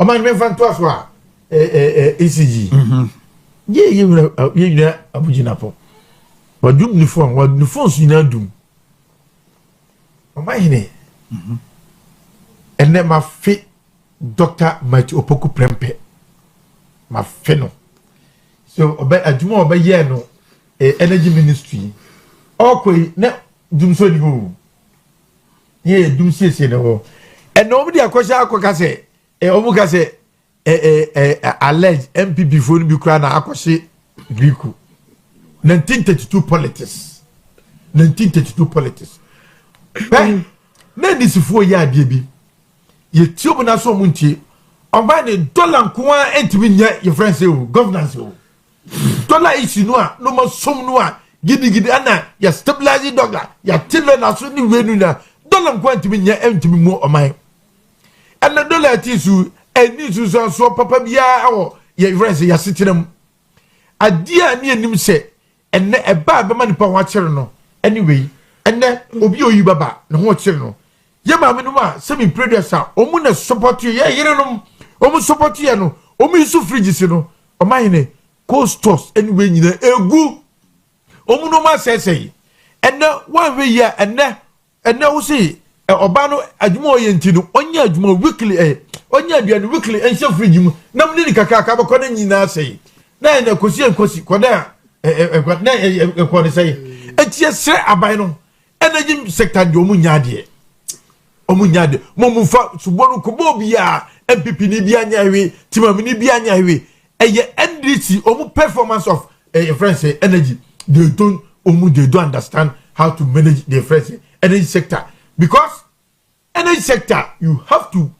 man me fan to aswa ECG ye abujina po wadum ni phone so nyina dum o man hine enne ma fi Dr. Mati Opoku Prempe ma fe no so oba adwuma oba ye no energy ministry okoi na Dumso ni ho ye Dumso se no and nobody akosha akoka se omuka se alleged MPP phone bi kra na akoshe Greeku 1932 politics na disifo ya ade bi ye tiobu na so muntie oba ne dollar nko a entimi nya ye friends o governance o dollar issue no a no ma som no a gidi ana ya stabilize dollar ya tilo na so ni wenu na dollar nko entimi nya entimi mu oman ana dollar tisu eni su so papa bia awo ye friends ya sitinam adia ne anim se enne eba be manipa ho akere no anyway enne obi oyi baba ne ho akere no ye ma me no ma semi producer omu na support ye yerenom omu support ye no omu isu fridge si no omahine cold stores anyway nyina egu omu no ma sesei enne one way ya enne wo si oba no adwuma oyenti no onya adwuma weekly onya aduane weekly enche fridge mu na mu ni kaka aka bakọ na nyina sei na ene kosi koda na ekọ sei etie sre aban no energy sector de omu nyaade momufa subonu kobo bia MPP ni bia nyawe timam ni bia nyawe eye NDC omu performance of friends energy they don't understand how to manage the friends energy sector because energy sector you have to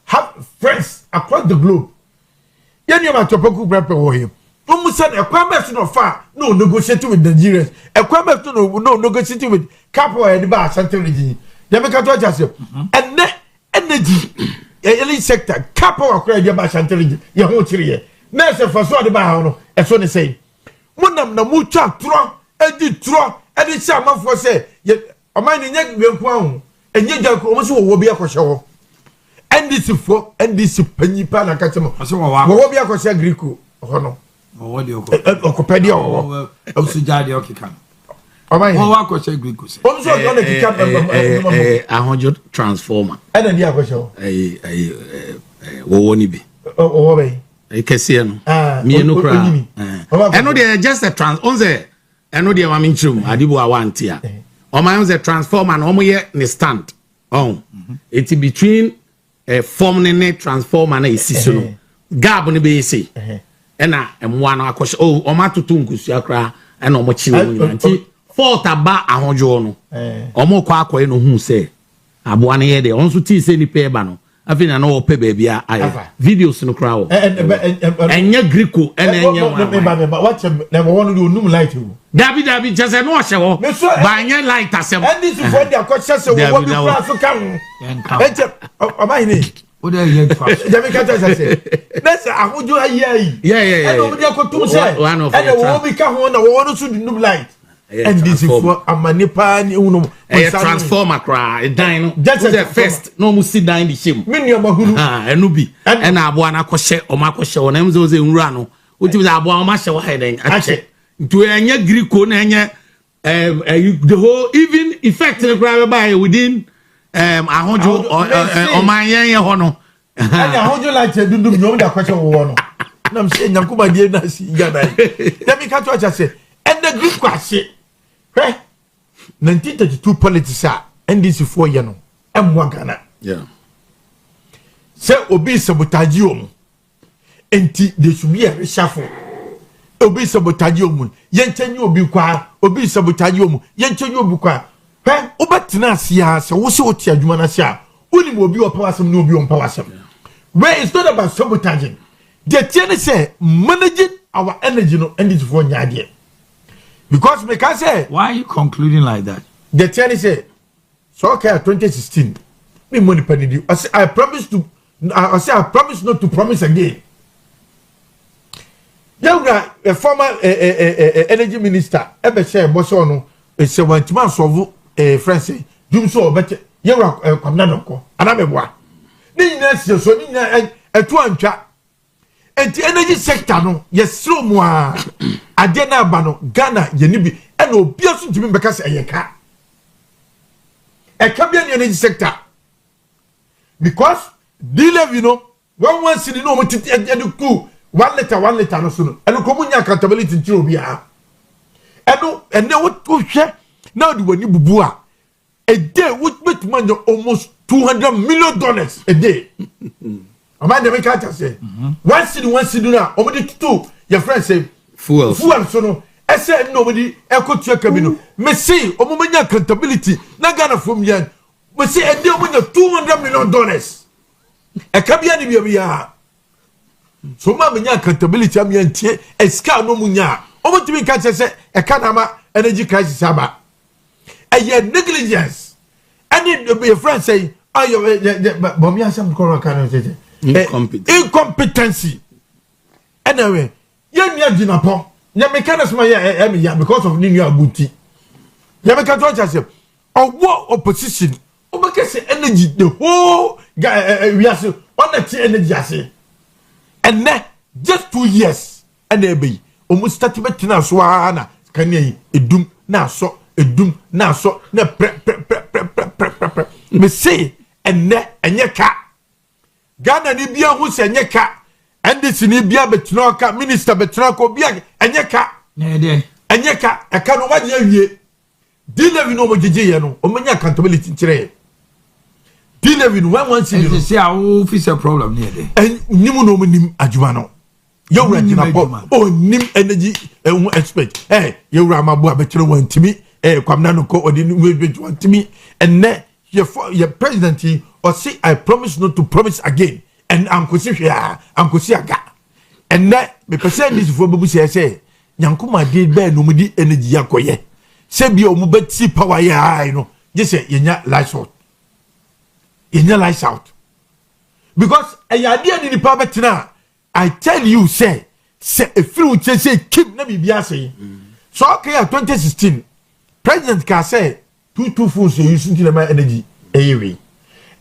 have friends across the globe yani ma topoku prepe wo him omu said equipment no fa no negotiate with Nigerians equipment no negotiate with capo and ba central region Yamika to just and energy energy sector capo akra dia ba chantelige ye ho kire ye na se fa so de ba ha no e so ne sei munam na mu twa tro edi se amafo se oman ni nya gwenku ahun enye janko o mo se wo bi akọhye wo ndc panyipa na kache mo wo bi akọhye Greeko ho no wo de okopedia wo o su jade okika Wọ́n wá kọ́ṣẹ́ Greek ṣe. Wọ́n sọ ọ̀nà kíkà ahọ́njọ́ transformer. Ẹ̀nà ní àkọ́ṣẹ́ o. Wọ́wọ́ níbi. Wọ́wọ́ bẹ́ẹ̀. Kẹ́sí ẹnu. Mienu kura. Ẹnu de just a ẹnu de wàmí nkyẹn adibu awa nti a. Ọmọ ayé sẹ transformer na ọmọ yẹ ne stand. Eti between form ne transformer na esi so no. Gap ni bẹ́ẹ̀ sè. Ẹna ẹ̀mua na akọ́ṣẹ́ ọmọ atutu nkusua kura ẹna ọmọ kyerɛ mu nyina nti. Fault aba ahonjo no omo kwa akoye no hu se aboa ne ye de onso ti se ni pe ba no afi na no pe ba bia aye videos no kra wo enya Greeko ena enya wa watch na wo no onum light wo David just no hye wo ba enya light asem and this for the akọhye se wo bi kra so ka ho eje omahine o de ye fa jami ka ta se nesa ahonjo ayi yeah and obi akotum se and wo bi ka ho na wo no so num light and this for amanipa ni uno transformer cry dine just the first no mu sit down the shame me nua mahunu enu bi e na aboa na akọhye o ma akọhye o na mzo ze nwura no o ti aboa o ma hye wa heden ache to enya Greeko na enya the whole even effect the grab by within ahonjo o ma yen ho no and ahonjo like dundum nyom da akọhye wo no na mse nyankuma die na si gada dem ka to acha se and the Greek kwase 1932 politics NDC 4 year no emwa Ghana say obi sabotage omu enti they should be a reshuffle obi sabotage omu yenchenye obi kwa obi sabotage omu yenchenye obi kwa obatina asia se wo se oti adwuma na sia onim obi opawasem na obi ompawasem where it's not about sabotaging the thing say managing our energy no NDC 4 nyade because me can say why are you concluding like that the thing say so okay 2016 me money penny I promise not to promise again. Younger a former energy minister ever say boso no it's a one man solve friends Dumso better younger kwamna no ko ana meboa ni nyina so ni nyina etu antwa enti energy sector no yesro mu a ade na aba no Ghana ye ni bi e na obi aso ntimi mbeka se eyeka bia ni energy sector because dealer you know one city no mo titi ku 1 liter no so no eno ko munya accountability ntiro obi a ene wo hwe na de wani bubu a day which bet man almost $200 million a day. Am the make out say one city now omedi to your friend say fuel so no I said nobody e ko tua kabino me see omomanya accountability na Ghana from yan we say a day omanya $200 million e ka bia ni bia so ma manya accountability am yan tie e ska no munya omotimi ka say e ka na ma energy crisis aba a negligence and your friend say oh you some incompetency anyway you jinapo ya mekanism ya because of new abuti ya mekato chase owo opposition o make say energy the whole we are on the energy ase and just 2 years and ebe almost start betina so na kan edum na so edum na so na pre me say enye ka Ghana ni bia hu se enye ka ndc ni bia betuna ka minister betuna ko bia enye ka enye ka e ka no waje awie dilevi no mojeje ye no o menya accountability ntire dilevi no one see no say our officer problem near there en nimu no nim adwuma no yewura gina po o nim energy expert yewura mabu abetire wantimi kwamna no ko odi wantimi enne your president or say I promise not to promise again and ankosi hwea ankosi aga enne me person this for bubu say nyankoma de be no mudi energy yakoye se bia o mu beti power ya no je say yenya lights out because ayade ni power betina I tell you say if you say keep na bibia say so okay 2016 president ka say 224 so using the energy anyway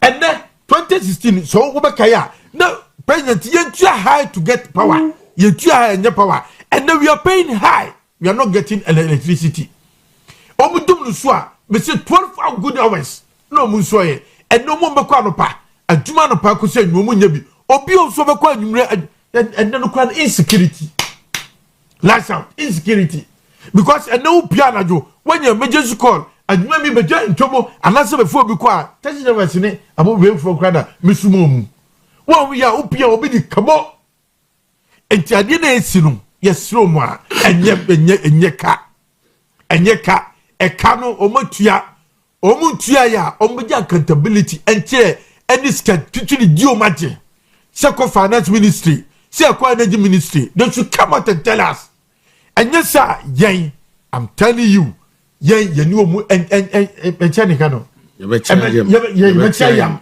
and then 2016 so ubekaya no president you high to get power you high and power and then we are paying high we are not getting electricity omudum no so a we say 12 good hours no mun so ye and no mo bekwa no pa aduma no pa ko say no mo nya bi obi o so bekwa anwure and then no kwa insecurity lights out insecurity because and no piano jo when you emergency call aduma mi beja ntomo anase before bi kwa tachi never sine abo we for krada misumom wo we ya opia obi di kabo enti ade na esinu yesro mu a enye ka eka no omutua ya ombeja accountability enche any scat tituli diomaje seko finance ministry seko energy ministry they should come out and tell us and yes sir yen I'm telling you yen ni omu en chani kano ye yam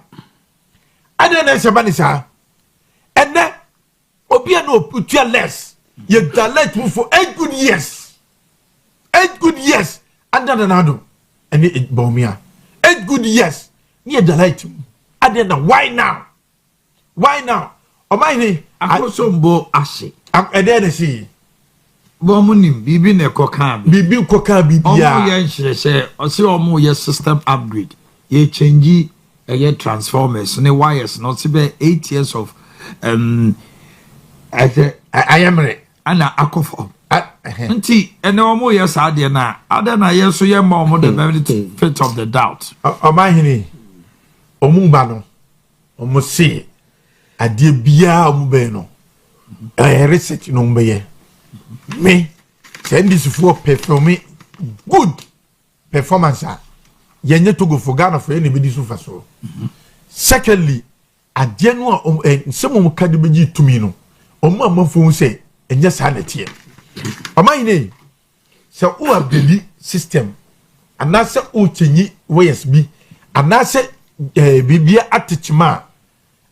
ade na se bani sa and then obi no putua less ye dalete mu for 8 good years under the nado and it bomia 8 good years ye dalete ade na why now o mai ni akoso mbo ase ede na see bomunim bibi na ekoka bibi koka bibia omo ye nhirese o se omo ye system upgrade ye change ye transformers ne wires no se be 8 years of I am re ana akofo nti ene omo ye saade na ada na ye so ye ma omo the benefit of the doubt o ma hini omu ba no omo se ade bia omu be no research no mbe ye me send this for performing good performance yenye to go for Ghana for any be so faso secondly ade no nsemo ka de beji tumi no omo amafo say enye sanete amanyine se o abeli system anase o chenyi wires bi anase bibia atechima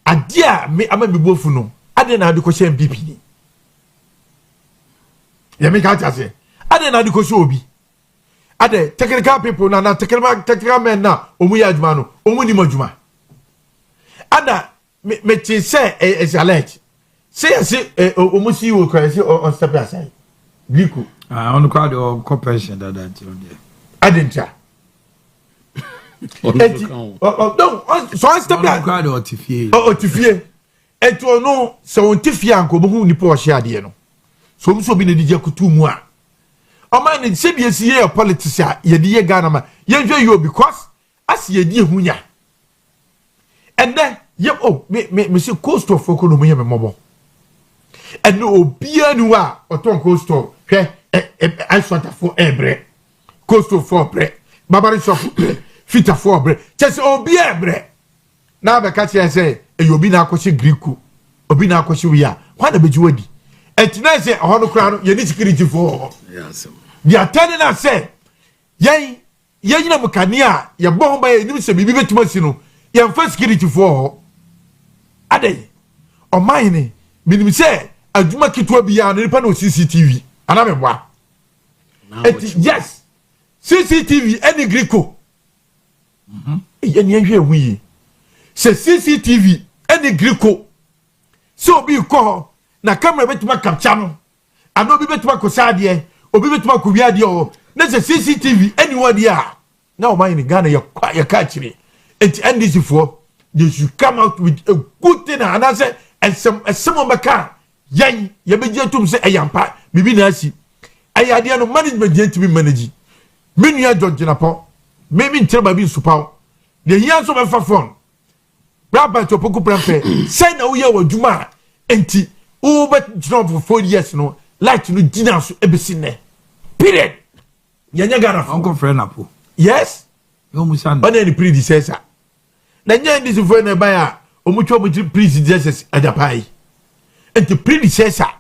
ade a me amabibofu no ade na ade ko she MPP ni ya me ka say ade na ade ko she obi ade technical people technical men na omu ya adwuma no omu ni madwuma ada me say is alert. Say almost you will cry on step aside. Grico. On the crowd or corporation that I didn't try. No, so I step back. Crowd or Tiffy. Oh, Tiffy. And to know so Tiffy and Kobu Nipo Shadiano. So be the DJ Kutumwa. O man in CBS year politics, ye dear Ganama, ye you because as ye dear Hunya. And then, Monsieur Costo for Columbia Mobo. And no beer noir or ton costo, I sort for ebre, costo for bread, Barbary shop, fitter for bread, just beer bread. Now the catch I say, you'll be now question Greeku, or be now question we are. What a bit woody. And tonight say, a hundred crown, you need security for. Yes, they are telling us, say, yea, no Mocania, you're born by a new baby to Mosino, you're first security for. Ade, or mine, meaning say, a Juma Kitwa beyond the panel CCTV, and I'm a wa. Yes, CCTV, any Greco. We say CCTV, any Greco. So be call, na camera bet my cap channel, and no be bet my cosadia, or be bet my cubiadio. That's a CCTV, anyone here. Now, mine in Ghana, you're catching it. It's ending before. They should come out with a good thing and answer and some of my car. Yang, you be to say a yampa, maybe Nancy. I had no management to be managing. Many are John Jenapo, maybe in Terma being super. The years of my phone. Rabbi to Poco Prampe, send a year with Juma, empty, over for 4 years, no, like to do dinners to every sinner. Period. Yanaga, Uncle Frenapo. Yes, no, Musan, but any predecessor. Then this is when I buy a mutual predecessors at the pie. And the predecessor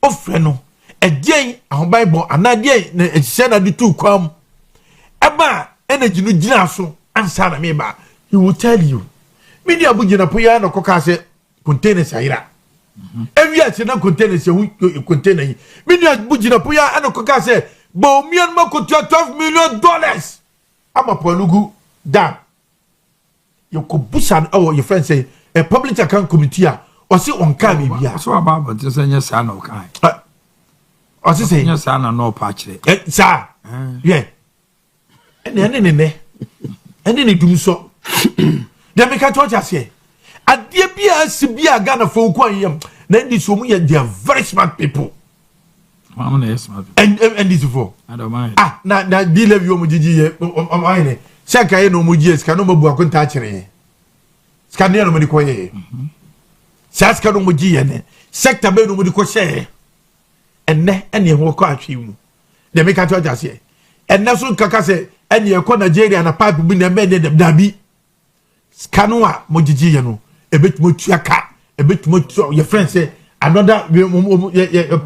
of Freno, a day, our Bible, and a day, and said the two come. Abba, energy no ginaso, and Sana Meba, he will tell you. Media Bujina Puyano Cocase containers Ira. Every year, no containers you contain. Media Bujina Puya and Cocase, Bomian Moko $12 million. I'm a Polugu, damn. You could push an hour, your friend say, a public account committee, or see on Kami. So about just your son or kind. Or say, your son or no patch. Sir, yeah. And then in there, and then it do so. Then we can touch us here. At the BSBA Ghana for Quayam, then this woman, they are very smart people. And this for. I don't mind. Ah, now deal with your Mujiji on mine. Saka no mujies can no more contactere. Scandal no medicoye. Saska no mujian, sector be no medico share. And ne any walk out you. They make a charge here. And Nasun Kakase, and your corner Nigeria and a pipe will be the men of Dabi. Scanoa Mojiano, a bit muchaka, a bit much your friends say, another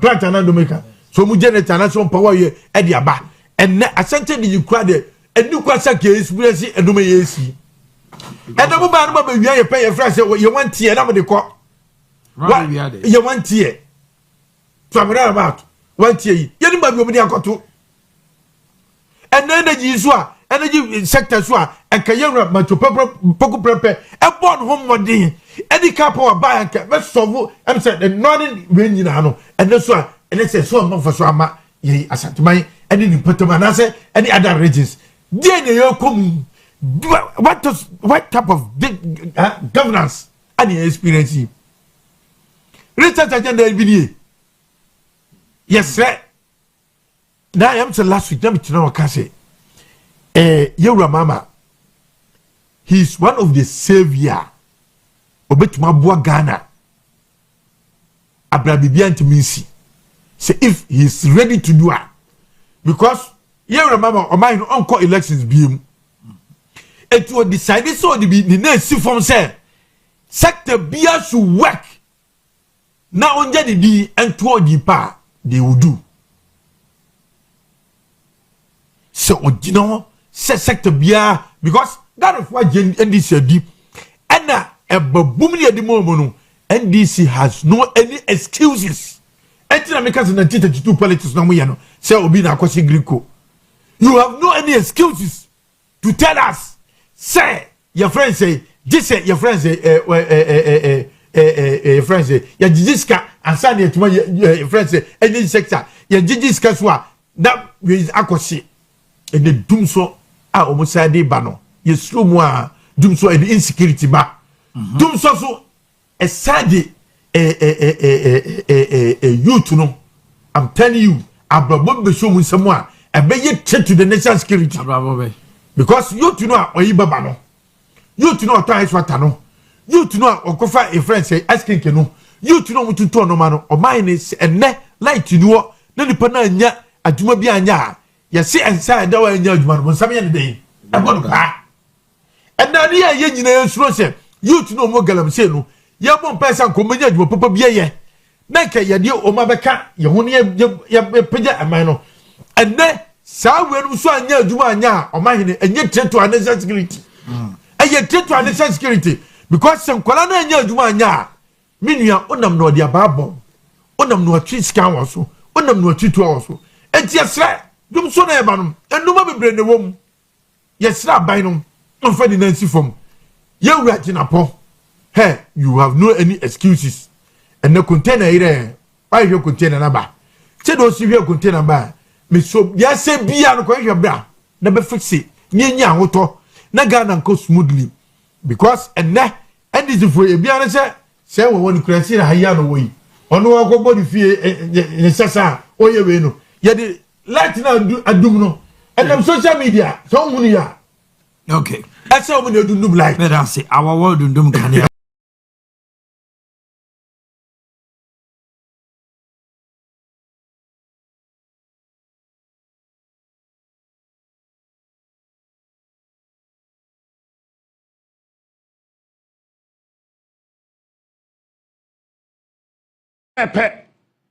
plant another maker. So Mujanet and national power at the Abba. And I sent you cried. And you quite case, we see a domain. And the moment you pay a friend, you want tea, and I'm the court. You want tea. Travel about 1 tea. You know, you got to. And then the Jiswa, energy sector, and Kayara, Macho Poco Prepe, a born home one day. Any couple of buy and let's solve. I'm said, and nodding when you know, and that's why, and it's a song for Swama, ye, as at my, and in Potomanase, and the other regions. Then you come. What type of governance are you experiencing? Research agenda every yes, sir. Now I am the last week. Let me tell you, Kasi. Yura Mama. He's one of the savior. Obetuma Ghana. Abrabibian to Minsi. Say if he's ready to do it, because. You remember, or my uncle elections beam. It was decided so to be the next from say sector beer should work. Now on the and toward the pa they will do. So you know, sector beer because that is why NDC deep and a booming at the moment. NDC has no any excuses. Enti because in 1932 politics no mo say obi na kwasi Greco. You have no any excuses to tell us, say, your friend say, this your friends your friends ya jijiska ansa na etuma your friends any sector ya jijiska so a that is akosi and the Dumso a omosade ba no ye slow mu a Dumso and insecurity ba Dumso so a sade youth no I'm telling you ababo be show mu nsemu a ebe ye threat to the national security because youth no a oyi baba no youth no to ice water no youth no okofa a friend say asking ke no youth no mututu no ma no o man is enne light no na nipa na anya aduma bi anya ya se ensa da wa anya aduma no nsam ye ne den ebo pa enna ni ye nyina ye suro se youth no mo galam se no ye bo pesa ko menya aduma papa bi ye na ka ye de o ma beka ye ho ne ye pega aman no enne sa we no so anya aduma anya o ma hene enye treto national security eye treto national security because some kwala na anya aduma anya minua onam no de ababo onam no atwi scan wo so onam no atwi to wo so enti yesra Dumso na eba no enuma bebre ne wom yesra ban no onfa di nansi fom ye wura kinapo hey you have no any excuses and the container ire why you container na ba se do si hwe container ba me so ya se bia no ko hwe bra na be fixe nyenya ahoto na ga na nko smoothly because and this for e bia na se wo woni kurasi na haya no woyi ono wa ko body fie ne sasa oye we no ye de light na adum no and social media so hunu ya okay that's how we do like let us say our world dum kan ya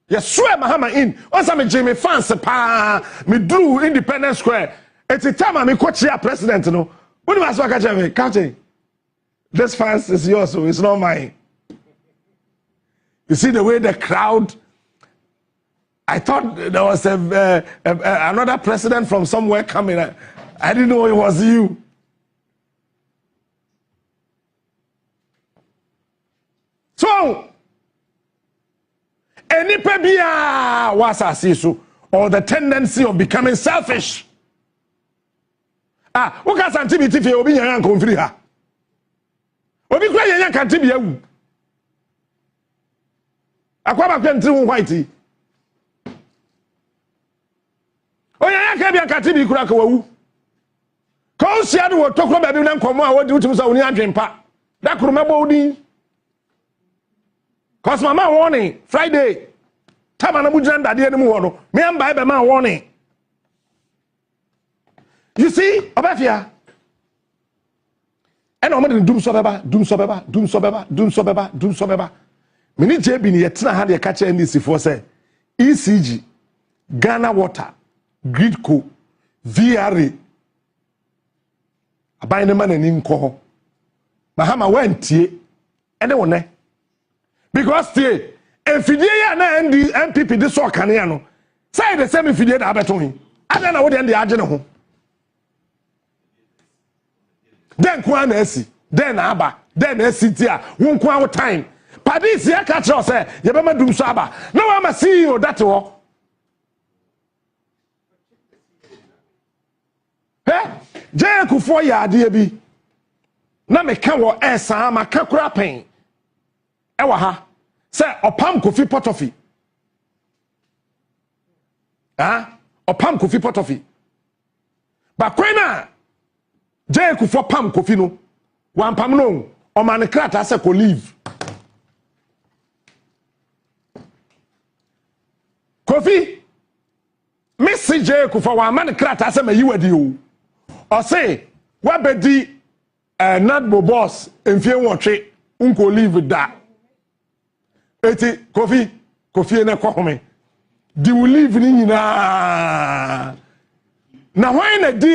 Yes, swear Mahama in. Once I'm a Jimmy fans pa me drew Independence Square. It's a time I'm a coach here president, you know. When you ask what me, Captain, this fans is yours, so it's not mine. You see the way the crowd. I thought there was another president from somewhere coming. I didn't know it was you. So. Any pebia was asisu or the tendency of becoming selfish. Ah, what can santibi fi obi yan kon free ha? Obi kwa yan kan tibi awu. Akwa ba kwentri won white. O yan kan bi kan tibi kura ka wawu. Ko sia do tokro ba bi na nkomo a wodi utum so woni adwempa. Da kuruma bo odin. Cause mama warning Friday. Tama na mujran dade enimu ho no. Me am buy be man warning. You see, Obafia. And o me Dumso beba. Me ni JB ni yetna ha de ka che NDC for say ECG, Ghana Water, Gridco, VRA. Abai ne man ani nko ho. Mahama wantie ene wone. Because tie efidie ya na MPP de so kan ya no say the same efidie da abeto hin ada na wo de age ne ho den kwa na asi den na aba den na asi ti a wo kwa wo time padis ya ka tro say ye be ma Dumso aba na wa ma CEO that wo je kufo ya ade bi na me ka wo esa ma ka kura pen ewa ha say opam kofi potofi opam kofi potofi ba kwena je kufo pam kofi no wan pam no o man krata say ko leave kofi message je kufo wan man krata say mayi wadi o say wa bedi nadbo boss enfie wotwe unko leave da eti kofi na kwahome di will live ni nyina na hwan na di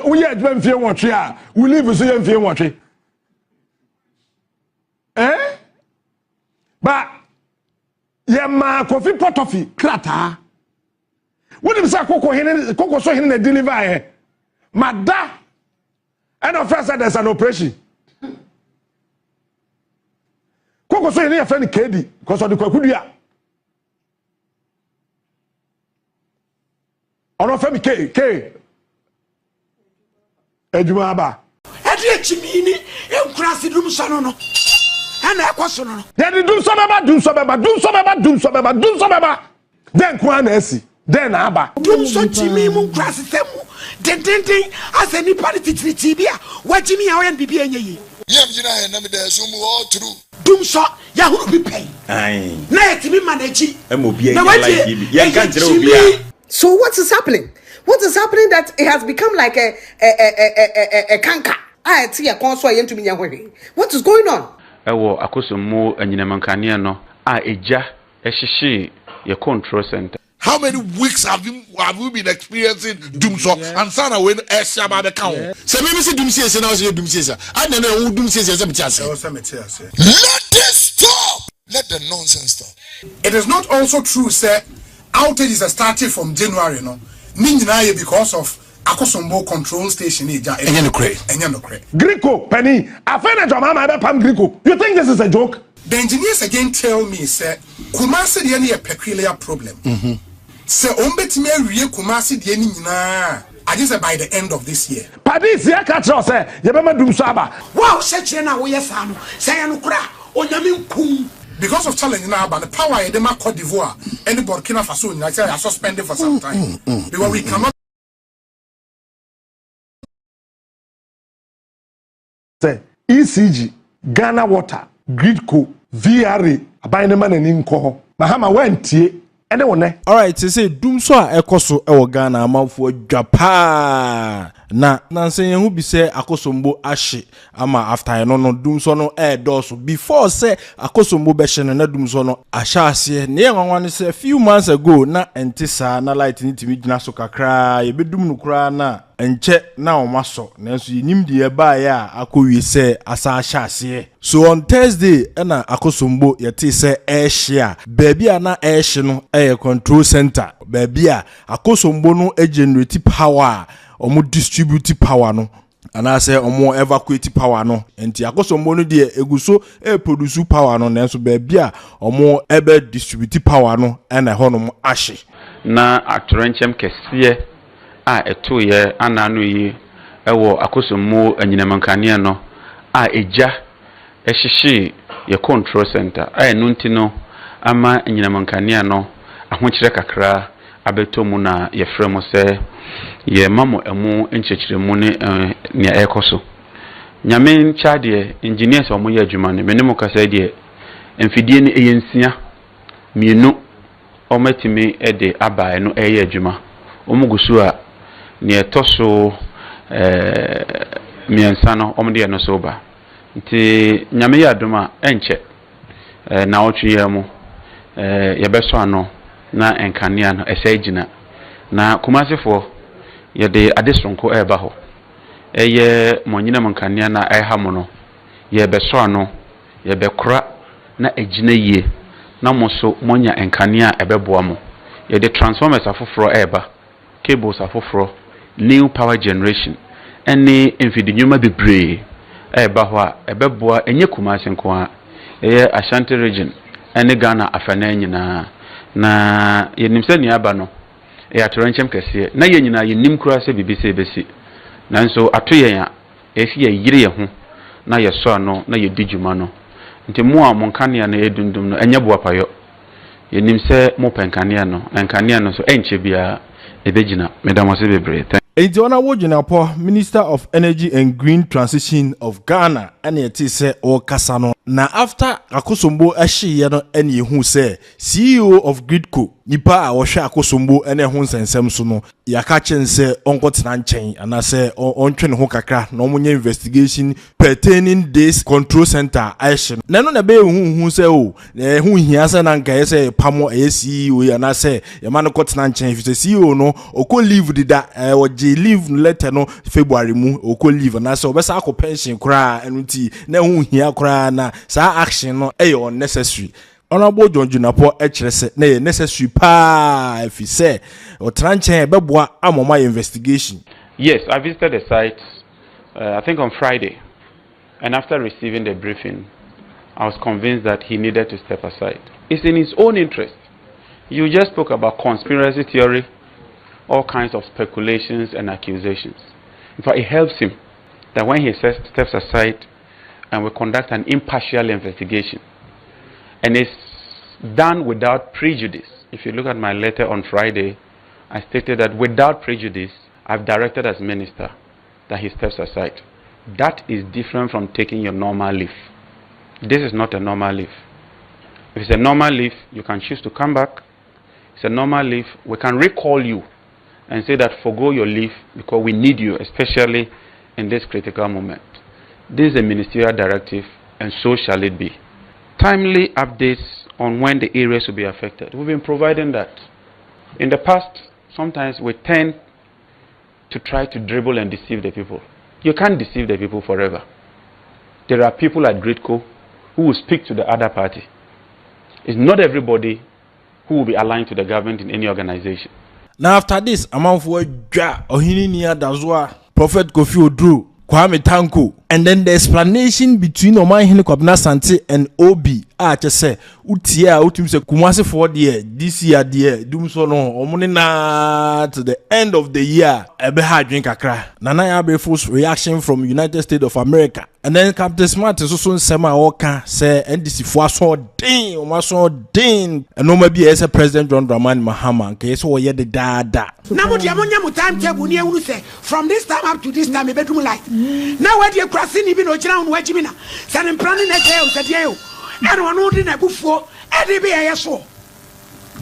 we ya adwa mfie wotwe a will live so ya mfie wotwe ba ya ma kofi potofi krata woni bisa koko so hene na deliver mada and of first there's an operation koko so ye friend KD because of the kwakudua ono femi K ejuma aba edi chimini enkurasi Dumso no ana ekoso no de Dumso beba then kwa na esi then aba Dumso chimi mu nkurasi temu den ase ni party tibia wajimi ya wen bibia enyeyi yam jina he na me da so mu all through Dumso ya huru bi pay na yetimi manage emobi ya like bi ya kan jira obi a. So what is happening? What is happening that it has become like a canker? What is going on? Ewo akosomo anyinamankane no a eja ehyehe your control center. How many weeks have you been experiencing Dumso and sana when Esha ba be ka ho? Se me se Dumso ese na o se Dumso ese. A na na wo Dumso ese me tiase. Let this stop. Let the nonsense stop. It is not also true say outages are starting from January no. Ninjina because of Akosombo control station eja. Enye no kre. Greco Penny afena Mahama be pam Greco. You think this is a joke? The engineers again tell me say Kumasi dey na a peculiar problem. Say ombetime wie Kumasi dey ni nyina. I just say by the end of this year. Padis ya ka tro say ye be ma Dumso aba. Wow, se kire na wo yesa no. Say no kura onyame nkum. Because of challenge now about the power in the Cote d'Ivoire and the Burkina Faso, I say I suspended for some time. Because we cannot say ECG, Ghana Water, Gridco, VRA, Abainema and Inko. Mahama went here. Alright, say Dumso a ekoso ewo Ghana amanfo dwapa na nanse hu bi say akosombo ahye ama after no Dumso no doso before say akosombo be hye na Dumso no ahyase ne yanwan say few months ago na entisa na light ni timi gina so kakra ye bedum no kra na enche na omaso nanso yinim de ba ya akowie say asa ahyase. So on Thursday na akosombo yete say share baby na hye no control center baby akosombo no generate power omo distribute power no ana say omo evacuate power no enti akosombo no de eguso produce power no nanso baby omo ebe distribute power no na honom ahye na atorenchem kese a eto ye ananu yi ewo akosombo anyinamankane no a eja ehyehe ye control center enu ntino ama anyinamankane no ahokyere kakra abeto mu na ye fremo se ye mamo emu enchechiremu ne ne ekoso nyame ncha de engineers omo ye adwuma ne menemo kasa de emfidie ne eyensia mienu omatimi ede aba no eye adwuma omugusu a ne etoso miensa no omde no so ba nti nyame ya adwuma enche na otwe mu ye beso ano na enkania no esagina na kumasefo ye de adesonko eba ho eye monyina mankania na ehamo no ye beso ano ye bekora na egina yie na moso monya enkania ebeboa mo ye de transformers afoforo eba cables afoforo new power generation ene enfidinyuma bebre eba ho a ebeboa enye kumasenko a eye Ashanti region ene Ghana afana nyina na yenimse ni aba no atorenchem kese na yenyina yenim kura se bibise besi nanso atoyen a efi ye yire ye ho na ye so ano na ye dijuma no nti mu a monkane na edundum no enye boa payo yenimse mo penkane no enkane no so enche bia ebegina medamose bebre. Ejona Wojinapo, Minister of Energy and Green Transition of Ghana, and yet say o kasano. Na after akosombo ahye no ene hu say CEO of Gridco nipa a wo hwe akosombo ene hu nsensem so no yaka chense onkotena nchen ana say ontwe ne ho kakra na omunye investigation pertaining this control center action na no na be hu say o hu hia say na nka say pamo CEO ya na say ya man kotena nchen fi CEO no oko leave dida oje leave letter no February mu oko leave na say obesa akọ pension kra enuti na hu hia kra na sa action no unnecessary. Honorable John Junapo HRS na necessary pa if he say o tranche beboa amoma investigation. Yes, I visited the site I think on Friday, and after receiving the briefing I was convinced that he needed to step aside. It's in his own interest. You just spoke about conspiracy theory, all kinds of speculations and accusations. In fact, it helps him that when he steps aside and we conduct an impartial investigation, and it's done without prejudice. If you look at my letter on Friday, I stated that without prejudice, I've directed as minister that he steps aside. That is different from taking your normal leave. This is not a normal leave. If it's a normal leave, you can choose to come back. It's a normal leave. We can recall you and say that forgo your leave because we need you, especially in this critical moment. This is a ministerial directive, and so shall it be. Timely updates on when the areas will be affected. We've been providing that. In the past, sometimes we tend to try to dribble and deceive the people. You can't deceive the people forever. There are people at Gridco who will speak to the other party. It's not everybody who will be aligned to the government in any organization. Now after this, amount for Ohini Nia Dazwa, Prophet Kofi Odru, Kwame Tanko, and then the explanation between Oman Hine Kwabena Sante and Obi. Just say, Utia, Utim se Kumasi for the year, this year, dear, Dumso no, Omonina to the end of the year, Ebeha drink a cry. Nana Abefu's reaction from United States of America. And then Captain Smart is also Sema Oka, say, NDC for so ding, Omaso ding, and no maybe as a President John Dramani Mahama, case or yet the dada. Now, what you time table near say from this time up to this time, a bedroom light. Now, what you're crossing even Ojan, Wajimina, San planning a tail, said you. And one ordinary before, and they be a so.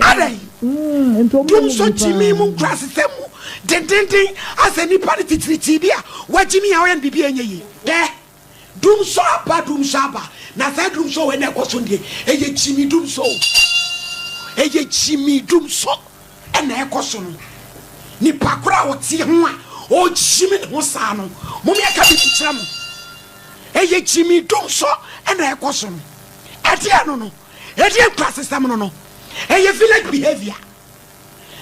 Are they? Dumso Jimmy Moon crosses them. Denting as any party Tibia, what Jimmy and BB. There. Dumso, Dumsaba. Nasa Dumso and Equasunde. A Jimmy Dumso. A Jimmy Dumso and Equasun. Nipakra or Tiama. Oh, Jimmy Mosano. Mumia Capitam. A Jimmy Dumso and Equasun. No, Etienne classes no. And you feel like behavior.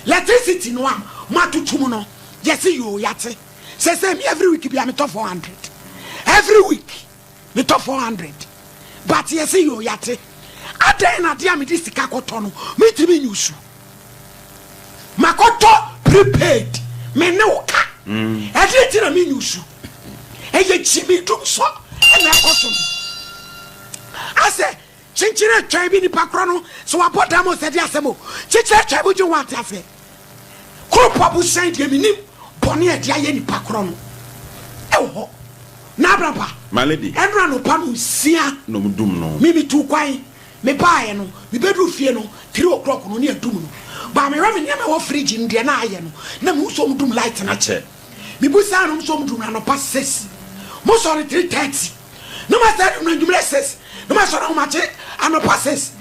Electricity no matu tumuno. Yes, you yate. Say me every week be a top 400. Every week me top 400. But yes, you yate. Ade na dia me this kakoto no. Me timi nyusu. Makoto prepaid. Me no ka. Ade ti na me nyusu. Eye chimi Dumso and I say Chinchina tribe in Pacrono, so I put them on the Asemo. Chicha tribe would you want to say? Cropabu Saint Yeminim, Bonnie Diane Pacrono. Oh, Nabrapa, my lady, and run upon Sia, no doom, no. Maybe too quiet, me buy no, me bedroom fieno, 3 o'clock no near doom. But me raven never off fridge in the iron, no some doom light and a chair. Me busanum some doom and a pass says. Most on 3:30. No matter when you blesses. No matter how much and no passes.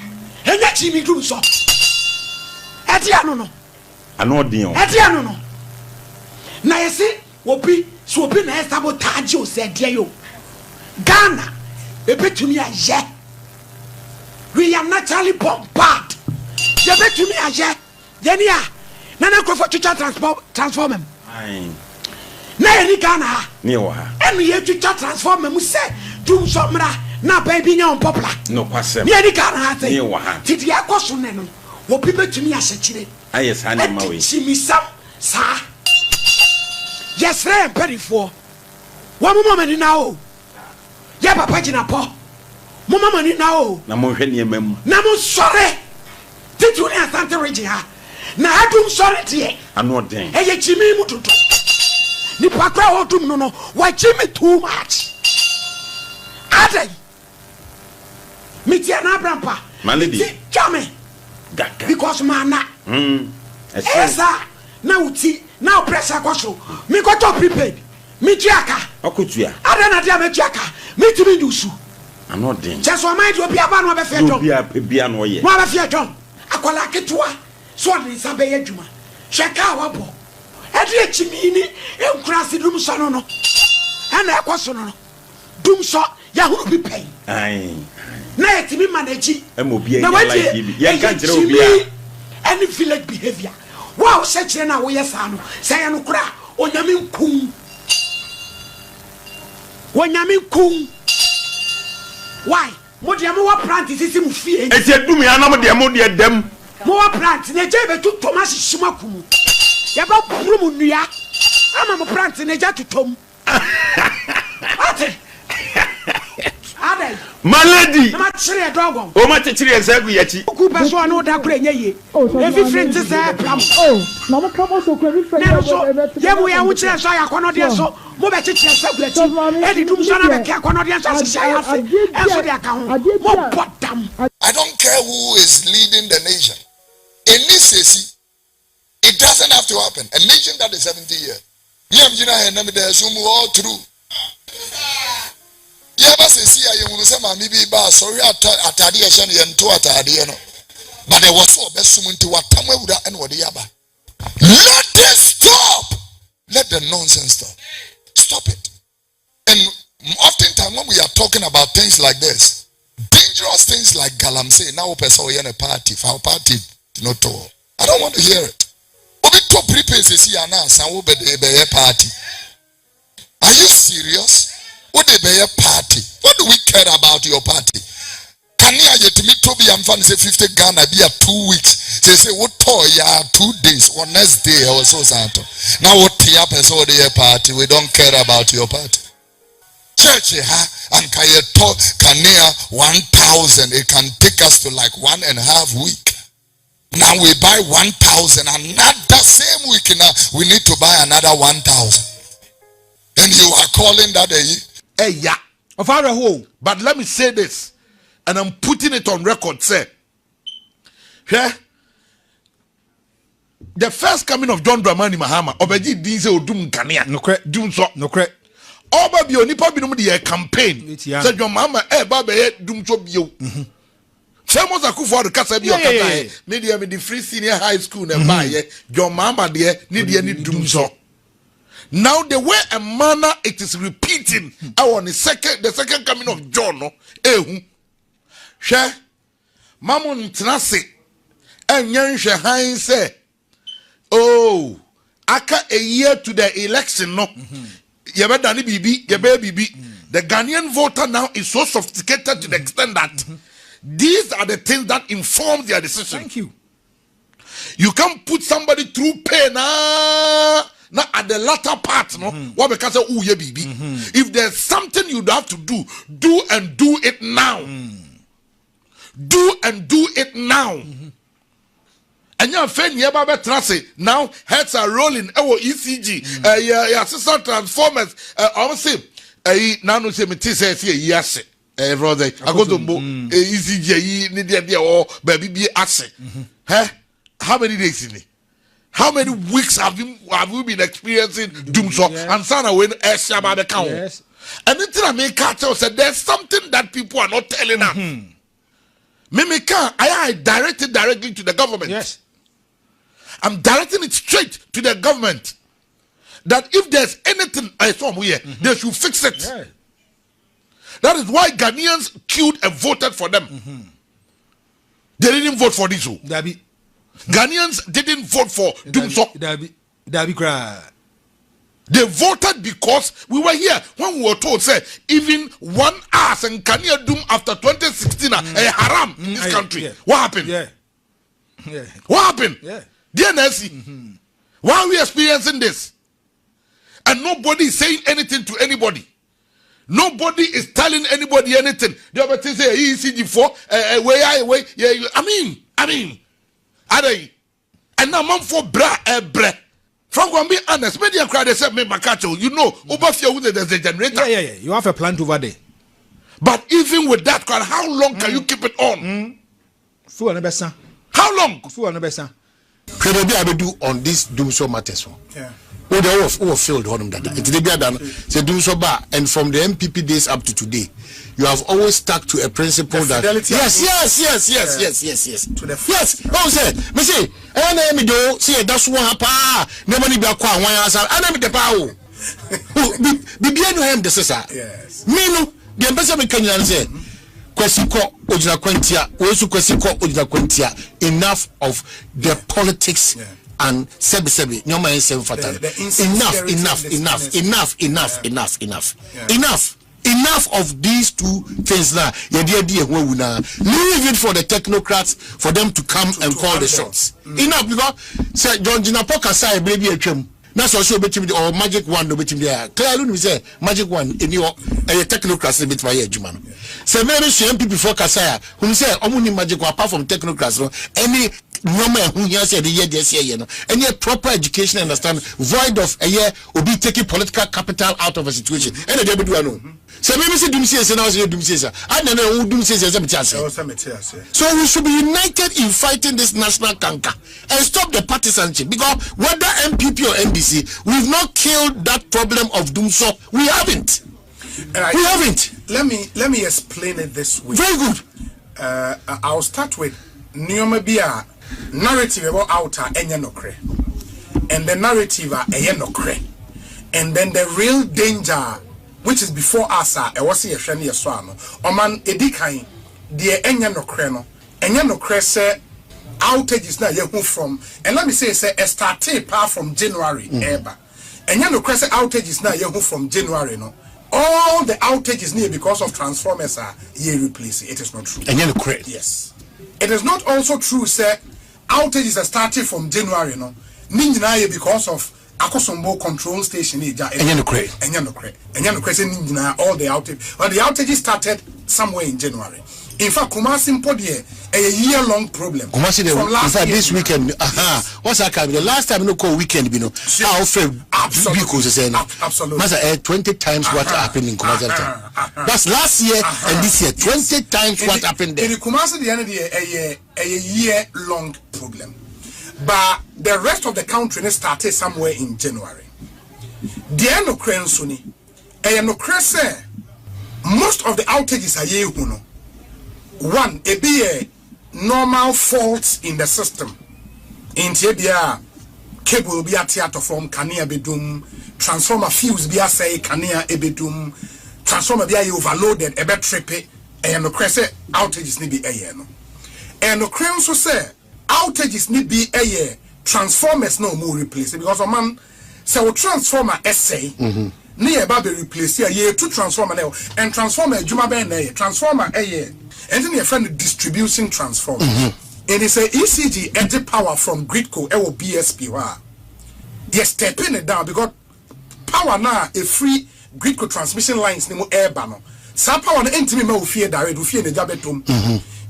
And yet Jimmy Dumso. Etiano no. I know Dion. Etiano no. Na yesi wobi so obi na sabotage o said yo. Ghana ebetumi aye. We are naturally bombarded. Ye betumi aye. Yeni a na na ko for chucha transform him. Na yeni Ghana. Ni wo ha. Enu ye chucha transform him say Dumso mra. Na baby nya on popular no kwasem me edi kan ha say titi akoso ne no wo pipe tumi ahyekire ayes ha ne ma we chimisam sa yes re perifo wo mo mama ni na o ye papa gina po mo mama ni na o na mo hwe ne mam na mo sore titi ni asante region ha na adum sore tie ano den eye chimi mu tutu ni pakra wo dum no wa chimi too much adai Miti na brampa. My lady. Chame. Because mana. Esa na uti na pressure kwaso. Mi ko to prepaid. Mi tiaka. Okutua. Ada na dia me tiaka. Mi timi dusu. Ano den. Just o mind obi aba no be fe don. Obi bia no ye. No be fe don. Akola ketua. So ni sabe adwuma. Sheka wabo. Edi echimi ni enkurase Dumso no no. Ana ekoso no no. Dumso ya huru bi pen. Ai. Na yetimi manage na waje ya kan kire obi any village behavior wow se kire na wo yesa no se ya no kura onyame nkum why mo de mo wa plant sisi mu fie e se dum ya na mo de dem mo wa plant na je be to tomasi shimakum ya ba buru mu nua ama mo plant na ja tutom ate ade malady na ma chire dogon o ma chire esagu yachi ku be so na da kure nyeye e fi friend se plam na mo kamo so ko fi friend ye mo ya wo chire so ya kono de so mo be chire esagu yachi e di dum so na be ka kono de so se ya se e so de aka ho mo bottom. I don't care who is leading the nation. In this case, it doesn't have to happen. A nation that is 70 years. All through. But there was so best to what and what the other. Let this stop. Let the nonsense stop. Stop it. And oftentimes when we are talking about things like this, dangerous things like galamsey, now person we in a party, for our party not all. I don't want to hear it. But it top repairs here now, some will be a party. Are you serious? What they be a party? What do we care about your party? Can you get me to be and say 50 Ghana be a 2 weeks? They say what toy ya 2 days or next day or so santo. Now what tea up and so the party? We don't care about your party. Church and can you talk can near 1,000? It can take us to like 1.5 weeks. Now we buy 1,000 and not the same week now we need to buy another 1,000. And you are calling that a yeah. Of our home. But let me say this, and I'm putting it on record, say. Yeah. The first coming of John Dramani Mahama, Obeji Dinse Odum Kania. No correct. Dumso. No correct. Oba bi onipa bi no de campaign. Say John Mahama ba be Dumso bio. Famous akufo the kasa bi okata. Me dey me the free senior high school na ba ye. John Mahama de ni Dumso. Now the way a manner it is repeating on the second coming of John no share Mamon Tenase and Yan Shahain say, oh, aka a year to the election no Yabadani Bibi, Yababy. The Ghanaian voter now is so sophisticated to the extent that these are the things that inform their decision. Thank you. You can't put somebody through pain. Now at the latter part, no, what because of ye baby. If there's something you have to do and do it now. Do and do it now. And you're saying now heads are rolling. Oh, ECG, assistant transformers. Honestly, now no say me say yes. Brother, I go to ECG. Need or baby be asset. How many days in it? How many weeks have we been experiencing Dumso and Sana when Eshaba the count? And then I make catch said there's something that people are not telling us. I direct it directly to the government. Yes. I'm directing it straight to the government. That if there's anything somewhere, they should fix it. Yeah. That is why Ghanaians queued and voted for them. They didn't vote for this. Ghanaians didn't vote for Dumso. They voted because we were here when we were told, say, even 1 hour and Kenya Dum after 2016 a haram in this country. What happened? What happened? Dear Nancy, why are we experiencing this? And nobody is saying anything to anybody. Nobody is telling anybody anything. The other thing say ECG4, I mean, and now mom for bra. From going to be honest, media crowd they said me Makacho, you know, over here with there's a generator. Yeah. You have a plant over there. But even with that crowd, how long can you keep it on? How long? Can I do on this Dumso matters? Yeah. Oh, they all failed on that. It's the done. Say Dumso bar, and from the MPP days up to today, you have always stuck to a principle that yes. To the yes. Oh, say, me say, I me do say that's what pa. Never need be a kwa one answer. I me the power. Be no him the sister. Yes. Me no. The ambassador me can say. Kwesiko ojina kwentia. Osu kwesiko ojina kwentia. Enough of the politics. Yeah. And sebi enough. enough of these two things now. Leave it for the technocrats for them to come and call the shots. Enough, because say John Jinapoka say baby a chum. That's also between or magic one no between there. Clearly we say magic one in your technocrats bit by Juman. Say maybe some people before Kasaya who say only magic apart from technocrats any normal who here say the year this year any proper education understand void of a year will be taking political capital out of a situation. And they do know. So maybe say Dumso say now say Dumso. I don't know who Dumso say. So we should be united in fighting this national canker and stop the partisanship, because whether MPP or NDC, we've not killed that problem of Dumso. We haven't. We haven't. Let me explain it this way. Very good. I'll start with Niomabia narrative about outer enyanokre, and the narrative enyanokre, and then the real danger which is before us I was here shani yaswano oman edikan de enyanokre say outages na yehu from, and let me say started apart from January eba enyanokre say outages na yehu from January no. All the outages near because of transformers are ye replacing. It is not true. Enyanokre. Yes. It is not also true, sir. Outages are starting from January, no. Ninjina because of Akosombo control station. Enyanokre say ninjina all the outages. But the outages started somewhere in January. In fact, Kumasi Mpodie a year-long problem. Kumasi from last year. This weekend, what's that? The last time no call weekend, absolutely. 20 times what happened in Kumasi. That's last year and this year. 20 times what happened there. In Kumasi, the end of the year, a year-long problem. But the rest of the country started somewhere in January. The end of Krensuni, most of the outages are year. One, it be a normal faults in the system. In Tibia, cable be a theater from Kania bedum, transformer fuse be a say Kania ebedum, transformer be a overloaded, a bit trippy, and no crescent outages need be a year. And no crown so say outages need be a year, transformers no more replace because a man say transformer essay. Near Baby replace a year to transformer now, and transformer Juma Ben transformer a year. And then your friend distributing transformer. It is a ECG edge power from Gridco or BSP. Yes, stepping it down because power now a free Gridco transmission lines no air banner. Some power the intimate will fear direct will fear the jabetum.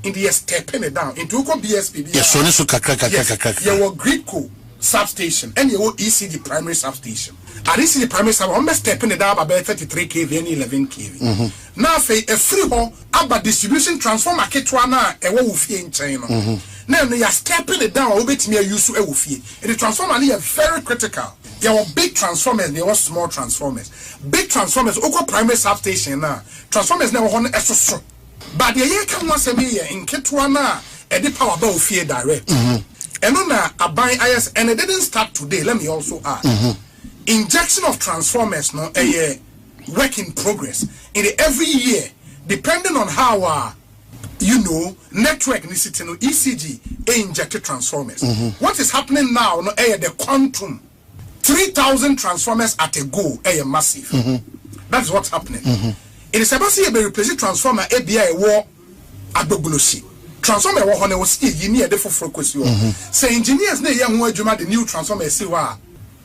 In the stepping it down into BSP. Yes, so this you Gridco substation and your ECG primary substation. And this is the primary sub. I'm stepping it down about 33 kV and 11 kV. Now, a free hall about distribution transformer ketwana a woofy in China. Now, they are stepping it down. I'll bet me a use a woofy. And the transformer are very critical. There were big transformers, there were small transformers. Big transformers, Oko primary substation now. Transformers never want to. But the year come once a year in Ketwana, and the power about fear direct. And on a buying IS, and it didn't start today. Let me also add. Injection of transformers no a work in progress in every year depending on how network necessity no ECG injected transformers. What is happening now no the quantum 3,000 transformers at a go massive. That's what's happening. It is about to be replaced transformer ABI war at Bogolosi. Transformer war on was near the frequency. So engineers ne young the new transformer see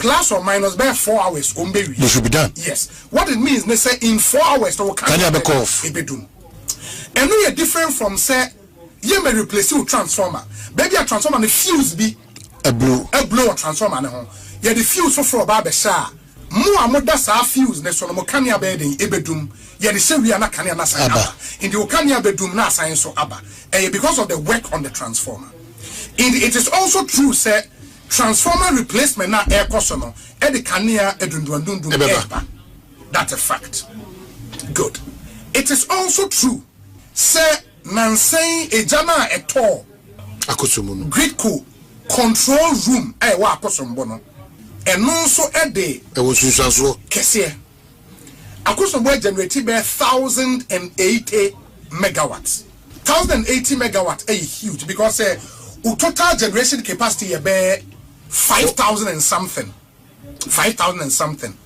plus or minus by 4 hours they should be done. Yes. What it means, they say in 4 hours they will can you back off. And we are different from say you may replace your transformer. Baby a transformer the fuse be a blow transformer no. Yeah, the fuse for Baba Sha. More that's our fuse next one Mokania bedding ebedum. Yeah, the same we are not Kania Nasa. In the Okania bedum na science so Abba. Because of the work on the transformer. It is also true, say transformer replacement na air cosono e de kania edundundundun eba. That's a fact. Good. It is also true say nansay ejana eto akosomunu Gridco control room wa akosombo no eno so e de wo sunsanso kese akosombo generate be 1080 megawatts. 1080 megawatts is huge because total generation capacity be 5,000 and something. 5,000 and something.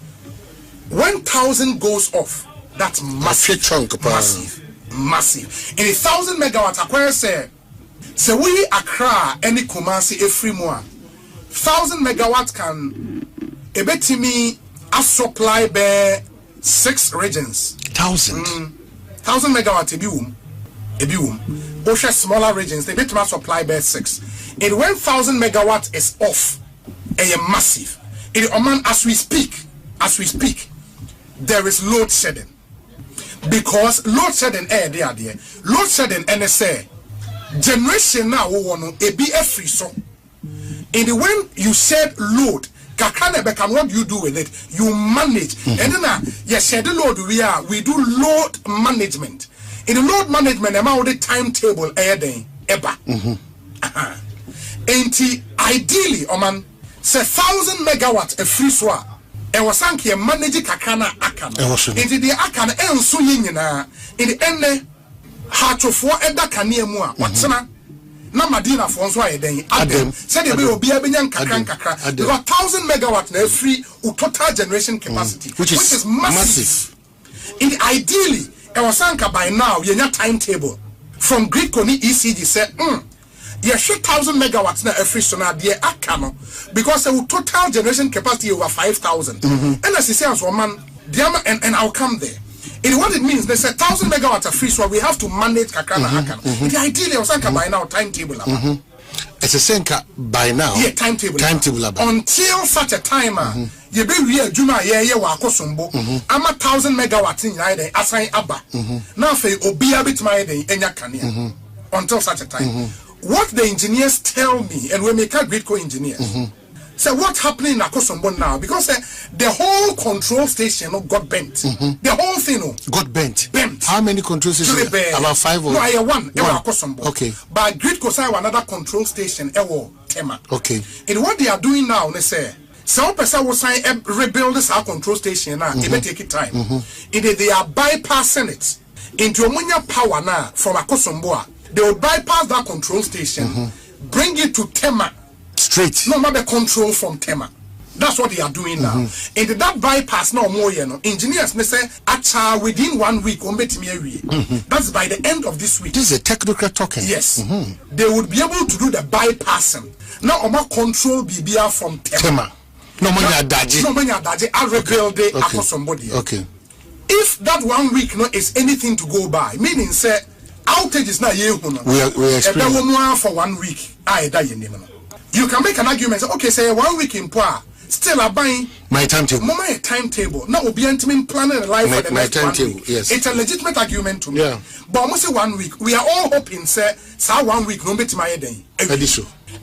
1,000 goes off. That's massive chunk. Massive. In 1,000 megawatts, acquire say we Accra any Kumasi every more. 1,000 megawatts can a bit to me a supply by 6 regions. 1,000 megawatts a bium. Osha smaller regions they bit to supply by 6. And when 1,000 megawatts is off, a massive. In Oman as we speak, there is load shedding. Because load shedding there. Load shedding NSA generation now a be a free so. And when you said load, what do you do with it? You manage. And then you said the load we do load management. In the load management, amount the timetable day ever. Ideally, Oman say 1,000 megawatts a free swap. And was sanky manage kakana akana. Into the akana and so yina in the end heart of 4 edda kania mua. What's na Madina François then Adam said they will be a binyan kakra. 1,000 megawatts na free total generation capacity, which is massive. In ideally, and was sanka by now your timetable from Greek Koni ECG said yeah, 1,000 megawatts na every sona dear akano because the total generation capacity over 5,000. And as he says, man, and I'll come there. And what it means, they say 1,000 megawatts of free, so we have to manage kakana akano. The ideally was by now timetable. It's a senka by now. Yeah, timetable. Until such a time, you be real Juma yeah wako sumbo. I'm 1,000 megawatts in Ida assign Abba. Now for Obia bit my day in Yakania. Until such a time. What the engineers tell me, and we make a great co-engineers. So what's happening in Akosombo now? Because the whole control station got bent. The whole thing got bent. How many control stations? About 5 or? No, I have one. Akosombo. Okay. But Grid Kosai another control station. Tema. Okay. And what they are doing now, they say, some person will sign rebuild this our control station now. It may take it time. They are bypassing it into ammonia power now from Akosombo. They will bypass that control station, bring it to Tema. Straight. No matter control from Tema. That's what they are doing now. And that bypass no more, engineers they say within 1 week that's by the end of this week. This is a technical talking. Yes. They would be able to do the bypassing. Now Oma control BBR from Tema. No money adaji. I rebuild it after somebody. Okay. If that 1 week is anything to go by, meaning say outage is not here. We experiencing for 1 week. You can make an argument. Say, okay, say 1 week in Poa, still are buying my timetable. My timetable. Now will be intimate planning life for the next 1 week. Yes. It's a legitimate argument to me. Yeah. But almost 1 week. We are all hoping say 1 week no bet my day.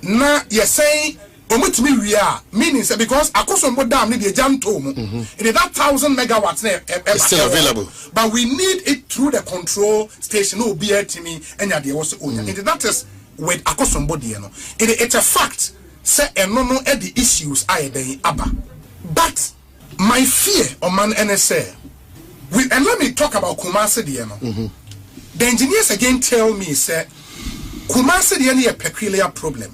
Now you're saying we are meaning say because Akosombo dam need a jam to it is that 1,000 megawatts it's still available. But we need it through the control station. No be to me and there was that is with Akosombo it's a fact say no the issues are there abba. But my fear on man NSA and let me talk about Kumasi the engineers again tell me say Kumasi a peculiar problem.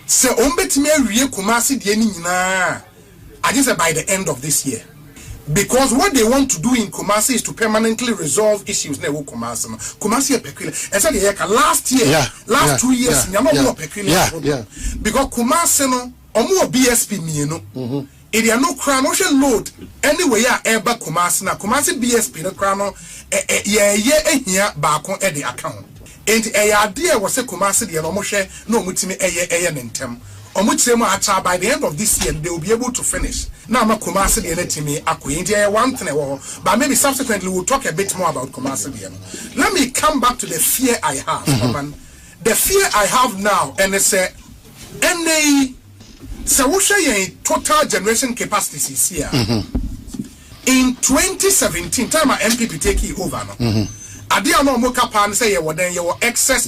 So ombetime wie Kumasi de ni nyina I just say by the end of this year, because what they want to do in Kumasi is to permanently resolve issues na wo Kumasi no. Kumasi peculiar and so the last year 2 years nyama more peculiar because Kumasi no omo BSP mienu it are no crown ocean load anyway eba Kumasi na Kumasi BSP no crown no ehia baako e the account. And a idea was a Kumasi the Omoshe no mutimi nentem. Omutsemo acha by the end of this year they will be able to finish. Now I'm a Kumasi the netimi akwe one thing but maybe subsequently we'll talk a bit more about Kumasi the. Let me come back to the fear I have, man. The fear I have now and it's total generation capacity is here. In 2017 time our MPP take it over no. Adia no mo kapa say you then your excess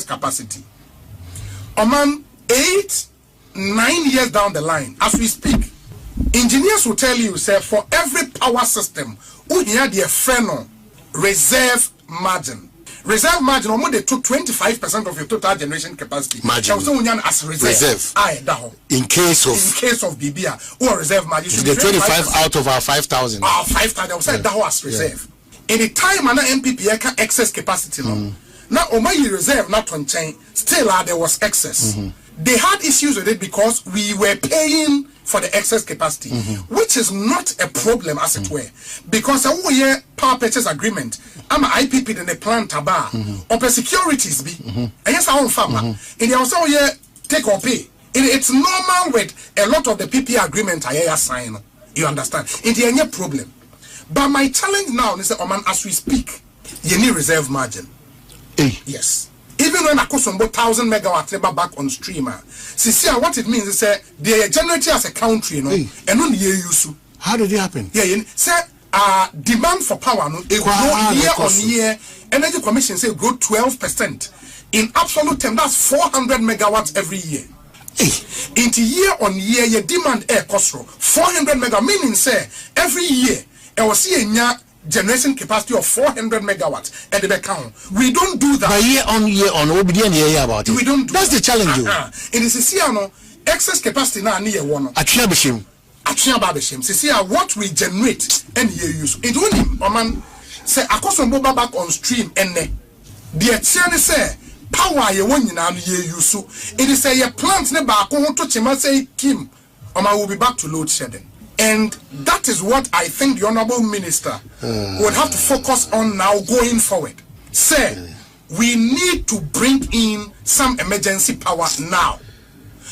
capacity. Oman 8-9 years down the line as we speak, engineers will tell you say for every power system we hear the freno reserve margin. reserve margin or they took 25% of your total generation capacity margin as reserve. In case of BBA or reserve margin should be 25 out of our 5,000. 5,000 I said that was reserve. Any time an MPP can excess capacity now my reserve not on chain still there was excess. They had issues with it because we were paying for the excess capacity, which is not a problem as it were, because our power purchase agreement, I'm IPP in the plant taba, or securities be, and yes, our farmer, and they also take or pay. It's normal with a lot of the PP agreement I sign. You understand? It's a problem. But my challenge now is that as we speak, you need reserve margin. Yes. Even when I cost some 1,000 megawatts back on stream, see what it means is that they are generating as a country, and only use. How did it happen? Say demand for power it grow year on year. Energy Commission say grow 12%. In absolute terms, that's 400 megawatts every year. Into year on year, your demand air cost 400 megawatts, meaning say every year, I was seeing generation capacity of 400 megawatts at the account. We don't do that. But year on, we'll be year about it. We don't do That's that. The challenge. It is excess capacity now near one. Babishim. See what we generate and you use. It only say Akosombo back on stream and the exchange say power you want use. It is a plant never to chima say Kim will be back to load shedding. And that is what I think the Honorable Minister would have to focus on now going forward. Say, we need to bring in some emergency power now.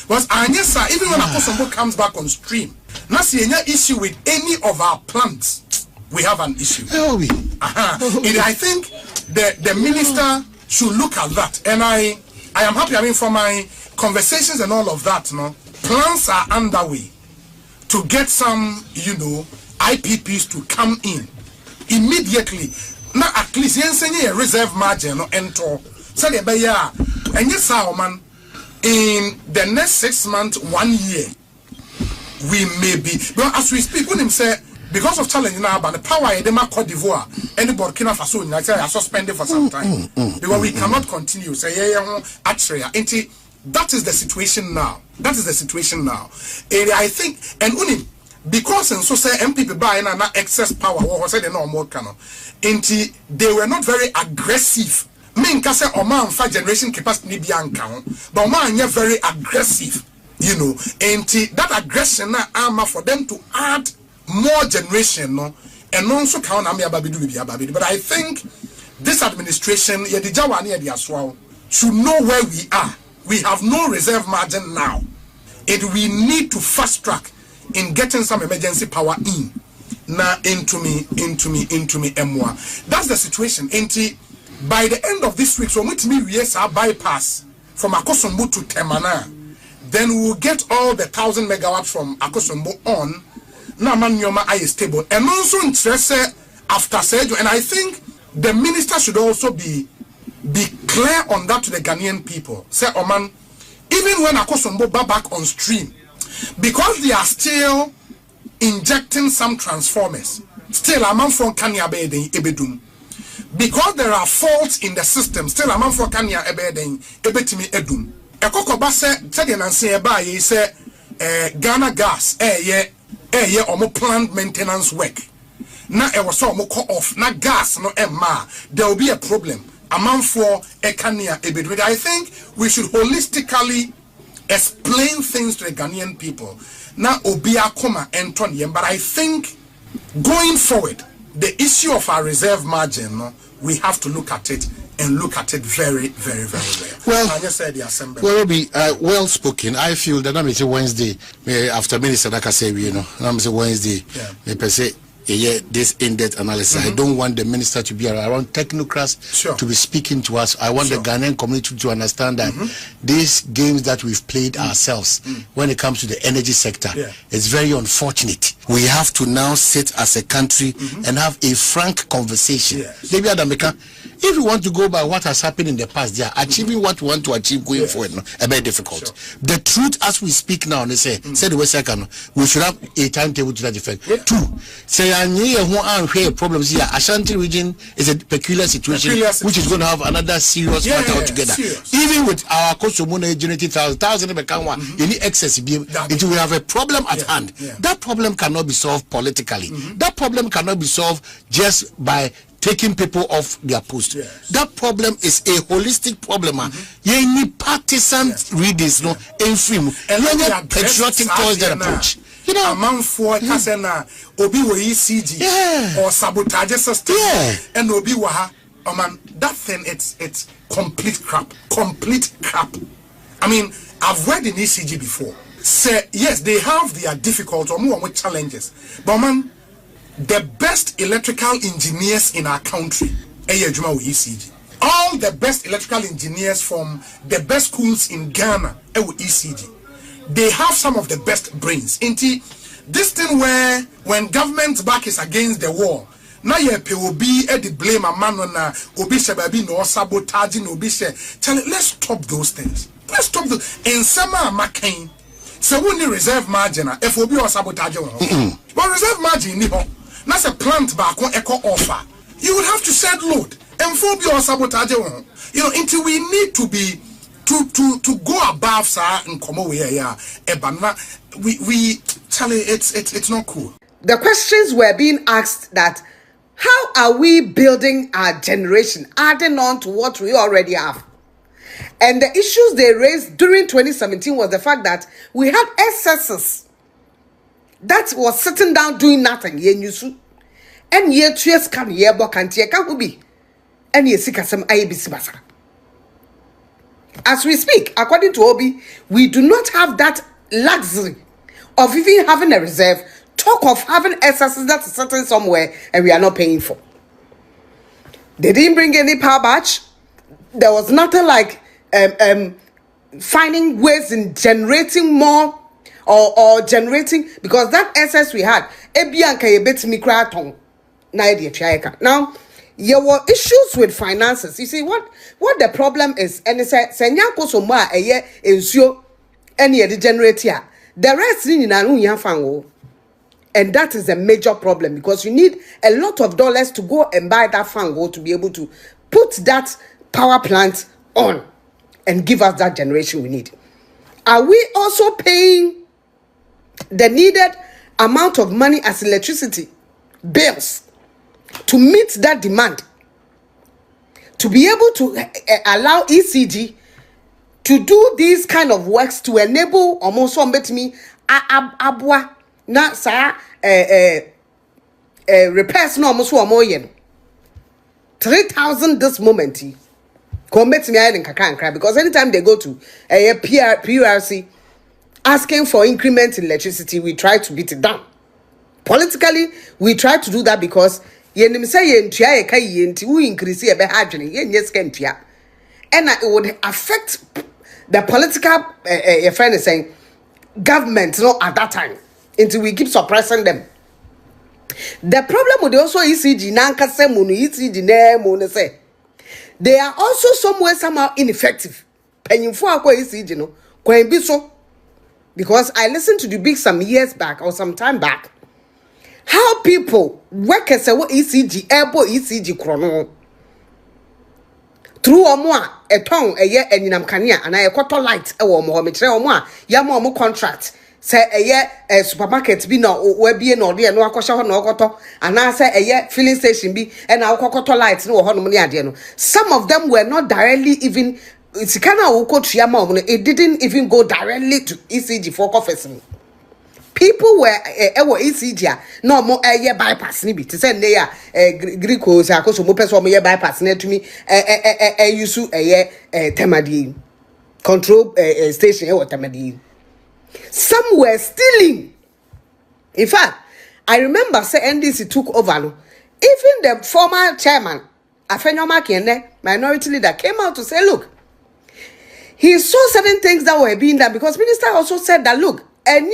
Because even when Akosombo comes back on stream, not see any issue with any of our plants, we have an issue. And I think the minister should look at that. And I am happy, from my conversations and all of that, plans are underway to get some, IPPs to come in immediately. Now at least a reserve margin or enter. So and yes, man, in the next 6 months, 1 year, we may be. But as we speak, when him say because of challenge now, but the power in the Cote d'Ivoire and the Burkina Faso, I say I suspended for some time because we cannot continue. Say that is the situation now. That is the situation now. And I think, and unim, because and so say MPP buying an excess power, or say they no more canon. And they were not very aggressive. Me can say Oman for generation capacity be count, but Oman are very aggressive, And that aggression now armor for them to add more generation, and also count but I think this administration, should know where we are. We have no reserve margin now. And we need to fast track in getting some emergency power in. Now into me, M1. That's the situation. And by the end of this week, so we bypass from Akosombo to Temana. Then we will get all the 1,000 megawatts from Akosombo on. Now Manyoma is stable. And also interested after Sergio. And I think the minister should also be clear on that to the Ghanaian people. Say, Oman, even when Akosombo back on stream, because they are still injecting some transformers, still a man from Kenya ebedum. Because there are faults in the system, still a man from Kenya ebetimi edum. Ekokoba said Nancy Eba say Ghana gas omo plant maintenance work. Na e was so call off na gas no emma. There will be a problem. Among for a Kenya ebedum. I think we should holistically explain things to the Ghanaian people. Now Obia Koma and Tony, but I think going forward, the issue of our reserve margin, we have to look at it and look at it very, very, very well. Well, I just said the assembly. Well, be well spoken. I feel that I'm Wednesday after Minister Daka say, I'm Wednesday. Per se, this in-depth analysis. I don't want the minister to be around technocrats to be speaking to us. I want the Ghanaian community to understand that these games that we've played ourselves when it comes to the energy sector is very unfortunate. We have to now sit as a country and have a frank conversation. Maybe Adameka, if you want to go by what has happened in the past, yeah, achieving what we want to achieve going forward, no, a bit difficult. Sure. The truth, as we speak now, they say the West African, we should have a timetable to that effect. Yeah. 2, say I need problems here. Ashanti region is a peculiar situation, which is going to have another serious matter altogether. Serious. Even with our Kosomona generating thousand you need excess. It will have a problem at hand. Yeah. That problem cannot be solved politically. That problem cannot be solved just by taking people off their post. Yes. That problem is a holistic problem. You need partisan readers, no, and free, and patriotic towards that approach. You know, among 4 Kasena, Obi wa ECG or sabotage system, and Obi Waha. Oh man, that thing, it's complete crap. Complete crap. I mean, I've read in ECG before. Say yes, they have their difficult or more challenges, but man, the best electrical engineers in our country, ECG. All the best electrical engineers from the best schools in Ghana, ECG. They have some of the best brains. Inti, this thing where when government back is against the wall, now you obi the blame a man on obi shebabi no sabotaging obi she. Let's stop those things. Let's stop those. In summer McCain, so we need reserve margin. If obi or sabotage, but reserve margin ni ho. That's a plant back on eco offer. You would have to set load and phobia or sabotage. You know, until we need to be to go above sir and come over here. We tell you it's not cool. The questions were being asked that how are we building our generation, adding on to what we already have? And the issues they raised during 2017 was the fact that we had excesses that was sitting down doing nothing. And ye cheers can ye book and ye can be. And ye seek some IBC basa. As we speak, according to Obi, we do not have that luxury of even having a reserve. Talk of having excesses that's sitting somewhere and we are not paying for. They didn't bring any power batch. There was nothing like finding ways in generating more or generating, because that excess we had. Now, there were issues with finances. You see what the problem is, and it's a year ensure any generate here. The rest in and that is a major problem, because you need a lot of dollars to go and buy that fango to be able to put that power plant on and give us that generation we need. Are we also paying the needed amount of money as electricity bills to meet that demand, to be able to allow ECG to do these kind of works to enable almost me abwa na sa repairs no almost more 3,000 this moment commit me in kakra, because anytime they go to a PRC asking for increment in electricity, we try to beat it down. Politically, we try to do that because yenim say yentua ka yenti we increase e be hadwene yenye and it would affect the political your friend is saying government at that time until we keep suppressing them. The problem with also ECG nankase munu ECG na mu say they are also somewhere somehow ineffective. Penyimfo akwa ECG no kwan bi so, because I listened to the big some years back or some time back how people work as a ECG airbo ECG chrono through omo a ton a year eninam kanea and I quarter light e wo mo metre omo a ya mo contract say a year supermarket bi na we bie na ode no akosha ho na okoto and I say a year filling station bi and I quarter light no ho no ne ade no. Some of them were not directly even it's kind of it didn't even go directly to ECG for coffee. People were ECG no more bypass ni bi to say they are Greekos akoso mo person mo bypass na to me use temadi control station temadi. Some were stealing. In fact, I remember say NDC took over no. Even the former chairman Afenyoma Kene minority leader came out to say look, he saw certain things that were being done, because minister also said that look, they don't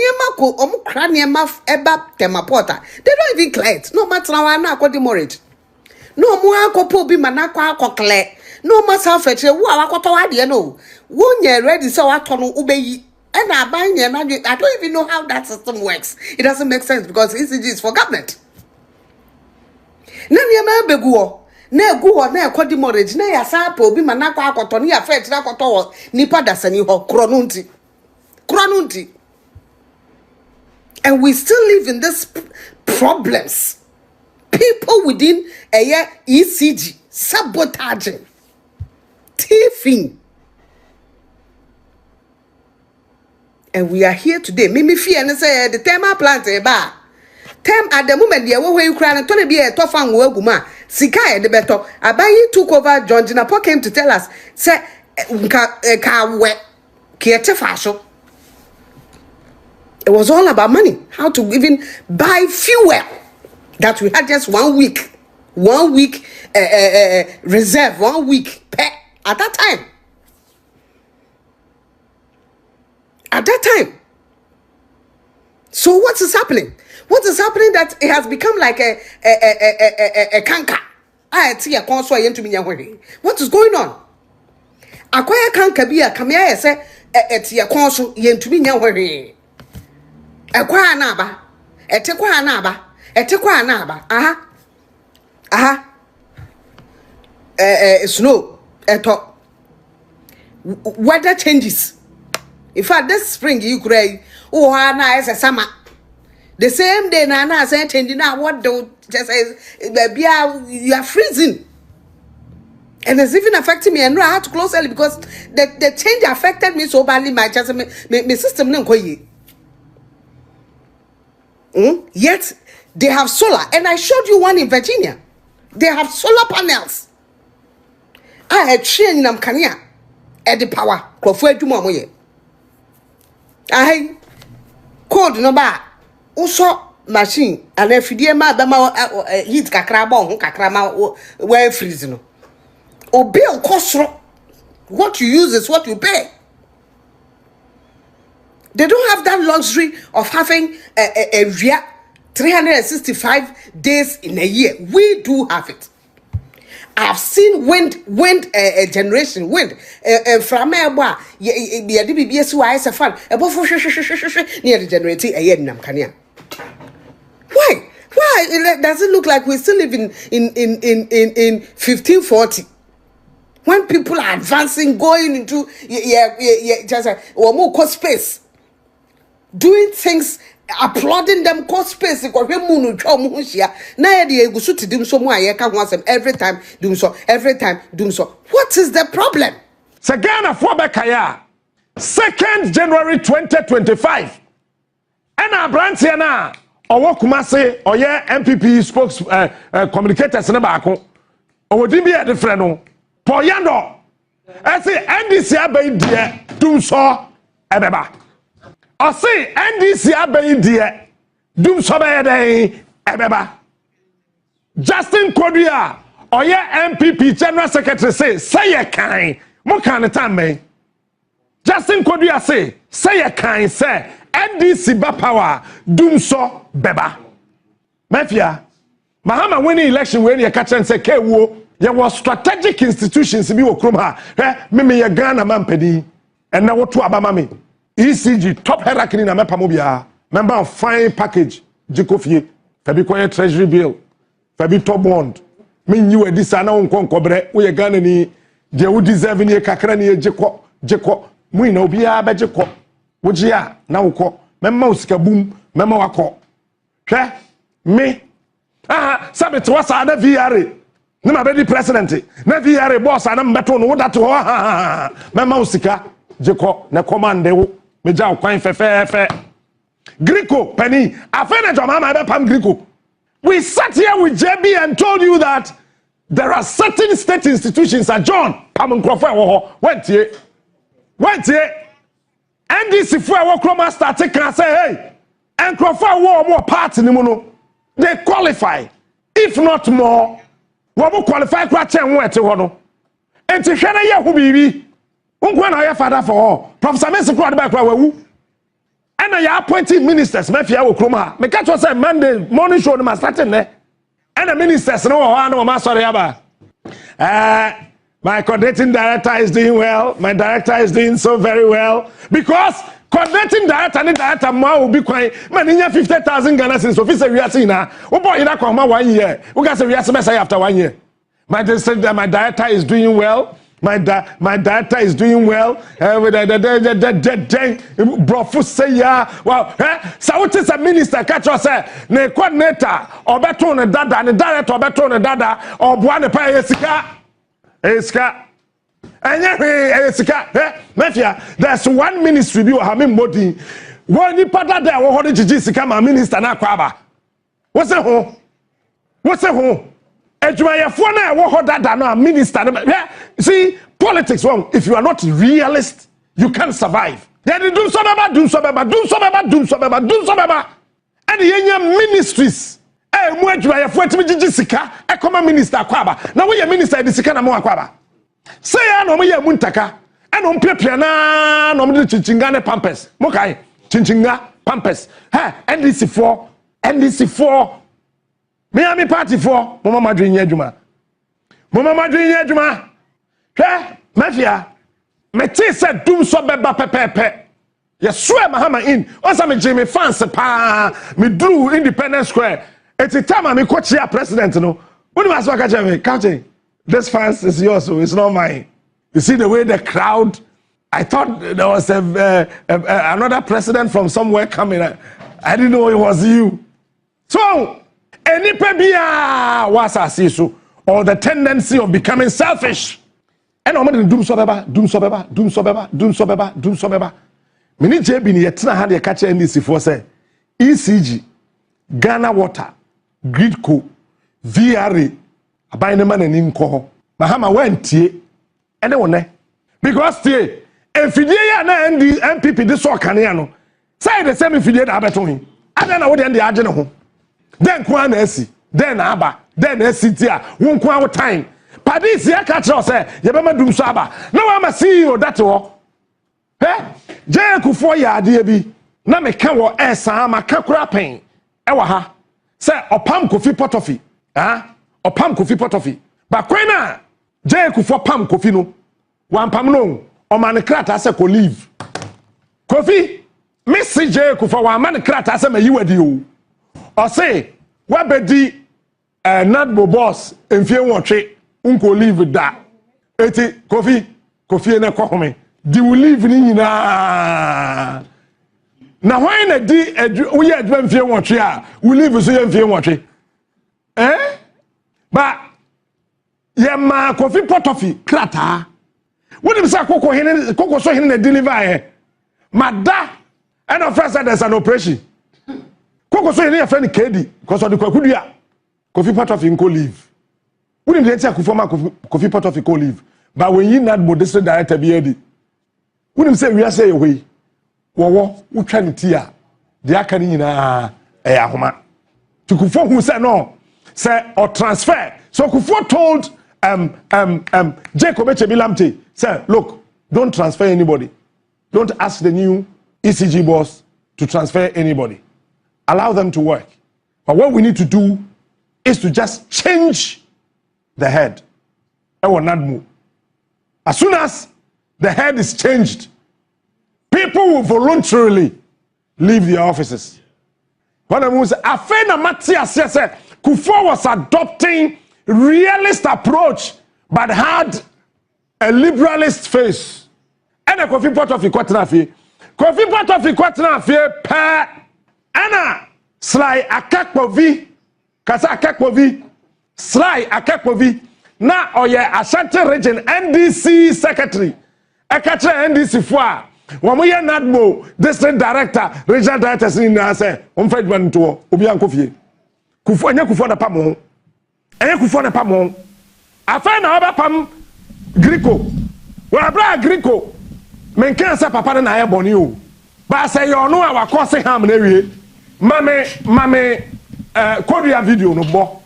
even clear it. No matter how I know according to no mo akopo bi manakwa akokle no masa fetre wo akoto wade no wo nya ready so ato no ubeyi and aban nya na I don't even know how that system works. It doesn't make sense because ECG is for government. Na niam beguo na eguo na ekodi mortgage na ya sa pa obi manakwa akoto ne ya fetre akoto wo nipa dasani ho kronunti. And we still live in this problems. People within a ECG sabotaging, thieving. And we are here today. Mimi fear and say the thermal plant eba. At the moment the way you cry and be a tough and weguma. Sika the better. Abayi took over. John Jinapo came to tell us say ka we kiete fashion. It was all about money. How to even buy fuel. That we had just 1 week reserve, 1 week at that time. So what is happening? What is happening that it has become like a canker? What is going on? Akwaya canker be a kamea say etia konso yentumi nya hwe. Ekwa anaba. Etekwa anaba. Aha. Snow. Weather changes. In fact, this spring you cry. Oh, na is a summer. The same day na say changing now. What do just baby you are freezing. And it's even affecting me. I know I had to close early because the change affected me so badly. My system no koyi. Yet they have solar, and I showed you one in Virginia. They have solar panels. I had trained in Kenya at the power. I called no bar. Also machine and if you ma heat kakrama where freezing. Or bill cost. What you use is what you pay. They don't have that luxury of having a 365 days in a year. We do have it. I've seen wind generation wind from why near the generating a year in Namkania. Why does it look like we still live in 1540? When people are advancing, going into just or more cost space, doing things, applauding them cost space. Because we munu chomu shia. Na yedi egusu ti Dumso mu ayeka wansem every time Dumso. What is the problem? Sagana Fobekaya, 2nd January 2025. Ena Brantia na owo Kumase oye MPP spokes communicators na baako. Owo dimbi e different no. Poyando. I say NDC abai die Dumso ebeba. I say NDC abai die Dumso be ebeba. Justin Kodia oye MPP General Secretary say ye kind. Mo kan time me. Justin Kodia say ye kind say NDC ba power Dumso beba. Mafia Mahama winning election when you catch and say kewo. There were strategic institutions bi wo krom ha. Me ye Ghana mampedi. And now what to abamami. ECG top hierarchy na mepa mo bia. Member of fine package Jikofie. Fabi koye treasury bill. Fabi top bond. Me nyi we disa na won konkobre. Wo ye Ghana ni de wo deserve ni kakra ni jeko. Mu ina obi a be jeko. Wo ji a na wo ko. Memma usika bum, memma wako. Hwe me. Sabit wasa na VRA. Nima be di president na VRA boss ana mbeto no wodato ho mema usika jeko na commande wo meja kwan fefe Greco penny afena jomama be pam Greco. We sat here with JB and told you that there are certain state institutions at John pam nkrofo wo went here NDC fo wo kroma start can say hey nkrofo wo more party ni mu no they qualify if not more. Wobo qualify kwa chen wo ete ho no enti hwe na ye ho bibi unkwa na ye father for all Professor Messi kwa de ba kwa wawu and ya appointed ministers mafia wo kroma me catch say Monday morning show no ma start ne And the ministers no one sorry aba. My coordinating director is doing well. My director is doing so very well because coordinating director and director will be quite man in 50,000 Ghana since officer we are seeing now. Oh boy, that come 1 year. We got we are semester after 1 year. My director is doing well. My director is doing well. Brofu say ya. Well, so what is a minister catch us say ne coordinator or beto ne dada ne director or beto ne dada or buane pa esika. Esika. Mafia, there's one ministry bi o ha me modi. One ni pada there wo hodi jiji sika ma minister na kwaba. What's it ho? What's it ho? Edwayefo na wo hodada na minister. See, politics wrong. If you are not realist, you can't survive. They do so baba. And the ministries. Mu edwayefo etimi jiji sika e koma minister kwaba. Na wo ye minister di sika na mo kwaba. Say ya no me muntaka eno mpiapia na no me chinchinga ne pampers mokai chinchinga pampers NDC4 Miami party 4 mama madwin adwuma hwe mafia meti se Dumso beba pepepe ye swear Mahama in once me Jimmy fans pa me drew Independence Square eti time me coach ya president no when was waka jame counting. This fans is yours, so it's not mine. You see the way the crowd. I thought there was another president from somewhere coming. I didn't know it was you. So, any pebia was asisu or the tendency of becoming selfish. And I'm going to Dumso beba. Mini JB ni yetina had a catch NDC for say ECG, Ghana Water, Gridco, VRA. Abayne man ani nko Mahama wantie ene wone because tie efidie ya na MPP de so kane no say the same efidie da abeto hin ada na wo de age ne ho den kwa na asi den na aba den na asi tie wo kwa wo time padis ya ka kire say ye be ma Dumso aba na wa ma CEO that wo je kufo ya ade bi na me ka wo esan ma ka kura pen e wa ha say opam kofi potofi Opam kofi potofi. But when Jay Kufo pam kofi no, one pam no, or man krata se ko leave. Kofi, Missy Jay Kufo one man krata se me you adi. Or say, what be Nadbo boss in fear one trade, unko leave with that. Eti Kofi ene kohome. Di will leave ni na. Now why na di we adwen fear one trade, we leave so yen fear one trade. But yema coffee potofi krata. When you say koko so hine deliver Mada and of first there's an operation. Koko so hine friend KD because of the kwakudua. Coffee potofi nko leave. When you say coffee potofi ko leave. But when you not modest director be ready. When you say we are say we wo twa ne tia. De aka ni nyina ahoma. Tukufo who say no. Say or transfer. So Kufo told Jacob Echebilamte, say, look, don't transfer anybody. Don't ask the new ECG boss to transfer anybody. Allow them to work. But what we need to do is to just change the head. I will not move. As soon as the head is changed, people will voluntarily leave their offices. When I was Afena Matia said, Kufo was adopting realist approach but had a liberalist face. And a coffee pot of equatrafi. Coffee pot of equatrafi per Anna Sly Akakpovi. Kasa Akakpovi. Sly Akakpovi. Na oye Ashanti region NDC secretary. Ekatre NDC foa. Wamuye Nadmo district director, regional director sin na say, Fedman to Obi Ankofie. Kufo anya Kufo na pamo. Anya Kufo na pamo. Afa na oba pam Grico. Wa bra Grico. Menkan sa papa na aye boni o. Ba say you no our course ham na wie. Mame Korea video no bo.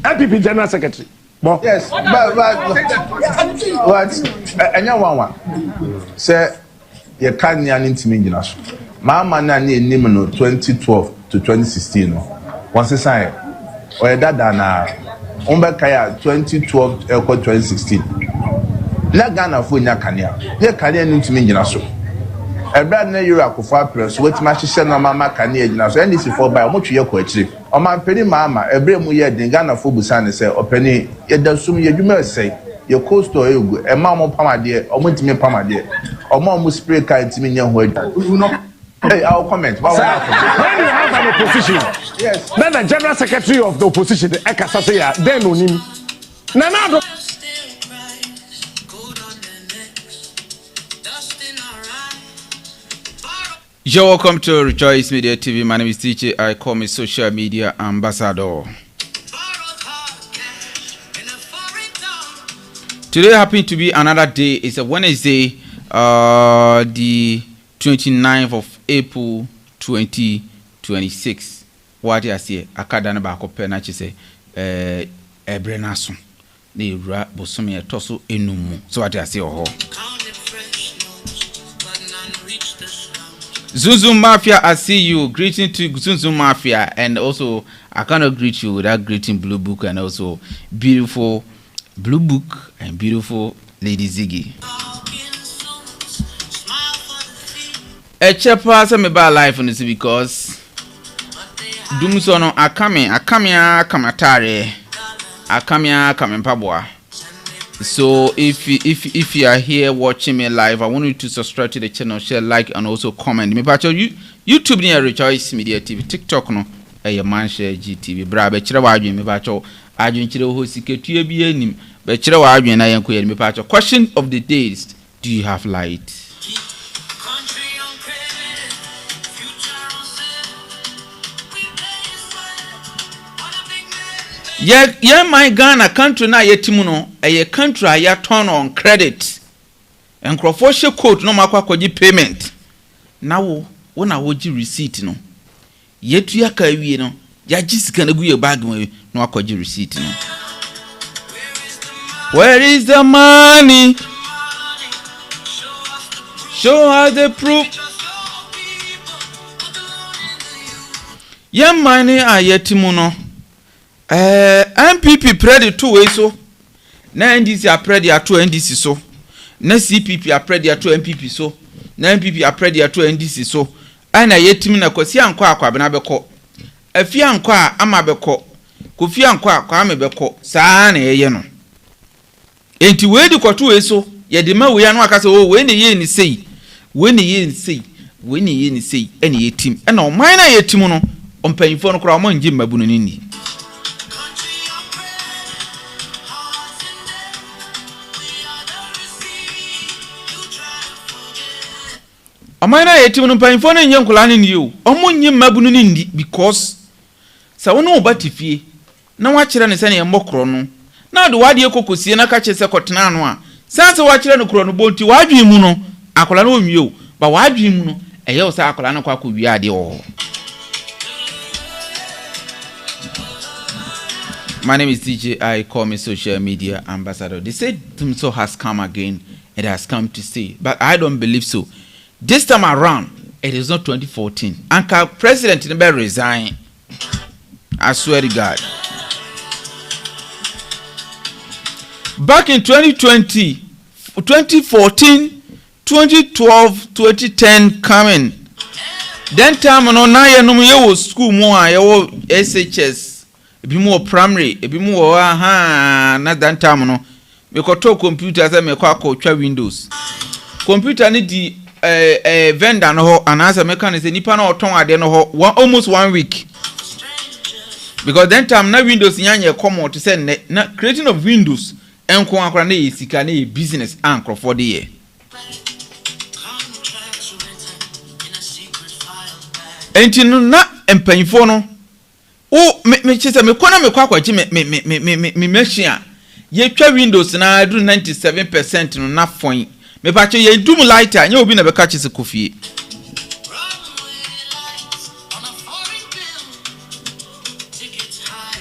MPP general secretary. Bo. Yes, but anya one. Say you can yan intimi ngina so. Mahama na ni enim no 2012 to 2016 no. Once sign or dada na umbe kaya 2012 eko 2016 na Ghana fo nya kanea ye kanea ntimi ngina so ebra na euro akofo press wetima hyehyɛ na mama kanea ngina so ndc for by omotwe ye ko akire omanpeni Mahama ebre mu ye den Ghana fo busa ne se openi ye da sum ye dwuma sei ye coast or egu e ma mo pamade omotimi pamade omo spray kan ntimi nya ho adu. Hey, I'll comment. Sir, when you have an opposition, yes, then the general secretary of the opposition, the Ekasasaya, then on him. Nana. You're welcome to Rejoice Media TV. My name is DJ. I call me social media ambassador. Today happened to be another day. It's a Wednesday, the 29th of April 2026. What I say, akada na ba ko pe na che se ebre na so na ewura bosome etoso enum. So what I say oho. Zunzun Mafia, I see you. Greeting to Zunzun Mafia, and also I cannot greet you without greeting Blue Book and also beautiful Blue Book and beautiful Lady Ziggy. A chapter some about life on this because Dumso no akamia pabwa. So if you are here watching me live, I want you to subscribe to the channel, share, like, and also comment. Me bacho YouTube ni Rejoice Media TV, TikTok no e man share GTV. Bra be kire wa adwen me bacho adwen kire ho siketua bi anim be kire wa adwen na yanko ye me bacho. Question of the day is, do you have light? Yeah, my Ghana country na yetimu no a country ya turn on credit. And crofoshe quote no makwa kwaji payment. Now wona woji receipt no. Yetu ya ka wie no, ya jisika na gu ye bag no akwaji receipt no. Where is the money? Show us the proof. Yeah, money yetimu no. MPP predi 2 way so na NDC a predi a 2 NDC so na CPP a predi a 2 MPP so na MPP a predi a 2 NDC so ana yetimi na kwasi anko akwa bena beko afi anko a ama beko kofi anko akwa ama beko saa na yeye no enti we di kwato we so ye de ma we anu aka se o we ne ye ni sei we ne ye ni sei we ne ye ni sei ene yetim ena o man na yetim no ompanyifo no kra o man ngi mabunu ni. Amana yetim no panfo na nyen kula ni you omo nyim mabunu ni ndi because sa wono obatifie na wakire ne se ne mbokro no na de wade ekokosie na ka chese kotena no a sanse wakire no kro no bonti wadwen mu no akola na onwie o ba wadwen mu no eye o sa akola na kwa wi ade o. My name is DJ. I call me social media ambassador. They say Dumso has come again. It has come to stay, but I don't believe so. This time around, it is not 2014. Anka President never resign. I swear to God. Back in 2020, 2014, 2012, 2010 coming. Then time no na ye no ye wo school mo a ye wo SHS, ebi mo primary, ebi mo na that time no me ko to computer say me ko akotwa Windows. Computer ni di vendor no ho anasa mechanic say nipa na oton ade no ho almost 1 week because then time na Windows nyanye common to say na creating of Windows enko akora na yesika na business anko for the year entinu na empanyfo no o me chese me kona me kwa kwachi me machine ye twa Windows na do 97% no na fon me pa che ye dum lighter nya obi na be catch se kofie.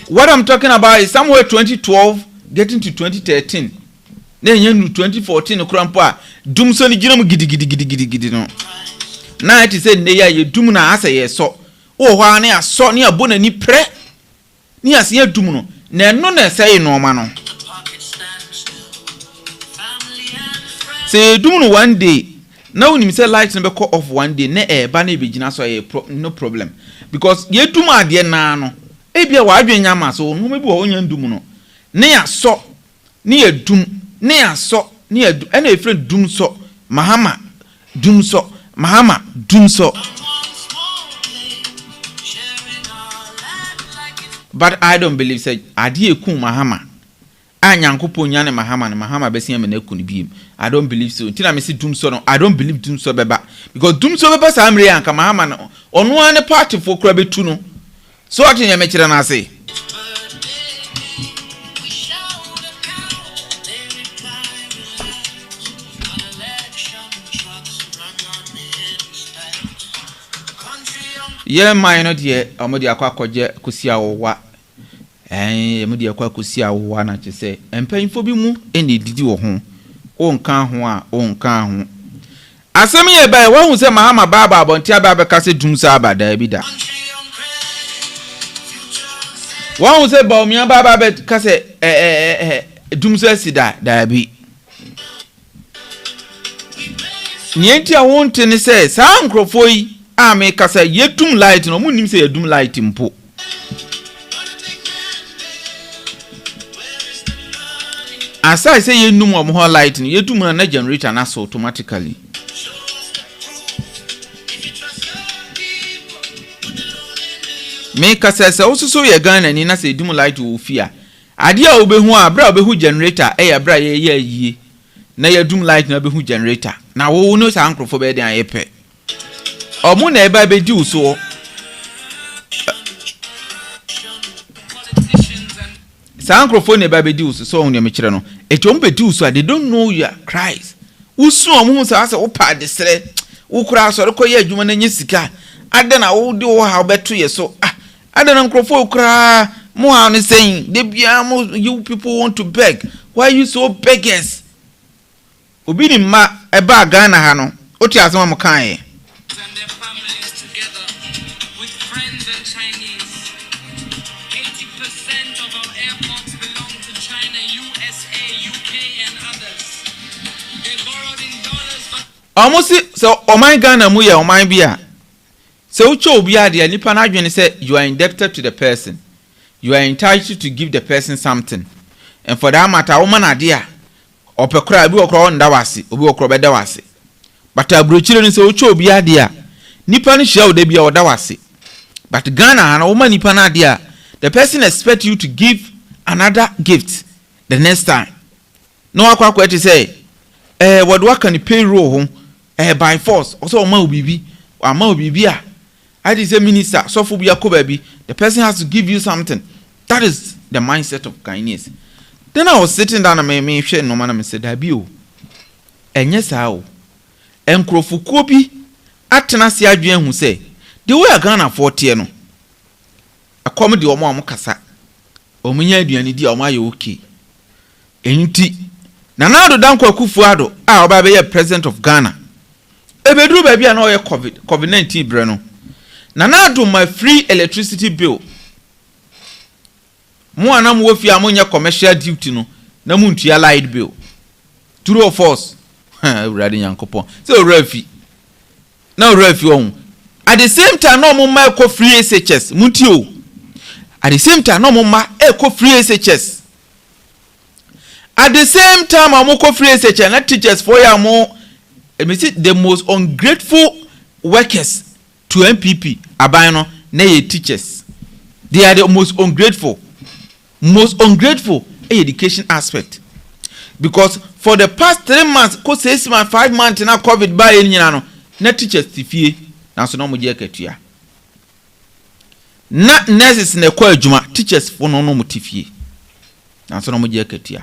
What I'm talking about is somewhere 2012 getting to 2013. Na nya 2014 krampo a Dumso ni ginam gidi no. Na it say ne ya ye dum na asa ye so. O ho na aso ne abona ni pre. ni ase adum no na eno na say no ma no say adum no one day now when say light no be call off one day na ba na ebegina so no problem because ye dum ade na no e bia wa adwenya ma so no mebi wo nya ndum no ne ya so ne adum ne ya so ne adu na e friend Dumso Mahama Dumso Mahama Dumso. But I don't believe say adie ku Mahama anyankopo nya ne Mahama be siam na ku ne biem. I don't believe so. Until I me see Dumso no, I don't believe Dumso beba because Dumso beba sa amre anka Mahama no ono ane party for kura betu no. So what nya me kire na say ye man no de omodi akwakoje kusia wowa emodi akwakosia wowa na che se empanfo bi mu eni didi wo ho onka ho a onka ho asem ye bai wo hu se Mahama baba abonti aba ka se Dumso abada bi da wo hu se ba omi baba be ka se Dumso asida da bi nienti a wonte ne se sa nkrofo yi me kasa yedum light no munim se yedum light mpo asai se yenum ho light no yedum na generator na so automatically me kasa se osuso ye Ghana ni na se yedum light wo fia ade a obehu abra obehu generator abra ye yie na yedum light na obehu generator na wo no sa ankrofo be den ayepe omu na eba be di uso sankrofone eba be di uso so on me kire no etom be di uso they don't know you are Christ usu omu sa asa opa de sere ukura asore koye adwuma na nyesika ade na wo de wo ha beto ye so ade na nkrofo ukura mo ha no saying de bia mo you people want to beg why you so beggars obi ni ma eba Ghana ha no oti asema mo kan ye almost so oman Ghana mu ye oman bia so ucho obi ade nipa na adwene say you are indebted to the person you are entitled to give the person something and for that matter woman ade a opekura bi okro nda wase obi okro be da wase but abrochire ni so ucho obi ade a nipa ni hia oda bia oda wase but Ghana na woman nipa na ade a the person expect you to give another gift the next time no akwa to say what work can payroll home by force also ma obibi a I say minister so for bia ko baby the person has to give you something. That is the mindset of kindness. Then I was sitting down and me share no man me said abi o enye sa o enkrofukuo bi atena se adwen hu say the way Ghana for tie no akom de omo amkasa omunya aduane di omo aye okay enti Nanado Danko Akufo-Addo oba be president of Ghana. Ebedru baby na oye COVID-19 bre no. Nanado my free electricity bill. Mo anam wo fi amonya commercial duty no na mu ntua light bill. True or false? Urade Nyankopon. Say orafi. Na orafi on. At the same time no mo ma ko free SHS. Mutio. At the same time no mo ma ko free SHS. At the same time, I'm going free SHS and teachers for you more. The most ungrateful workers to MPP abano na teachers. They are the most ungrateful education aspect. Because for the past 3 months, 6 months, 5 months na COVID by any no na teachers tifie na so no mo je katua. Na nurses na kwa adwuma teachers for no mo tifie. Na so no mo je katua.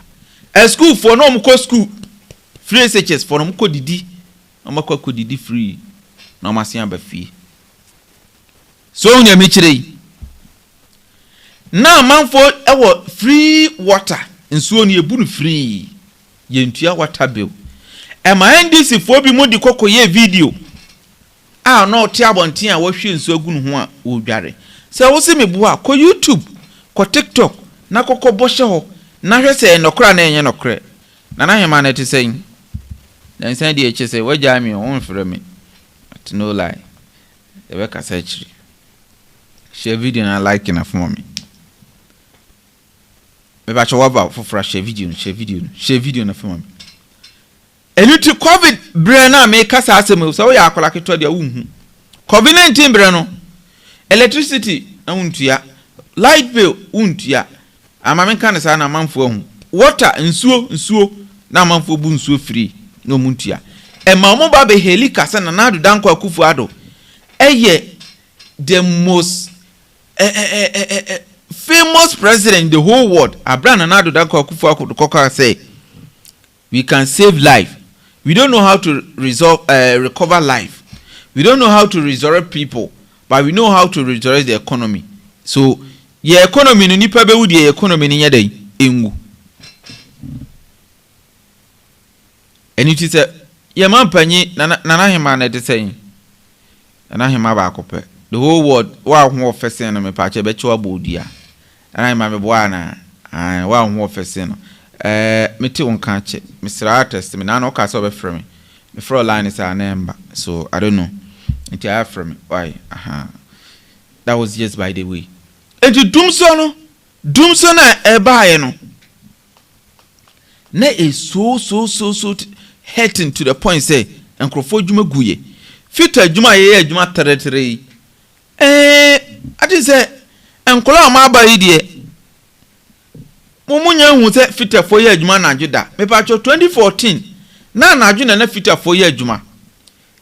A school for no mko school free SHS for no mko didi no mko ko didi free no masia ba fie so nya me kire na manfo ewo free water nsuo ne ebu no free yentua water bill e ma NDC fo bi modi kokoye video no ti abonten a wo hwe nsuo agu no ho a wo dware se wo se me bu a ko YouTube ko TikTok na kokko boshe ho na hwe se nokra na enye nokre na na hema na tiseyin na nsan di eche se waja mi on frɛ me at no lie e be ka sa chiri share video na like na for me me ba cho waba for share video na for me enuti covid bre na me kasa asem so ya akola keto dia wunhu covid-19 bre no electricity na wuntua light bill wuntua amame kan sa na manfo ahu water nsuo na manfo bu nsuo free no muntua e ma mo ba be heli kasa na nadu danko akufu ado eye the most famous president in the whole world Abraham na nadu danko akufu akodokoka say we can save life. We don't know how to recover life. We don't know how to resurrect people, but we know how to resurrect the economy. So, your economy no nipa be wudi your economy ni yadai engu. And it is a your man panyi nana hima na te saying. Nana hima ba akope. The whole world wa ho ofese na me pa che be chewa bodia. Nana hima me boa na wa ho ofese no. Meti wonka che Mr. Artist me na no ka so be frame me. Me for line is a number. So I don't know. It I from me. Why? That was just by the way. And to Dumso na ebaye no. Na is so hurting to the point say enkrofo djuma guye. Fita djuma ye djuma teretere. I think say enkola ma ba yi de Mumunya hu se fita for ye adwuma na adweda me pa cho 2014 na adwuna na fita for ye adwuma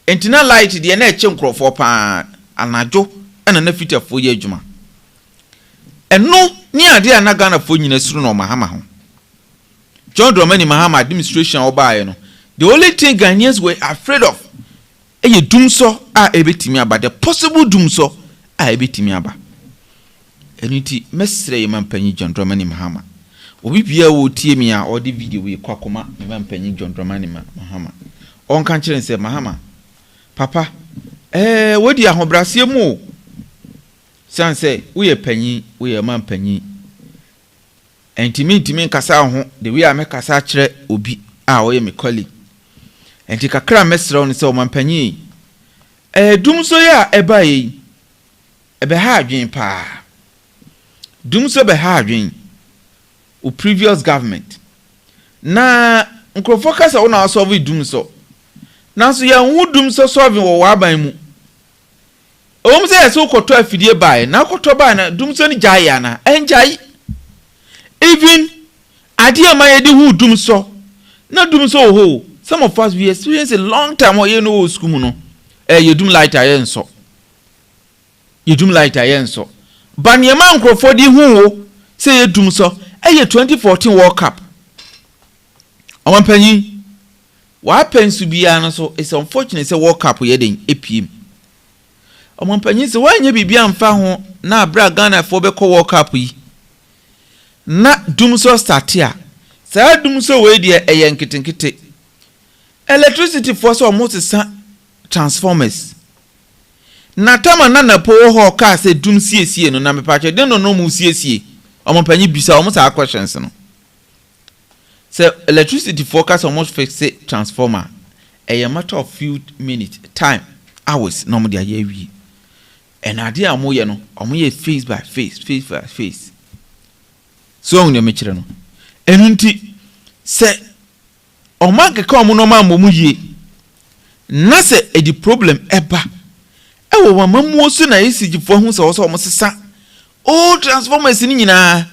entina light de na eche nkrofo pa anadwo na fita for ye adwuma eno ni ade ana Ghana for nyina suru no Mahama ho John Dramani Mahama administration obaye no the only thing Ghanaians were afraid of eye Dumso a ebetimi aba the possible Dumso a ebetimi aba eniti mesre ye mampanyi John Dramani Mahama obi bia wo tie mi a odi video we kwakoma me mampanyi John Dramani Mahama on kan kire se Mahama papa wodi ahobrase mu sanse we ye panyi we ye mampanyi ntimi nkasa ho de we a me kasa kire obi a wo ye me colleague enti kakra mesre on se o mampanyi Dumso ya eba yi ebe ha adwen pa Dumso be ha adwen o previous government na nkrofocus a wona solve Dumso na so ya hu Dumso solve wo waban mu o say so koto afidie bae na koto bae na Dumso ni jaya na enjai even ade amaye de hu Dumso na Dumso ho some of us we experience a long time o ye no school mu no yedum lighter yenso but nyema nkrofo di hu say yedum so 2014 World Cup omampanyi wa pensu bia no so it's unfortunate say World Cup ye den epiem omampanyi say wanye bibia amfa ho na abra Ghana fo be ko World Cup yi na Dumso startia say Dumso we de eyenketenkete electricity force almost sa transformers na tama na po ho ka say dum siesie no na me pa che den no mu siesie omampanyi bisa omo sa questions no so electricity focus almost fix transformer a matter of few minutes time hours no mo dia ye wi and ade amoye no omoye face by face so on me kire no enunti se omage ka omo no ma mo yie na se e di problem eba e wo mamamu so na isijifo hu so omo sesa o transformers ni nyina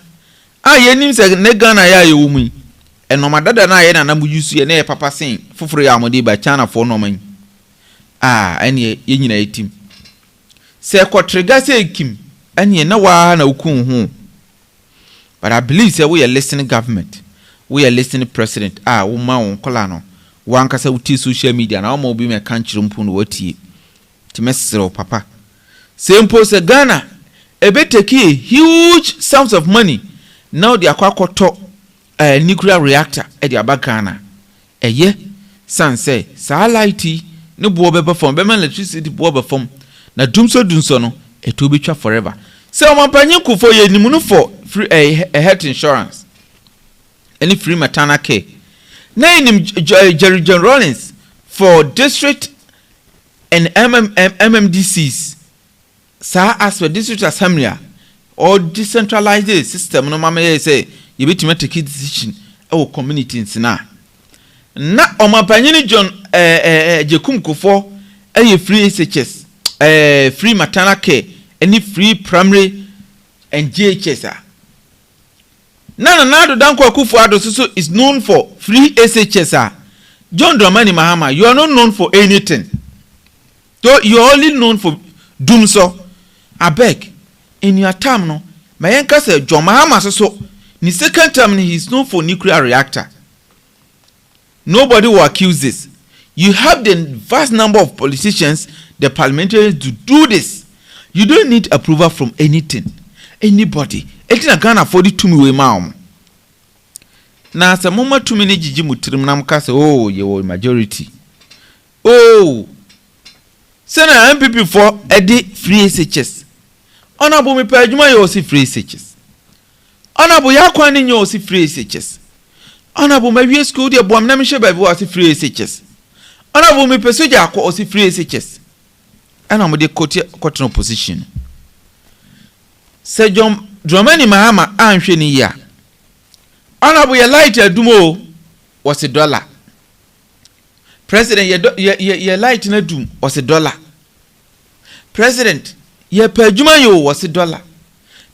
a ye nim se ne Ghana ya ye wo mu eno madada na ye na na mujusu ye na ye papa sen foforo ya amode ba China fo no man ene ye nyina yetim se ko trigger se kim ene na wa na ukun hu but I believe say we are listening government we are listening president wo ma won kola no wan kasa uti social media na wo bi me kan chirumpu no watie ti mesero papa simple se Ghana ebeteki huge sums of money now they akwakoto nuclear reactor e dia Ghana eye san say sa lighti ne bo be form be man electricity bo be form na Dumso no eto betwa forever say omampanyi kufo ye nimu no for free health insurance any free maternal care na in Jerry John Rollins for district and MMDCs sa as for district assembly or decentralized system no mama say you bet to take decision our communities na omapanyini John Jekum Kufo free SHS free maternal care any free primary and GHS Nana Danko Akufo-Addo so is known for free SHS John Dramani Mahama, you are not known for anything. So you are only known for Dumso. I beg, in your term, no, my uncle said John Mahama so. In the second term, he is known for nuclear reactor. Nobody will accuse this. You have the vast number of politicians, the parliamentarians to do this. You don't need approval from anything, anybody. Anything can afford it to me with mom. Now, some moment too many Gigi Mutrimnam cast, oh, you majority. Oh, Senator MPP for Eddie free SHS. Honorable me Pajuma, you see free SHS. Honorable Yakwani, you see free SHS. Honorable maybe school, dear Bomnamisha by was free SHS. Honorable me Pesuja, or see free SHS. And I'm with the cotton opposition. Sir John Dramani Mahama, I'm shiny ya. Honorable your lighter Dumo was $1. President your light in a doom was $1. President your perjumayo was $1.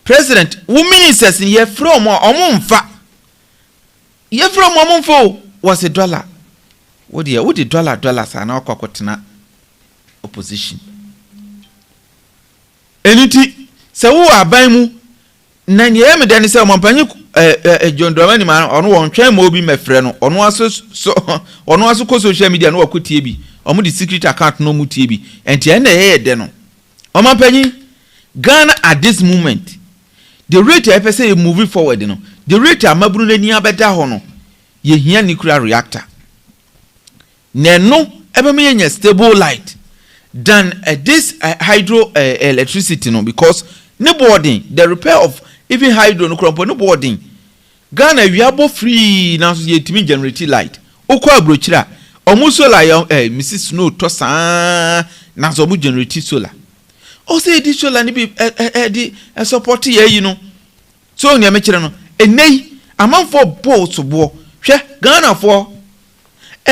President women says in ye from or mumfa. Ye from mumfo was $1. What the dollars are now cockotna opposition. Anything so who are by mu Nani emi dani se ompanyi John Dramani ma ono won twen ma obi mefre no ono aso ko social media no wakotie bi omo di secret account no mutie bi enti ene ye de no ompanyi Ghana at this moment the rate I say moving forward no the rate amabru nani abeda ho no ye hia nuclear reactor neno ebe me nya stable light than this hydro electricity no because no boarding the repair of even hydro no crop no boarding Ghana we are free now so yetimi generate light okwa abrochira omu solar Mrs Snow to sa na so mu generate solar o say di solar ni bi di support ye yi no so nya me kire no enei amanfo boat bo hwe Ghana for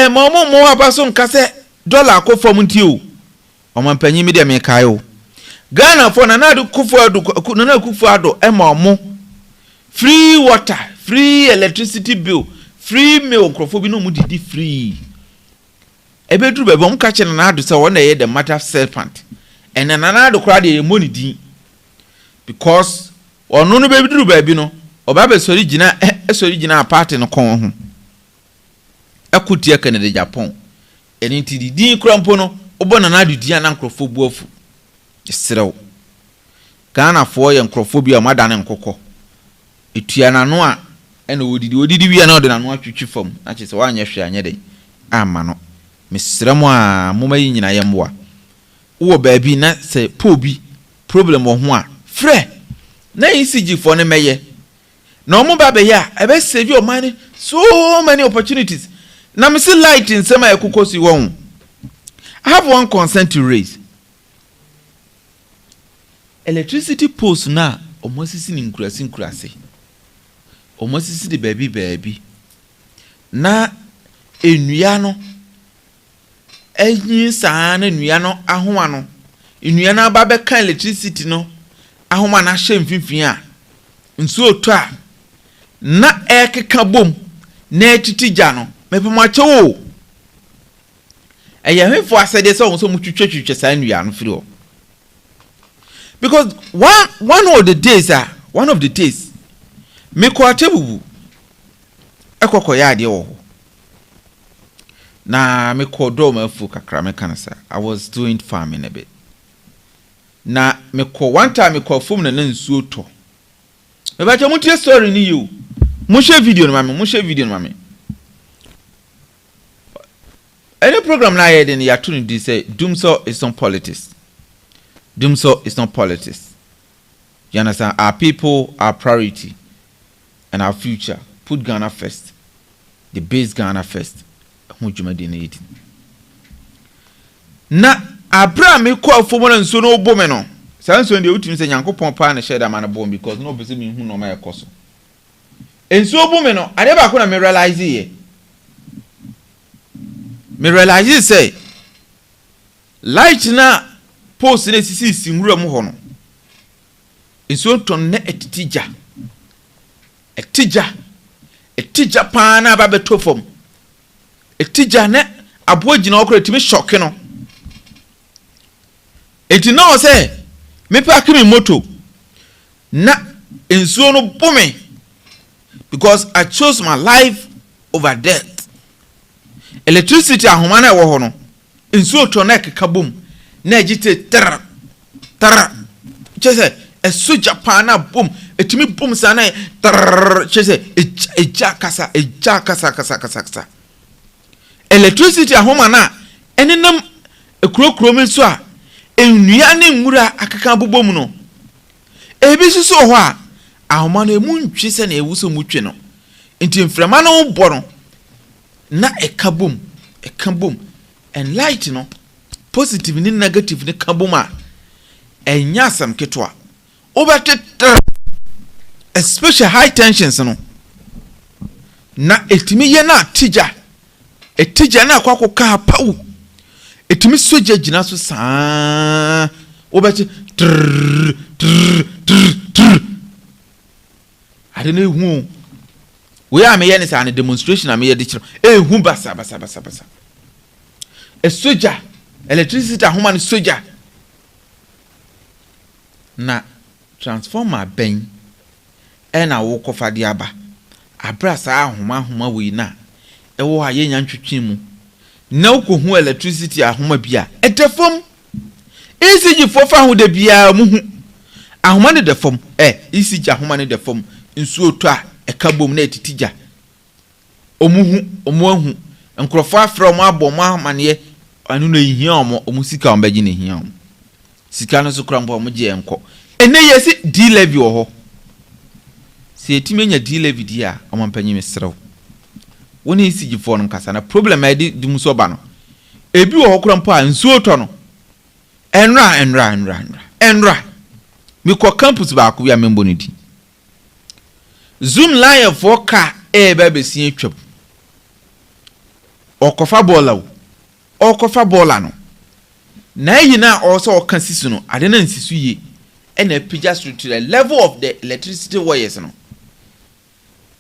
mo abaso nka se dollar ko fom nti o omampanyi me de me kai o Ghana for Nana Akufo-Addo emo free water, free electricity bill, free meal microphone no mu didi free. Ebe duru be bom ka che Nana Addo say won na the matter serpent. And Nana Addo kra de money din. Because ono no be duru be bi no, oba be sori gina party no kon ho. Akutie kan de Japan. Eni ti di kra mpo no, obo Nana Addo di ana microphone buafu. Serew Ghana for ye nkrofobia madane nkokọ etua nano a ena odidi wi na ode nano atwitwi fam na che se wanye hwe anye den ama no mesremo a moma yi nyina yemboa wo baabi na se pobi problem ho a frɛ na ECG for ne meye na omo ba be ya ebe save your money so many opportunities na me see light in sema ekokosi won I have one concern to raise. Electricity post na omosisi ni nkurasi omosisi de baby na enua no enyi saa na enua no ahoma no enua na ba be kan electricity no ahoma na hye mfimfin a nsu otu a na ekeka bom na etitija no mepemache wo hwefo asede so onso mutwetwetwe saa enua no firi o. Because one of the days me ko atebubu ekoko ya ade wo na me ko do mafu kakra me kanasa I was doing farming a bit na me ko one time me ko fom na nsuo to me ba che mutie story ni you mo share video no mame any program na here then ya tunu say Dumso is on politics. Dumso is not politics. You understand? Our people, our priority, and our future. Put Ghana first. The base Ghana first. Na abra me kwa fomo na nso no obome no. Saa nso de utimi se Nyankopon pa na share da man bom because no be me hu no ma ekoso. Enso obome no, ade ba ko na me realize ye. Me realize say light na post na sisi sinwura mu ho no. Enso ton na etitija. Etija pa na ba beto fom. Etija na abo gina okra timi shock no. Eti no say me pa kimi moto na ensuo no bome because I chose my life over death. Electricity ahoma na ewo ho no ensuo to na keka bom na agite tar chese esu Japan na bom etimi bom sana tar chese eja kasa electricity ahoma na enenam ekrokro me so a enua ne nwura akaka bobom no ebi susu ho a ahoma no emu ntwe se na ewuso mutwe no enti mframa no bo no na ekabom and light no positive ni negative ni kabom a enya sam ketwa obete especially high tensions no na etimi ye na etija na kwako ka pawu etimi soja gina so saa obete ade na ehu we am ye ne sa na demonstration am ye de kiro ehu basa e soja electricity ahoma ne soja na transformer ben na wo kofa de aba abra saa ahoma we na e wo ha ye nya ntwetwe mu na ukohu electricity ahoma bia edefom ECG fofa hu de bia mu hu ahoma ne defom ECG ahoma ne defom nsuo to a ekabom na etitija omu ahu nkrofo afra omu abom ahmane anu no ehia omu sika ombagi ne ehia omu sika no so krampo omu je enko ene yesi D levy ho se etimenya D levy dia omampanyi mesrew woni ECG fo no kasa na problem edi Dumso ba no ebi wo krampo a nsuo to no enra mi ko campus ba ko bia membo ne di Zoom live for car be si atwam okofa bola no na yina also oka sisu no ade na nsisu ye and a pija to the level of the electricity wires no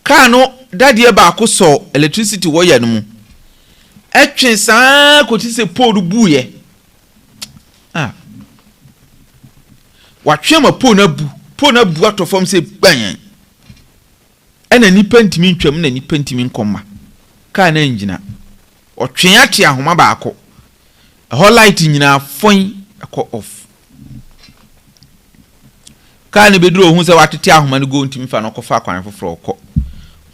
car no dadie ba ko so electricity wire no mu etwen saa ko ti se pole buye watwe ma pole na bu atofom se gban ena nipa ntimi ntwam na nipa ntimi nkoma ka na ngina otwe ate ahoma baako ho light nyina fon akọ off ka ne beduro hu se watete ahoma ne go ntimi fa no kofa kwan foforo okọ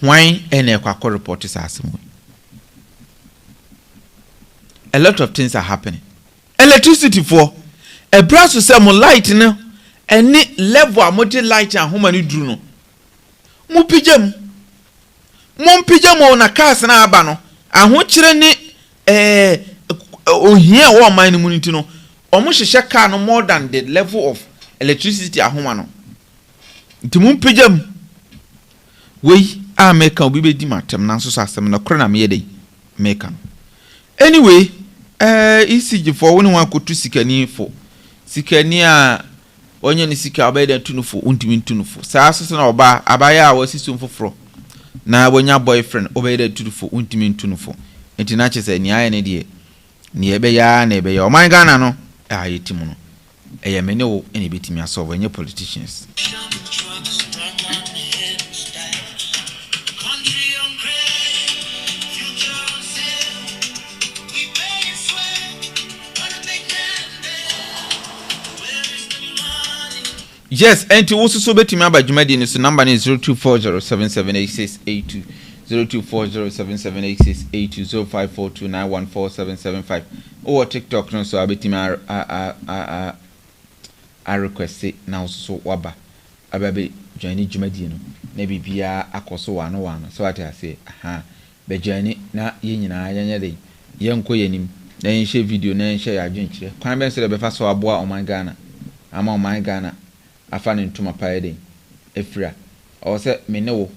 hwan ena ekwa report sasem. A lot of things are happening. Electricity for a brass to say mo light no any level amoti light ahoma ne duru no mu pijam na cars na aba no aho kire ni ohia wo man ni muniti no omo hihye car no more than the level of electricity ahoma no nti mu pijam we America obi be di matem na so asem na kro na me yedey America anyway ECG for woni wan kotu sikani fo sikani a onye ni sika obeda tunufo untimi tunufo saa so na oba abaya a wasisu mfoforo na wonya boyfriend obeda tunufo untimi tunufo enti na chese ni aye ne de ni ebe ya na ebe ya oman Ghana no ayetimu no eye mene wo ene betimi asolve enye politicians. Yes, and to also so betimi abadwumadi ni so number is 0240778682 0240778682 0542914775 or TikTok no so abetimi a request now so waba ababe join dwumadi no na bibia akoso wano so ate ase be join na ye nyina yanya de ye nko yanim na yenhye video na yenhye ya adwenkyire kwan ben se de be fa so aboa oman Ghana ama oman Ghana afa ne ntuma pae den efira o se menewo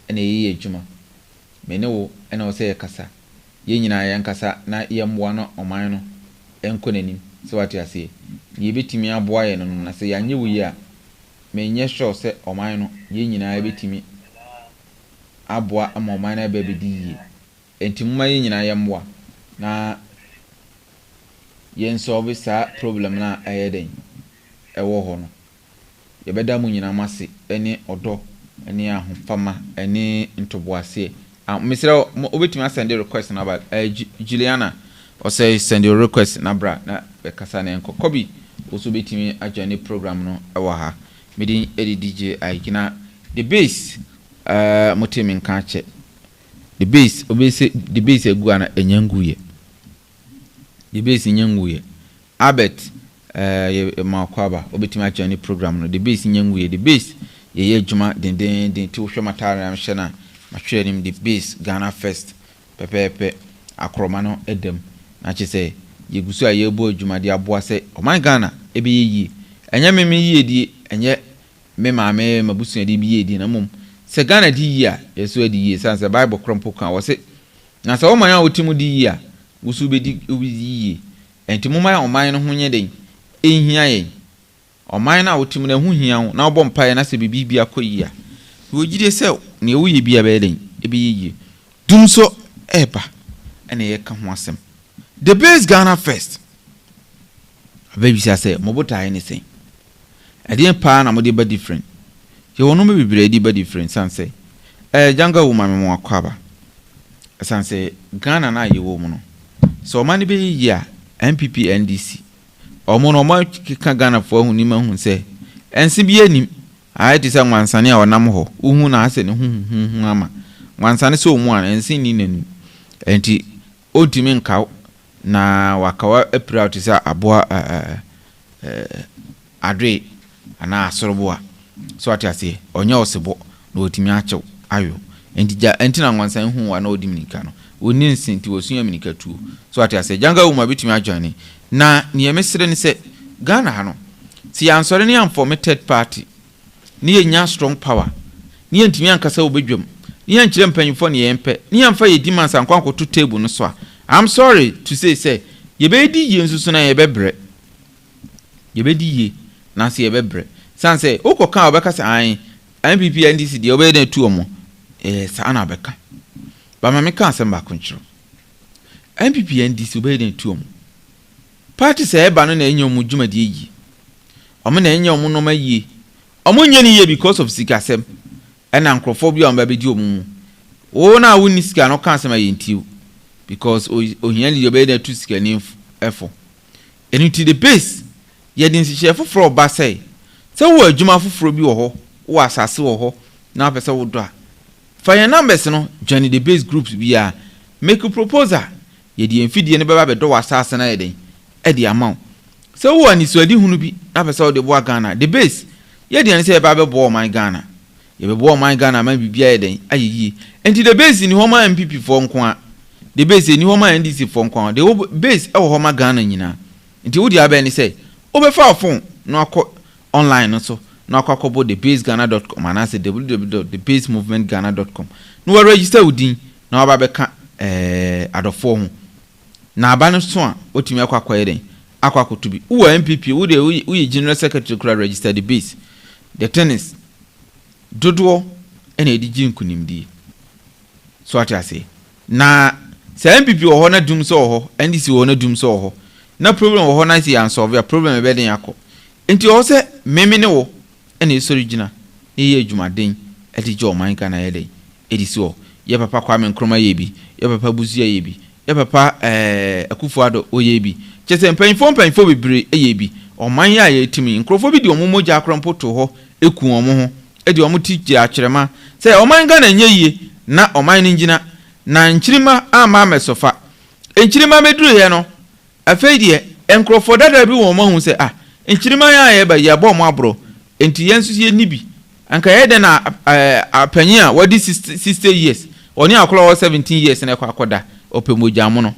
na ye adwuma menewo na o se ye kasa ye nyina ye nkasa na ye mboa no oman no enko nanim so ate ase ye betimi aboa ye no na se yanye wuyi a menye sure se oman no ye nyina ye betimi aboa ama oman na be bedi yi entimuma ye nyina ye mboa na yen solve sa problem na ayeden ewo ho no ye beda mu nyina mase ene odo ene ahofama ene ntoboase mesira obetimi asend request na ba Juliana o say send your request na bra na be kasa na enko kobi oso betimi ajane program no ewo ha medi edi DJ aikina the base motemi nka che the base obese the base egu ana enyanguye the base nyanguye abet makwaba obetimi ajane program no the base nyanguye the base ye adwuma den ti wo hwematare am hye na mahwe nim the base Ghana first pepepe akroma no edem na che se yegusu a yebo adwuma de aboa se oman Ghana ebe yi enye meme yi edi enye me maame mabusu edi bi edi na mum se Ghana di yi a yeso edi yi sanse Bible krompo kan wo se na se oman a otimu di yi a gusu be di yi enti mum ya oman no ho nye den ehia yen oman na otimu na ho hia na obọ mpae na se bibia koyi a wo gide se ne wo ye bia be den ebe yi Dumso eba ene ye ka ho asem the base Ghana first ababy say mobota anything adien pa na mode ba different ye wono me bibire di ba different sanse janga woman me akwaba sanse Ghana na ye wo mu no so man be yi a MPP NDC omo no ma kika Ghana fo hu ni ma hu se ense bi anim ayeti se nwansane a wonam ho uhu na ase ne hu ama nwansane se omu a ense ni nanu enti otimi nka na wakawa apira to say aboa adre ana asoroboa so ati ase onye osebo na otimi achew ayo enti na nwansan hu wa na odiminika no oni nsinti osunya minika tu so ati ase janga uma bitimi adwane na niemesere ni se Ghana ha no si ansore ni am third party ni enya strong power ni entimi ankasa obedwam ni enkyere mpanyifo ni yempe ni amfa yediman sankwanko to table no so a I'm sorry to say yebedi ye nsusu na yebebre yebedi ye na se yebebre sanse okoka obeka se an MPP NDC de obeden tu omo sa na obeka ba ma me kan se mba konchiro MPP NDC obeden tu omo party se eba no na enyo mu dwuma de yi omo na enyo mu no ma yi omo nye ni ye because of sikasem ena nkrofobia omba bedi omo wo na woni sika no kan se ma yentiu because ohiani you better to scan effort and the base ye din si foforo ba say wo adwuma foforo bi wo ho wo asase wo ho na pese wo do a fire numbers no join the base groups bi a make a proposal ye di enfidie ne beba be do asase na ye den e di amount so wo ani so adi hunu bi na pese wo de bo Ghana the base ye di an say beba be bo my Ghana ye be bo my Ghana man bibia ye den ayiyi enti the base ni homa MPP for nko a the base ni homa NDC for nko the base e wo homa Ghana nyina nti wo di aba ni say obefa phone no akọ online so no akọ thebaseghana.com and say www.thebasemovementghana.com no we register udin na aba beka adofo ho na aba no so a otimi akọ yeden akọ to bi wo MPP wo de wo general secretary kura register the base the tennis dodo ene edigi nkunimdi so ati ase na se MPP wo ho na Dumso ho NDC wo na Dumso ho na problem wo ho na si an solve a problem e be den yakọ enti wo se meme ne wo ene esori gina ye adwumaden e di jo man Ghana ye den e di si wo ye papa Kwame Nkrumah ye bi ye papa Busia ye bi ye papa Akufo-Addo o ye bi chese mpanfo bebre e ye bi o man ya ye timi nkrofo bi di ommoja akrompo to ho eku omo ho e di omo tiji akyerema se o man Ghana nye ye na o man ngina na nkyirima ama mesofa nkyirima meduru ye no afei de enkrofo dada bi wo mahu se nkyirima ya ye ba ye bo mo abro enti yensu ye nibi anka yɛ den na apanyin a wadi 60 years oni akora wo 17 years na akoda opemogyamu no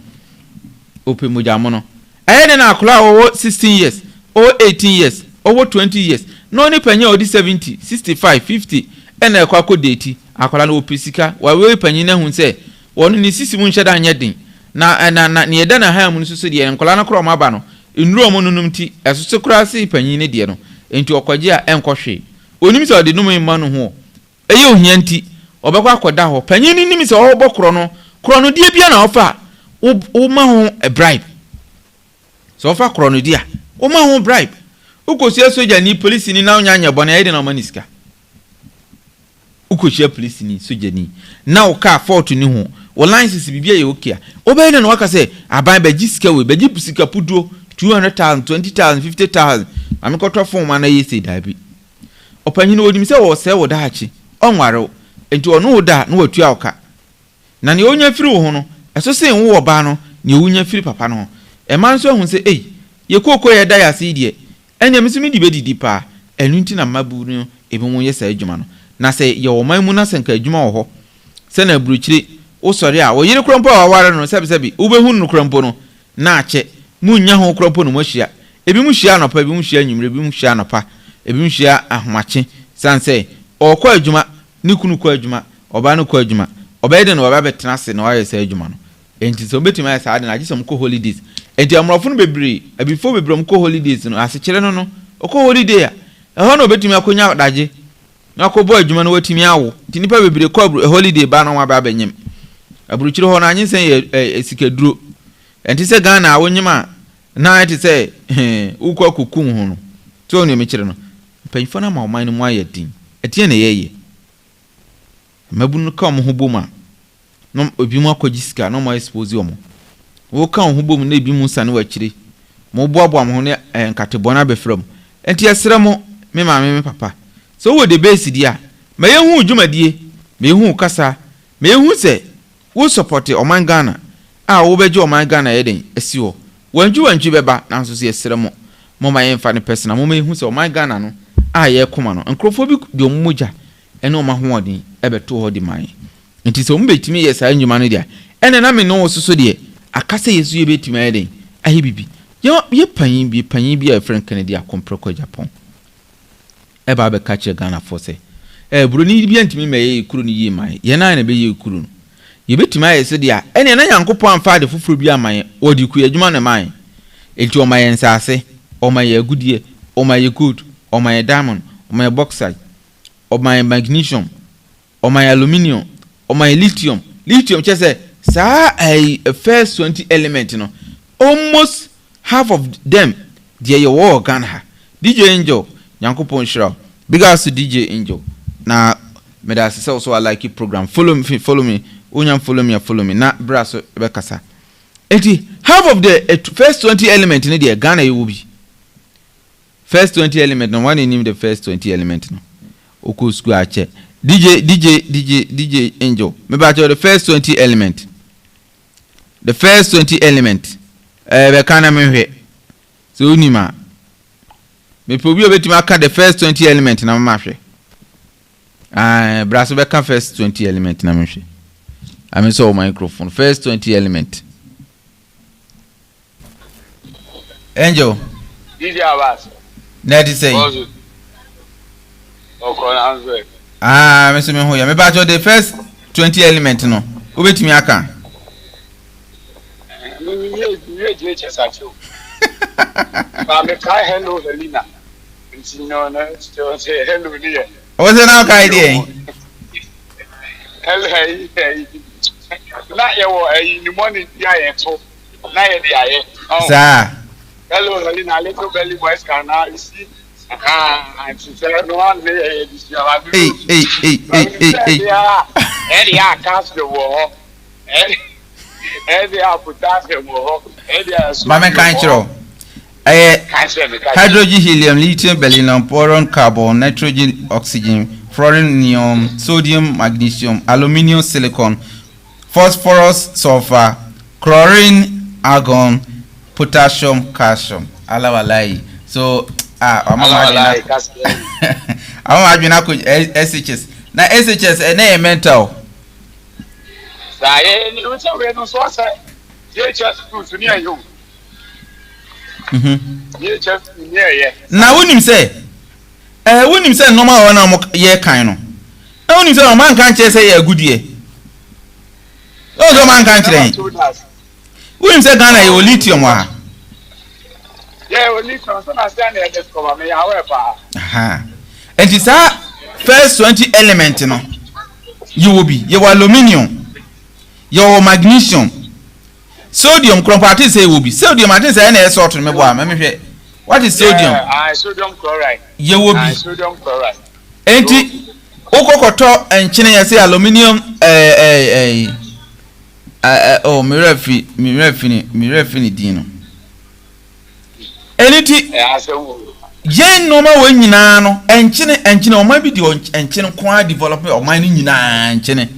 ɛyɛ den na akora wo 16 years o 18 years over 20 years no ni panyin odi 70 65 50 ɛna akodeti akora na opesika wa we panyin na hu sɛ wɔn ni sisi mu nhyɛ da nyɛ den na ne yɛda na ha mu no so deɛ nkola na kora maba no nnuro mu nunum ti ɛsoso kora se panyin ne deɛ no enti ɔkɔgye a ɛnkɔhwe onim sɛ ɔde num ma no ho ɛyɛ ohia nti ɔbɛkɔ akɔda hɔ panyin ne nim sɛ ɔbɔ koro no die bia na ɔfa wo ma ho a bribe so ɔfa koro no dia wo ma ho bribe ukosia soja ni police ni na onyanya bɔne ɛde na ɔmaniska ukosia police ni soja ni na wo ka fault ni ho wo license bibia yɛ okia obɛyɛ na waka sɛ aban bɛgye sika we bɛgye sika puduo 200,000 20,000 50,000 amikɔtɔ phone ma na yɛ sɛ dabi ɔpanyin odim sɛ wɔ sɛ wɔ daachi ɔnware enti ɔno wo da na watua ɔka na ne onya firi wo ho no ɛso sɛ wo wɔ ba no ne onya firi papa no ɛman so hu sɛ ye kokɔ yɛ da yɛ sɛ deɛ ɛnyɛ mesimi di bɛdidi pa ɛnu nti na mabu no ebi mo yɛ sɛ adwuma no na sɛ yɛ wɔ man mu na sɛ nka adwuma wɔ hɔ sɛ na burukyire wo sɔre a wo yere krompo a waware no sɛbi wo behu no krompo no na akyɛ mu nya ho krompo no mo hyia ebi mu hyia anɔpa ebi mu hyia nwumre ebi mu hyia anɔpa ebi mu hyia ahomakye sanse ɔkɔ adwuma ne kunu kɔ adwuma ɔba no kɔ adwuma ɔbɛyɛ de no ɔba bɛtena se na ɔyɛ sɛ adwuma no enti so betumi ayɛ saa de na agye sɛ mkɔ holidays enti amrɔfo no bebree abifo bebree mkɔ holidays no asekyerɛ no ɔkɔ holiday a ɛhɔ no betumi akonya dagye na akɔbɔ adwuma no watumi awo enti nipa bebree kɔ holiday ba no aba abɛnyem aburukyire hɔ na anyi sɛ sikaduro enti sɛ Ghana awonyema na eti sɛ ukɔ kukum ho no to ne mekyere no panyifo na ma ɔman no mu ayɛ din ɛtie na yɛyɛ mabunu ka ɔmo ho bom a no obi mu akɔgye sika no mo expose ɔmo wo ka ho bom na ebi mu sane wakyire mo boaboa mo ho ne nkatebɔ na bɛfrɛ mo enti ɛsrɛ mo me maame me papa so wo de base dia ma yehu dwumadie ma yehu kasa ma yehu sɛ wo support ɔman Ghana a wo bɛgye ɔman Ghana yɛ den asi hɔ wanju bɛba na nso so yɛsrɛ mo mo ma yɛmfa ne person mo ma yehu sɛ ɔman Ghana no a yɛ koma no nkrofo bi de omugya ɛne ɔma ho ɔden ɛbɛto hɔ de man nti sɛ ombetimi yɛ saa ndwuma no dia ɛne na me no so deɛ akasa yesu yɛ betimi ayɛ den ahe bibi yɛ panyin bi a friend Kennedy akompreko Japan ɛba bɛka kyerɛ Ghana for sɛ buroni bi antimi ma yɛ kuro no yie man yɛ na na bɛ yɛ kuro no yɛ betimi ayɛ sɛ dia ɛne na Nyankopɔn amfa de foforo bi aman ɔdi ku adwuma ne man enti ɔma yɛ nsase ɔma yɛ agudie ɔma yɛ gold ɔma yɛ diamond ɔma yɛ bauxite ɔma yɛ magnesium ɔma yɛ aluminium ɔma yɛ lithium kyɛ sɛ saa first 20 element no almost half of them deɛ yɛ wɔ Ghana ha DJ Angel Nyankopɔn hyira big ups to DJ Angel na me da sɛ so I like it program follow me unyam follow me na bra so be kasa enti half of the first 20 element no deɛ Ghana yɛ wo bi first 20 element no one name the first 20 element no oko school ache DJ Angel me ba the first 20 element be kana me hwe so unima me probi obetimi aka the first 20 element na ma hwe braso be ka first 20 element na me hwe I saw microphone first 20 element Angel DJ Abbas Net is saying me say me ho ya me ba the first 20 element no obetimi aka me kai hello Helena no say hello there what's the now kai there hello hey na ye wo in morning dia ye to na ye dia ye sir hello Helena little belly boys can now you see and she said no one there this year hey cast the wall Mama Kanchro. Hydrogen, helium, lithium, beryllium, boron, carbon, nitrogen, oxygen, fluorine, neon, sodium, magnesium, aluminium, silicon, phosphorus, sulfur, chlorine, argon, potassium, calcium. Alawalai. So awon adwena ko SHS na SHS na mental Say ni uche we no so say JHS school to near you. JHS near ye. Na wonim say normal one am ye kan no. Na wonim say man kan che say ye gudie. O go man kan kire. Wonim say Ghana ye lithium wa. Yeah, we lithium so na say na discover me however. Aha. And it's first 20 element no. You will be your aluminium. Your magnesium, sodium, party say will be sodium. I think say na sort me boy. Me hwe. What is sodium? Sodium chloride. You will be sodium chloride. Enti okokoto enchine ya say aluminium mirefini dino. Eniti ye no ma we nyina no enchine o ma bi di enchine kwa development o ma ni nyina enchine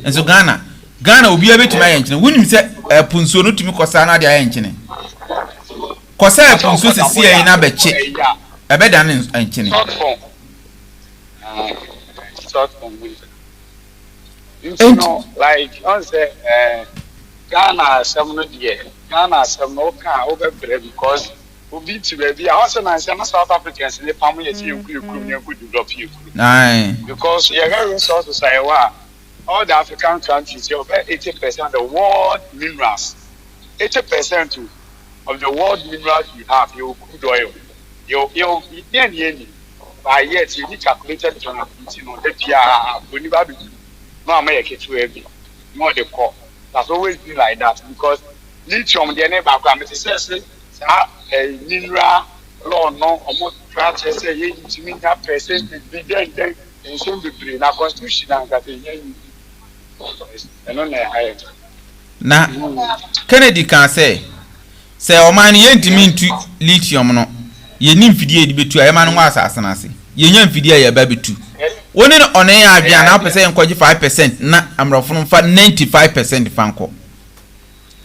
enso Ghana obi abetuma yenchine wonim se punso no tumi kosa na dia yenchine kosa punso se sie na beche ebeda ne enchine short form you know like on say Ghana some no there Ghana some no can over because obi ti be I also na say South Africans they pam ye you could develop you because you very resources say wa all the African countries, you have 80% of the world minerals. 80% of the world minerals you have, you crude oil. By yet, you need calculated on the PR. When you have no make it to every more the core. That's always been like that because lithium, the neighbor, it says a mineral law, no, almost say, you mean that percent, then, and soon be brain, a constitution, and that na Kennedy can say o man ye ntimi ntu lithium no ye nim fidie di betu aye man nwa asase na ase ye nya fidie ya ba betu woni no one ya adua na pese enkoje 5% na amrofo no fa 95% fanko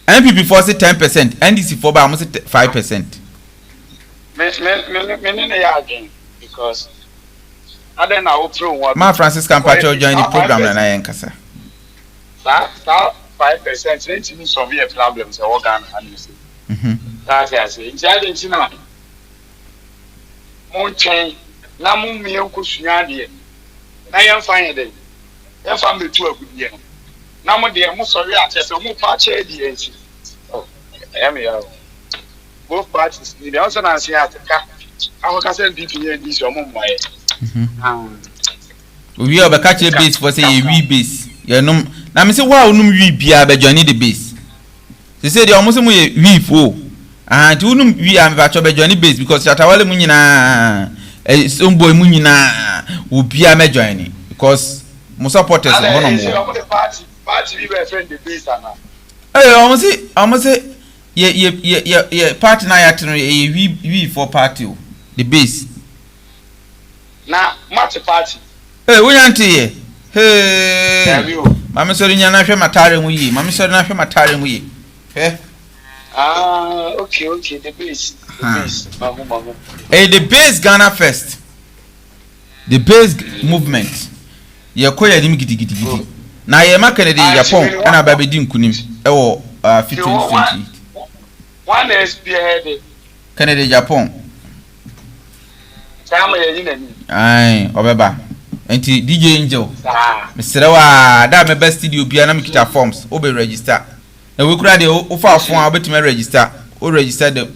MPP for say 10% NDC for ba am say 5% me ya again because other na opro one ma Francis Campacho join the program na yenkasa that 5% ain't me solve your problems or Ghana and you see. That's I say. In Argentina, mon chain, na mon me uncle Sunyadi. Na yan find it. Yan family to a good year. Na mo de mo sorry at so mo patch the NC. Oh, I am here. Both parties need also na say at ka. I can send DPA this your mom why. We are catch a base for say we base. You know, na me say wa onum wi bia be join the base. They say they almost mo ye wi fo. And unum wi am ba cho be join the base because chatawale mu nyina some boy mu nyina wo bia me join because mo supporters no no. Party we be friend the base ana. Almost say ye party na ya tno we for party the base. Na match party. We yanti ye. Hey, Mama sorry nyana hwe matare mu yi. Mama sorry na hwe matare mu yi. Okay, the base. Mamu. Hey, the base Ghana first. The base movement. Ye koya nim gidigidi. Na ye ma Kennedy Japan na ba be di nkunim. E wo 2020. One is spearheaded. Kennedy Japan. Sama ye ni. Ai, obeba. Enti DJ Angel. Mr. Wa da me best studio bia na me kita forms. O be register. Na we kura de o fa fon a betime register. O register the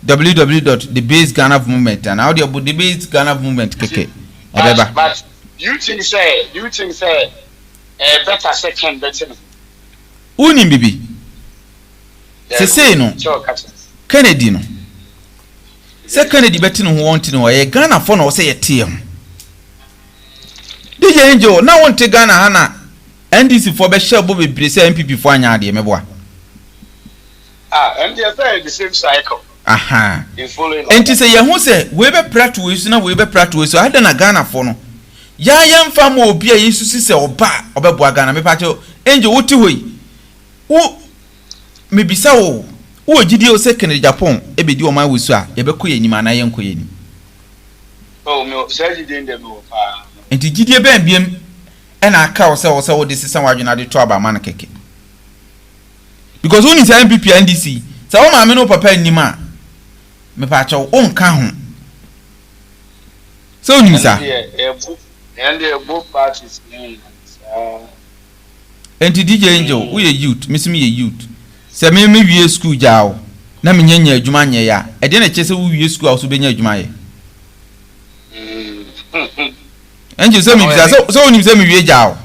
www.thebaseghanamovement and how the base Ghana movement keke. But you think say better second better. Uni bibi. Se no. Kennedy no. Se Kennedy better no want no ye Ghana for no say ye team. DJ Angel na won te Ghana hana NDC for be share bo be say MPP for anya de meboa. And they are the same cycle. Aha. In following. Enti say ye hu say we be prat we so na we be prat we so ada na Ghana for no. Ya yemfa ma obi a yesusi say oba obeboa Ghana me pa che Angel wo ti hoyi. Wo me bisa wo gidi o say Kennedy Japan e be di o man we so a ye be ko ye nyima na ye nko ye ni. Oh, me say didn't dem no pa. Enti gidie ben biem na aka wo se wo de sesa wadwena de to aba man keke. Because when you say MPP NDC, say wo ma me no papa nnim a me pa cha wo nka ho. So you say and the both parties enti DJ Angel we youth, me me youth. Say me wie school jawo na me nya adwuma nya ya. E de na che se wo wie school a so be nya adwuma ye. Angel say me bisa so you say me wie jawo.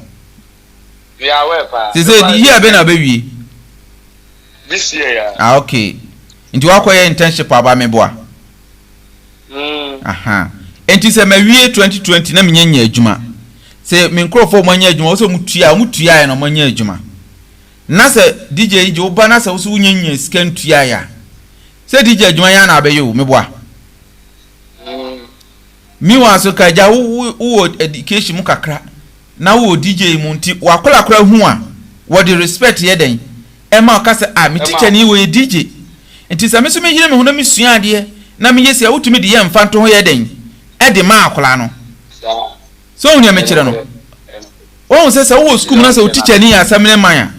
We are where pa. Say the year be na be wie. This year ya. Ah okay. Nti wakoye internship aba me boa. Aha. Enti se mawie 2020 na menya adwuma. Se me nkrofo mo nya adwuma, so mutua ya no mo nya adwuma. Na se DJ je oba na se so nya scan tua ya. Se DJ adwuma ya na abeyo me boa. Mi wa so ka ja wo education mu kakra. Na wo DJ mu nti wakola kora hu a wo the respect ye den. E ma ka se me teacher ni wo DJ. Enti se me so me yire me hu na me sua ade na me yesi a wotumi de ye mfa nto ho ye den. E de ma akola no. So unya me kire no. Won se wo school na se wo teacher ni asamene man a.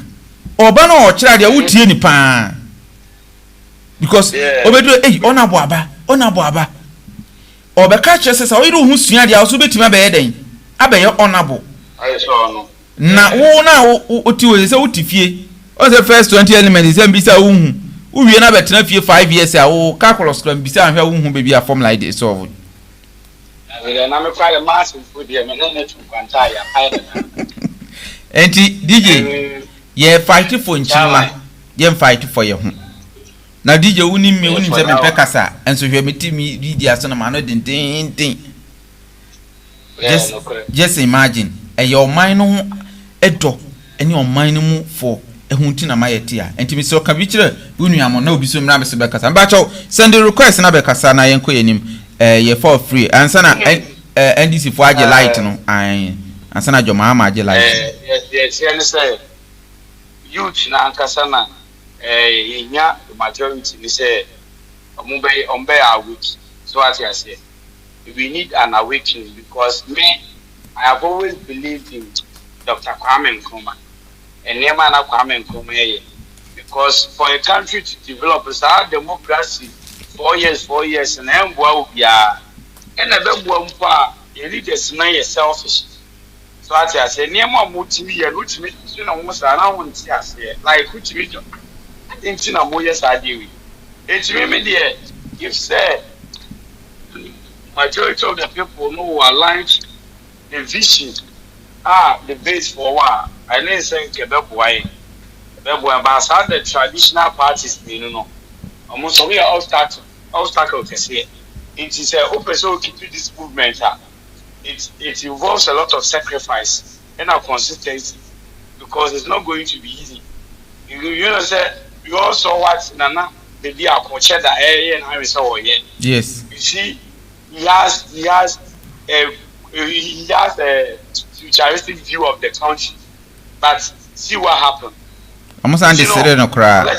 Oba na o kire ade wotie ni pa. Because obedo onabo aba. Obeka kire se wo yire hu sua ade a so betimi abe ye den. Abe ye onabo. Aye so no. Na wo na wo ti wo se wo ti fie. O se first 20 elements se mbisa wo hu. Wo wie na betena fie 5 years a wo calculus kram bisa ahwa wo hu baby a formula ide solve. Na me kwa the massive food here me na to kwanta ya enti DJ ye fight for nchima ye fight for ye hu na DJ woni me woni se me pekasa enso hwe metimi video aso na ma no den just imagine your mind no edo eni your mind mu for ehunti na mayete a enti me se o ka bi kire wonu amo na obi so mra me se bekasa mba cho send request na bekasa na yenko yenim ye for free ansa na NDC for age light no ansa na jo Mahama age light yes say youth na ankasa na inya majority ni say ombe awake so at you say we need an awakening because me I have always believed in Dr. Kwame Nkrumah and Nema na Kwame Nkrumah because for a country to develop it's our democracy 4 years and then boy ya and a boy you need to smell selfish so I say Nema mutimi and ultimate you know almost around say like ultimate I think you know more yes I do it's me there if say majority of the people know aligned the vision the base for what I didn't say Quebec but the traditional parties you know almost we are obstacle to say it is a open so keep this movement it involves a lot of sacrifice and a consistency because it's not going to be easy you know say you also what nana baby a coach that and I saw yes you see he has a futuristic view of the country but see what happened almost understand no cry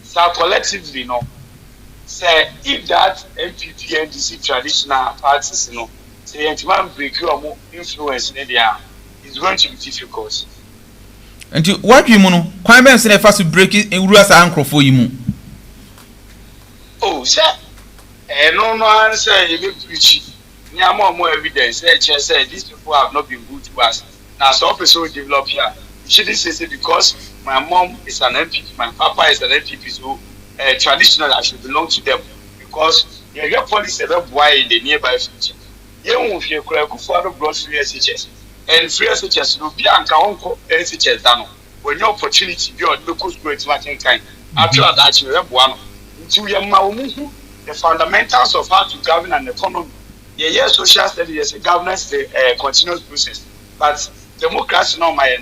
so collectively no say if that MPP NDC traditional parties you know say anti-man break your influence in there it's going to be difficult and what you know kwan ben say first break rules anchor for you oh say no answer you be preach more evidence say these people have not been good to us now so person develop here you shouldn't say because my mom is an MPP my papa is an MPP so traditional I should belong to them because you get policy that boy in the nearby future you won't feel correct for the blood free SHS and free SHS will be an SHS done when your opportunity be on local school it's what kind after that you have one to your the fundamentals of how to govern an economy yes social studies governance the continuous process but democracy no my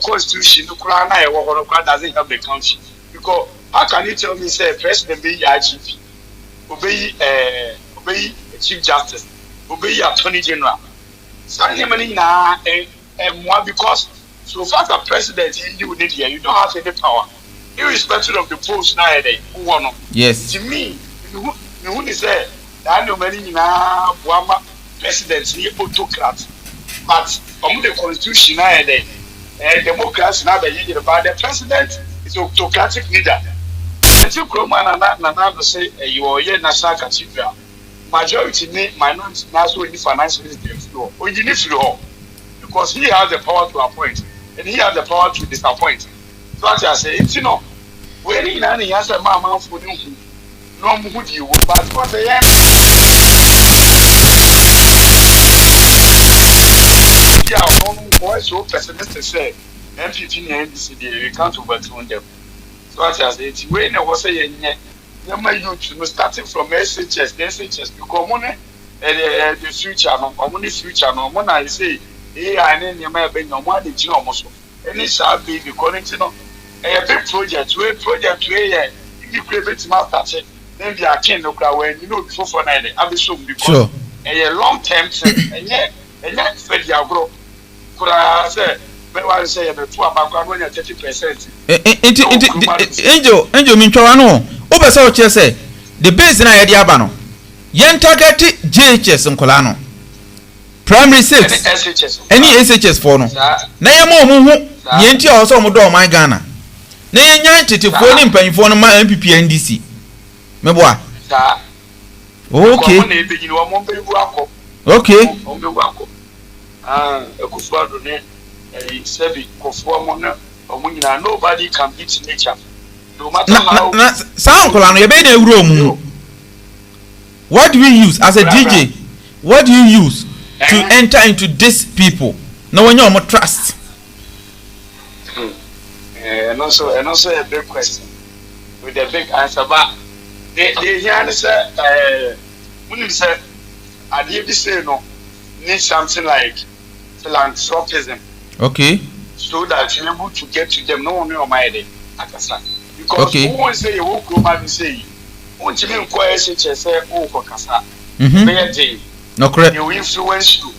constitution doesn't help the country because how can you tell me say president be IGP obey chief justice obey attorney general because so far the president you need here you don't have any power irrespective of the post now yes to me who is there that no many na Buama president ni autocrat. But the constitution now democracy now the president is autocratic leader. Until Roman and say you are a national cathedral. Majority minority now so in the financial floor. Or you need to because he has the power to appoint and he has the power to disappoint. So as I say, you know, when he has a man for you, no good you but what the end. Yeah, one so pessimistic say MPP and NDC they can't overturn them. So as I say, when I was saying, youth starting from SHS because money the future no future no money I say I need your man no more the gym almost any shall be because you know a big project where you create to master then they are king no crowd when you know before for night I be so because a long term and yet for the grow could I say I say the 30%. Angel Minchawano, Oberso Chese, the base in Ayabano. Yen target JHS and Colano. Primary 6. Any SHS for no. Nayamo, Yenti also Modo, my Ghana. Nay, Yanti to phone him paying for my MPP and DC. Meboa. Okay. Nobody can beat nature. No matter how. Sound Colano, you made a room. What do you use as a DJ? What do you use to enter into these people? No one you more trust. And also a big question with a big answer. But the answer, when you say, I did say no, need something like philanthropism. Okay. So that you're able to get to them. No one know my day. Because who will say you won't go back and say, won't you mean quiet say, oh, for Casa? No correct. You influence you.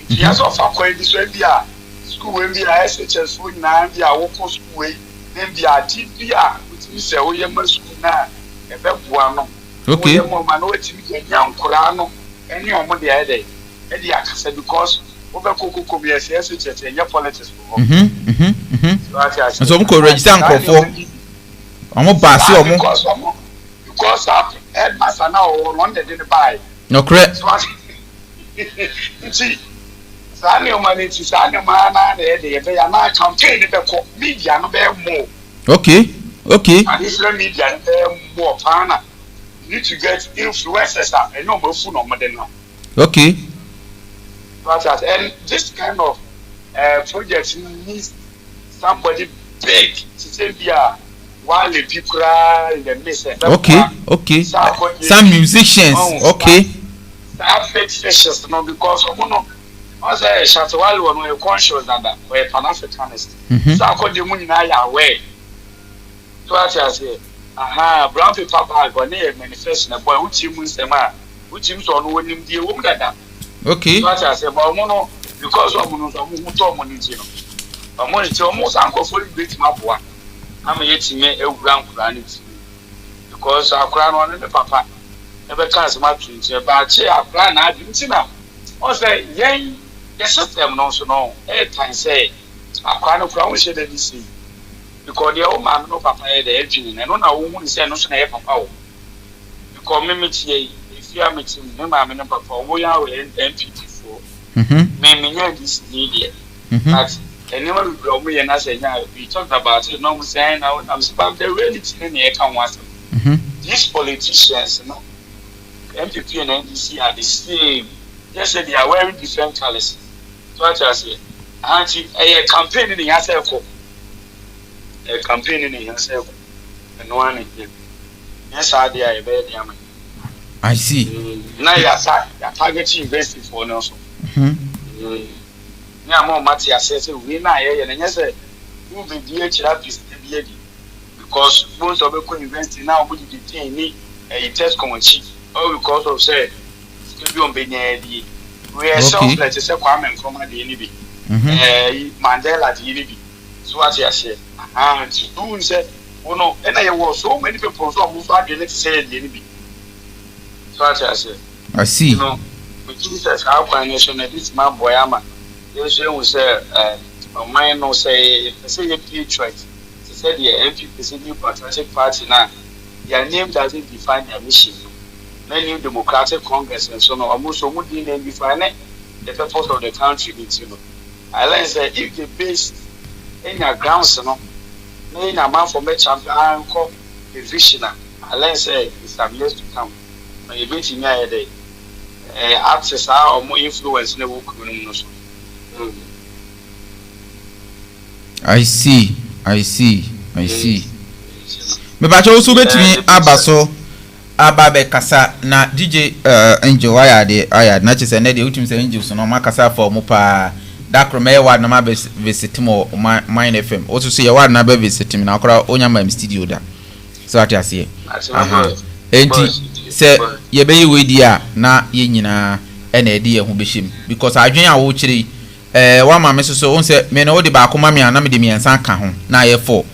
Yes, of a quiet this way, school will be a SHS, when I be a local school, then be a TPR, which is a way school now, a Bebuano. Okay. Young Corano, and your money a day. And the access because over Coco be a SHS and your politics. So I'm going to register for. I'm a pass because headmaster now wanted to buy. No correct. See, Sanyo money to Sanyo man, they are not campaigning the media, no bear more. Okay. And this media, more partner. You need to get influencers and no more food on modern now. Okay. And this kind of project needs somebody big to say, while the people are in the midst. Okay. Some musicians. Okay. That big fishes, because I say, Shatawali, when we're conscious that we're Pan Africanist. So I call the money now away. So I say, brown paper bag or near manifestation, boy, which you must say, which you saw when you deal with that. Okay. So I say, well, because of money, almost uncle fully beat my boy. I'm yet to make a ground planet because our crown on the papa never cast my twins, but I plan I didn't know. I say, yea, the system also know, time say, I can't crown share the DC because the old man no papa had the engine and no woman say no papa. Because me, if you are meeting me, I'm in a papa, we are MPP for me, this media. But anyone will grow me and I say, we talked about it, no, saying, I'm about the reality in the account. These politicians, you know, MPP and NDC are the same. Just say they are wearing different colors. So what I say, a campaign in your circle. A campaign in your circle. And one again. Yes, I dare a bad yaman. I see. Now you're targeting investing for no. Yeah, more Matia says, we now here, and yes, you be DHR because most of the investing now would detain me a test committee, or because of say, we are selfless as a Kwame from the NB, Mandela the NB. So what I said, and to said, oh no, and I was so many people who moved out the next say the NB. So what I said, I see. You know, Jesus, how can you show me this man boyama? You say, mine no say you patriot. He said the MPP is a new patriotic party now. Their name doesn't define their mission. Many Democratic Congress and so on, almost so would define the purpose of the country. You know, I learned that if the base in your grounds, you know, in a man for me champion call the vision. I learned say it's some years to come. When you beat in your day, access or more influence in the work. I see. Me ba cho so betimi abaso ababe kasa na DJ Angel aya na chese na de utim se Angel so no makasa for mo pa dakro me ward na ma visit mo Mine FM also say ward na be visit me na akora onya ma studio da so ati ase enti se ye be we dia na ye nyina na edi ye ho behim because adwen a wo kire wa ma me so on se me no wo de ba akoma me na me de me ensan ka ho na ye for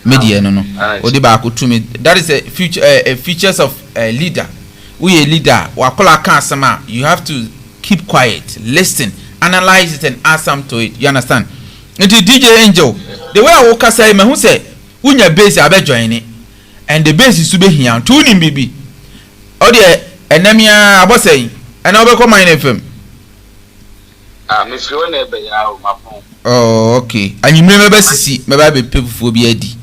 media no odi ba ko tumi. That is a features of a leader. We a leader wa kola kan asema, you have to keep quiet, listen, analyze it and add some to it. You understand? Into DJ Angel, the way I woka say me hu say unya base abe join it and the base is to be here to nim bibi odi enemia abo say and obe ko Mine FM. Me feel na be ya o mapon. Oh, okay. And you remember sisi me ba be people bi adi.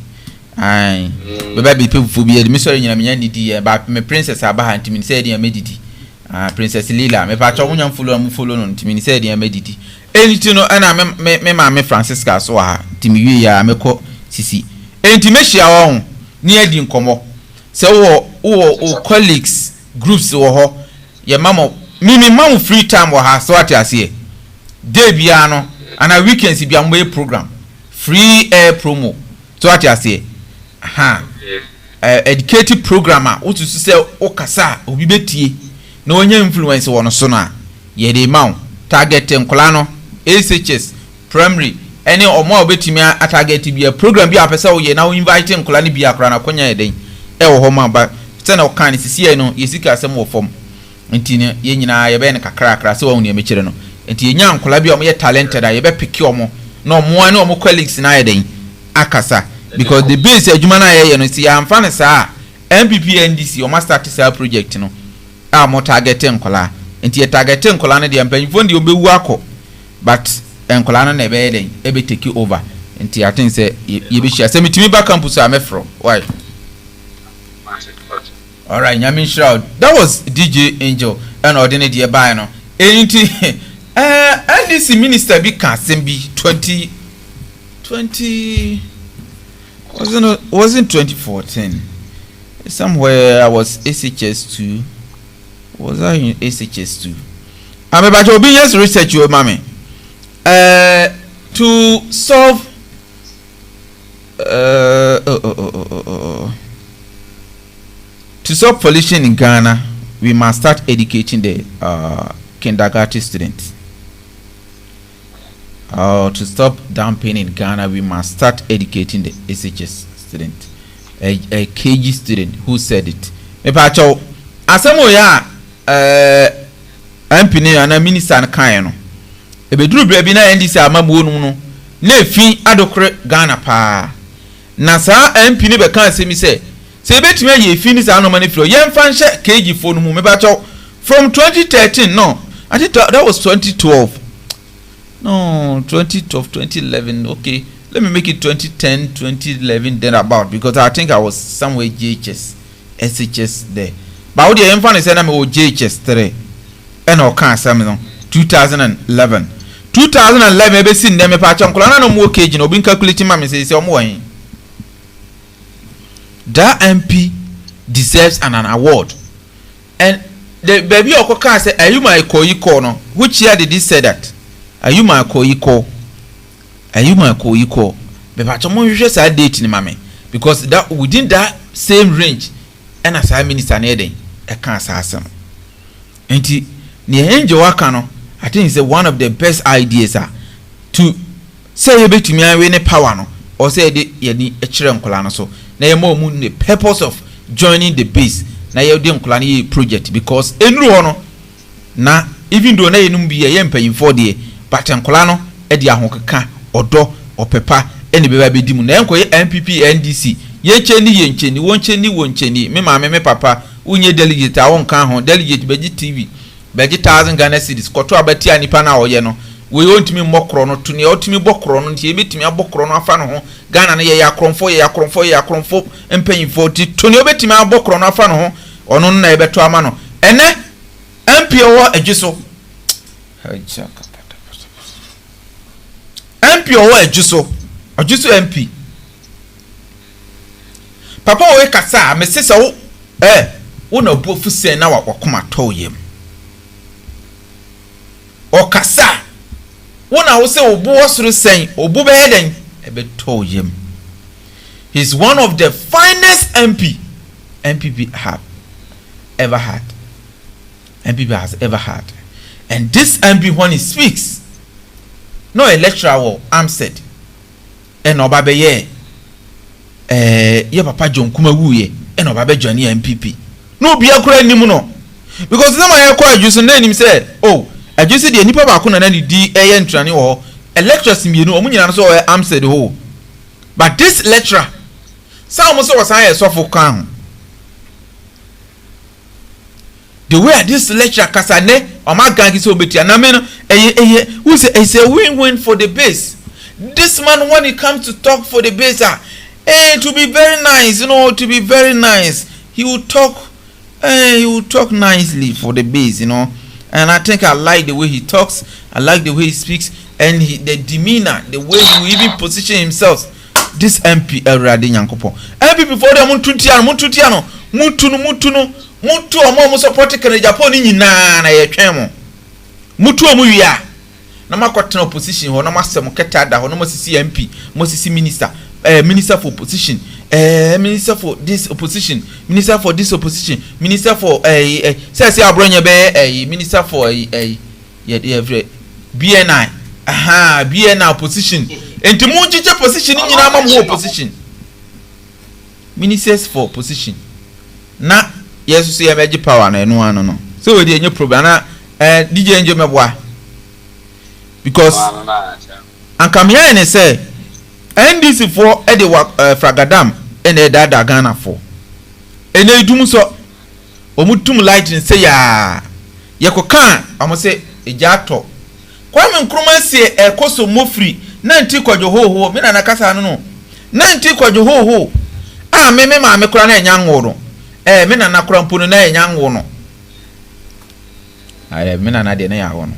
Ai baba be people bi adi me sorry nyina me nyandi ba me princess abaha ntimi say dia medidi. Princess Lila me pa cho wonya follow no ntimi say dia medidi. Enti no na me ma me Francisca so ha ntimi wi ya me ko sisi. Enti me hia wo ni adi nkomo. Se wo colleagues groups wo ho ye mama mimi mam free time wo ha so ati ase. Day bia no ana weekends bia mo program free air promo so ati ase educative programmer what to say okasa obi betie na onye influence wono so na ye dey maw target nkola no SHS primary any omo obetimi a target bia program bia apesa wo ye na invite nkola ne bia akra na konya eden e wo ho ma ba se na o kan sisi no ye sika asem wo fom ntine ye nyina ye be ne kakra se wo ne mekire no enti enya nkola bia omo ye talented a ye be pick omo na omo ne omo colleagues na eden akasa because the base adwuma na ye no si amfa ne saa MPP NDC o master tisa project no a mo target nkola enti ye target nkola ne de mpanyifo ndi obewu akọ but nkola no na ebe den ebe take over enti I think say ye be share say mitimi ba campus amefro why all right nyamin shroud that was DJ Angel and ordinary de buy no enti NDC minister bi kan sembi 2020 wasn't 2014 somewhere I was SHS2 was I in SHS2 I'm about to be just research your mommy to solve to solve pollution in Ghana we must start educating the kindergarten students. To stop dumping in Ghana, we must start educating the SHS student, a KG student who said it. Me pacho, asamo ya MP and minister na kan no. E be duru bra bi na NDC amabuo no no. Na efi adokre Ghana pa. Na sa MP ne be kan asemi se betime ye efi ni sa no mani flo. Ye mfa nhye KG fo no mu me pacho from 2013 no. I think that was 2012. No, 2012, 2011. Okay, let me make it 2010, 2011, then about because I think I was somewhere JHS, SHS there. But what the infant is saying, I'm JHS 3, and I can't say no. 2011, maybe seen them a patch on Colana no more cage, no being calculating. Mammy says, "You're more." That MP deserves an award, and the baby Okoka said, "Are you my corner?" Which year did he say that? Are you my co-equal? But someone usually say date ni mame because that within that same range, and as I minister needing a cancer asem. And the angel wakano, I think it's one of the best ideas to say a bit to me I win a power no or say ye need a children colano so. Na more moon the purpose of joining the base na ye dem kolani project because enru hono na even though na yenum bi ye mpanyimfo de but nkola no e de ahokeka odo opepa eni beba bedi mu na enkoye MPP NDC yencheni woncheni me maame me papa unye delegate a won kan ho delegate beji TV beji 1000 Ghana cedis koto abati anipa na oye no we wontimi mmokro no to ne otimi bokro no ntie betimi abokro no afa no ho Ghana na ye yakromfo empanyimfo ti to ne obetimi abokro no afa no ho ono na ebeto ama no ene MP owo adwiso MP owo adwiso MP papa we kasa me sesa wo wo na bu ofusen na wakoma to yem o kasa wo na wo se obu osoro sen obu be heden e be to yem. He's one of the finest MPP have ever had. MPP has ever had. And this MP, when he speaks, no lecturer will answer. And Obabeye, ye papa John Kumawuye, and Obabe Johnny MPP. No be a cry nimuno. Because some of your just name said, oh, I just said the Nipa Bakuna and the DAN trani or a lecturer sim you know, so I answered the whole. But this lecturer, some also was I so for calm. The way this lecture kasane o ma gangi so beti na me no who say it's a win-win for the base. This man when he comes to talk for the base to be very nice, to be very nice, he will talk nicely for the base, and I think I like the way he talks, I like the way he speaks, and the demeanor, the way he will even position himself. This MP Eradi Nyankopo MP before them muntutiano mutu omo support kan Japan nyina na ye twemo mutu omu wia na makotena opposition ho na masem keta da ho na masisi MP masisi minister minister for opposition minister for this opposition minister for this opposition minister for say abronya be minister for BNI BNI opposition enti mu chiche position nyina ma mu opposition ministers for opposition na yes see emerge power na enu anu no so we dey enye problem na DJ enje meboa because ankamia ene say NDC for e dey fragadam ene dada Ghana for ene Dumso omutum light say ya yekokan amo say ejato Kwame Nkrumah sie ekoso mofri na nti kwadwo hoho me na nakasa no na nti kwadwo hoho me ma kura na enya nworo me na nakura mpono na enya nwo no me na de na ya ho no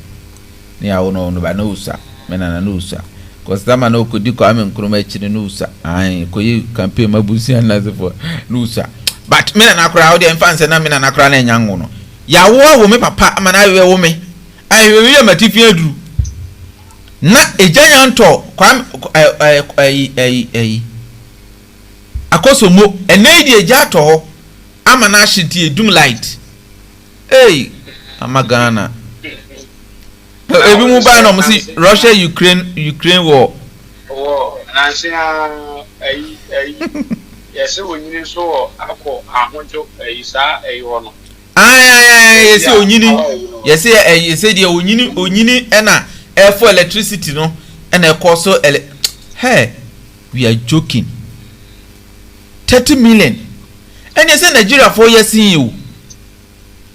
ne ya ho no ba na usa me na usa cause dama no kodi Kwame Nkrumah chiri no usa koyi campaign mabusia na zefo no usa but me na nakura how de mfanse na me na nakura na enya nwo no ya wo me papa ama na we wo me ayewe matifi aduru na ejanyanto kwa akoso mo enedi ejato ho ama na hiti edum light amagana ebi mu ba no mo si Russia Ukraine war na sia yesi onyini so akọ ahonjo sa wono yesi onyini yesi de onyini ena for electricity no and a cost so hey we are joking 30 million and you say Nigeria for years in you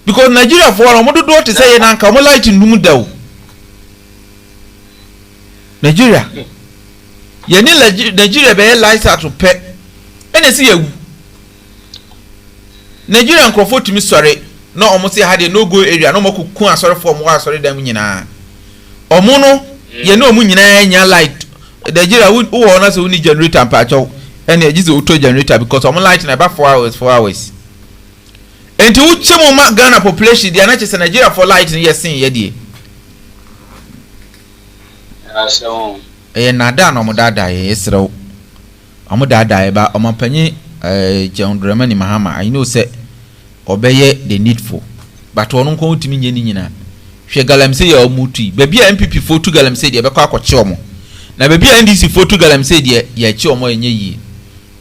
because Nigeria for omodo do to say na nka omo light ndum daw Nigeria ye ni Nigeria be light at pe and you see you Nigeria nkrofo timi sore na omo say ha de no go area no mokuku asore for omo asore dam nyina omo no ye no omu nyina nya light Nigeria wo na so ni generator pa chaw and e jize auto generator because omo light na ba 4 hours enti uche mo ma Ghana population dia na chese Nigeria for light ni yesin ye die so nada na omo dada ye esrew omo dada e ba omo panyi John Dramani Mahama I know say obeye the needful but onu nko utimi nye ni nyina hwe galamse ya omutu bebi MPP fotu galamse de be kwa akwache omo na bebi NDC fotu galamse de ya chi omo enye yi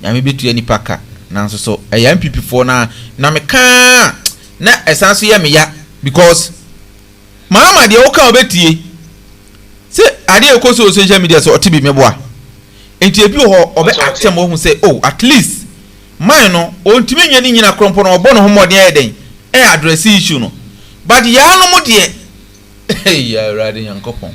nyame betu ya nipaka na nso so MPP fo na meka na esanso ya me ya because Mahama de oka obetie se ade ekoso social media so otibi meboa enti ebi ho obe atem ho say oh at least man no ontimi nya ni nyina krompo no obo no homode eden address issue no but ya no mo de ya rade yankopon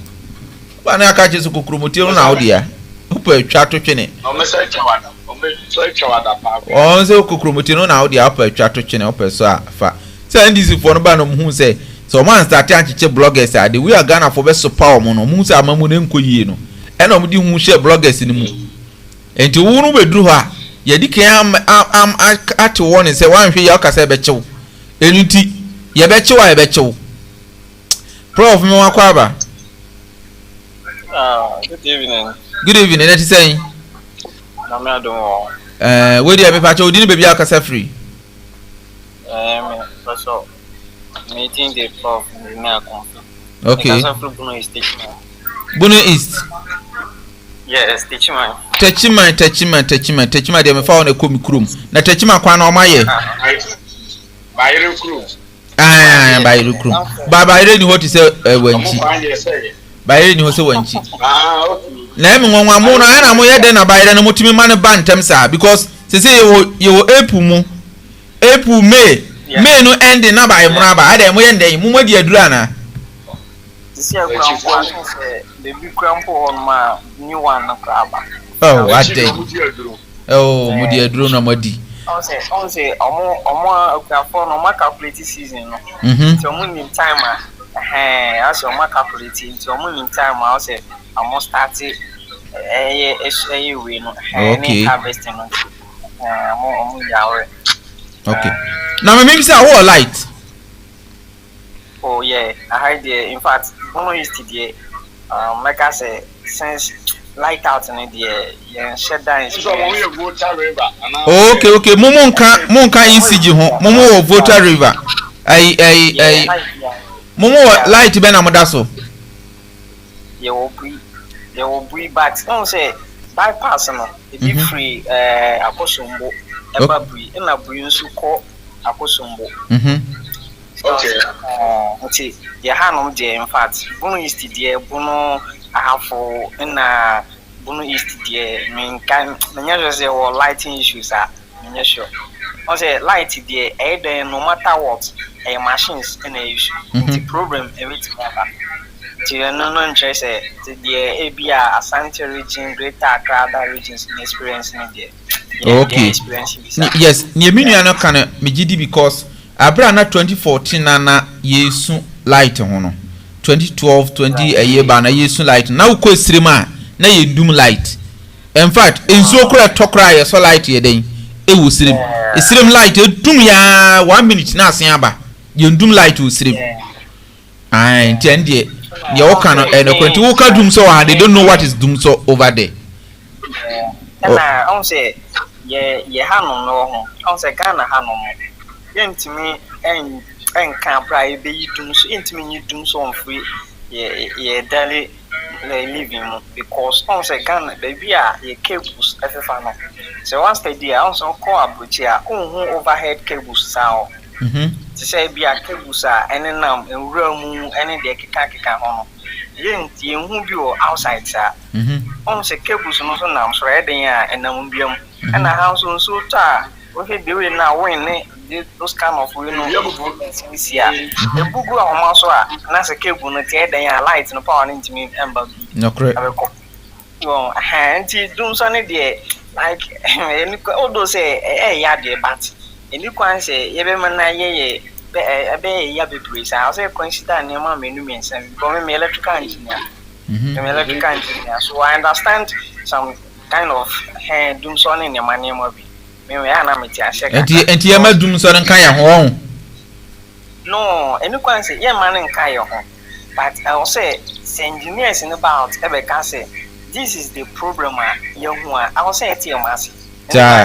ba na aka cheso kokromotie no na ode ya opo atwa to twene o me say chawada pa o se kokromotie no na ode ya opo atwa to twene opo so afa say ndisi for no ba no hu say so man start anchiche bloggers ade we are Ghana for best power mo no mu say amamu ne nkoyie no e na mo di hu share bloggers ni mu enti wo no beduru ho a ye di kan am at one say wan hwe ya kasa be chew enuti ye be chew a ye be chew prof me wa kwaba good evening that is saying na me adon we dey be pa chew di ni baby akasa free so meeting the prof na confirm okay Bono East yes Techima dey me fa on ekomi krum na Techima kwa na o maye Bayero krum Bayero krum Bayero ni hoti se wanchi Bayero ni ho se wanchi okay na emi nwanwa mu na na mo ye de na Bayero na mutimi man ban tem sa because se say you April mu April May no ending na ba imra ba ade mo ye ndey mu modi adura na this year grandpa say the big grandpa on my new one na kraba oh what day oh modi aduro na modi on say omo grandpa no ma calculate season no so mo nim time as o ma calculate so mo nim time I say omo start we no any harvesting no omo yawe okay now maybe say how light oh yeah I heard the in fact Bono used to the like I say since light out in the shut down okay monka ECG ho momo Volta River ai momo light be na moda so you will breathe but don't say bypass no it be free akosombo eba breathe na breathe nso ko akosombo okay okay ya hanom de in fact Bono East de Bono ahafo na Bono East de men kan menya just say lighting issues are menya sure on say light de no matter what machines in a issue the problem everything about no interest the Abia Asante region Greater Accra regions experience in there okay yes near me no can me gidi because abra na 2014 na yesu light ho no 2012 20 aye ba na yesu light na uko esrema na ye dum light in fact enso kura tokra ye so light ye den e wo esrem light e dum ya 1 minute na asen aba ye dum light wo esrem ai ntende ye woka no e no kwenti woka dum so they don't know what is dum so over there na on say ye hanom no ho on say Ghana hanom yentimi en kan bra be yidum so yentimi yidum so on free ye daily living because on say Ghana baby ye cables efefa no so one steady on so call abuchi on overhead cables sao to say be a cables any nam enwura mu any de keka ho no yenti hu bi o outside sa on say cables no so nam so eden enam biam and house so ta okay be we na win those kind of we know this year the bugu ahoma so na se cable no tie den light no power into me emba no correct well anti dum so ne de like although say ya de but any kwan say ye be man na ye be ya be praise I say consider ne ma menu mensa because me electrical engineer electrical engineer so I understand some kind of dum so ne money mo bi me ya na me ti ahye enti ya madum so nkan ya ho no any kwan say ye man nkan ya ho but I will say engineers in about ebe can say this is the problem ya hu I will say it masi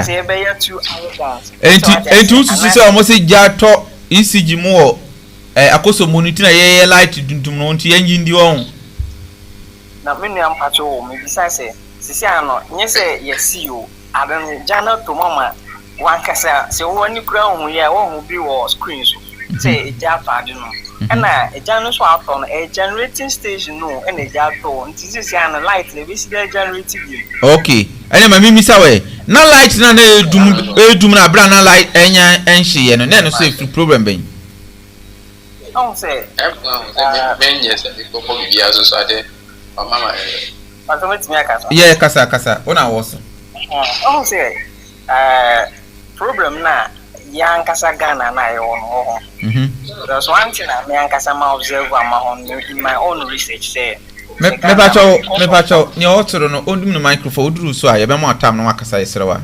say be ya 2 hours enti ususu say o mo say jato ECG mo akoso monitor na ye light dundum no nti engine di won na me nu am pacho me bisa say sisi ano nye say ye CEO adan jana to mama wan kasa se woni kura hu ya wo hu bi wo screen so say a Japan, and a Janus on a generating station, no, and a Jato, and this is an light, the visitor generating. Okay, and my mimi sawe. Na light na dum na bra na light enya enhye no na no so free problem ben. Don't say. Ben yes, people for bibia so ade. Mama but wait me kasa. Yeah, kasa. Ona wo so. Don't say. Problem na yang kasa Ghana na yo no. There's one thing I me kasa ma observe in my own research say. Me pacho ni otoro no ondum no microphone oduru so a ye be mo atam no akasa yesrewa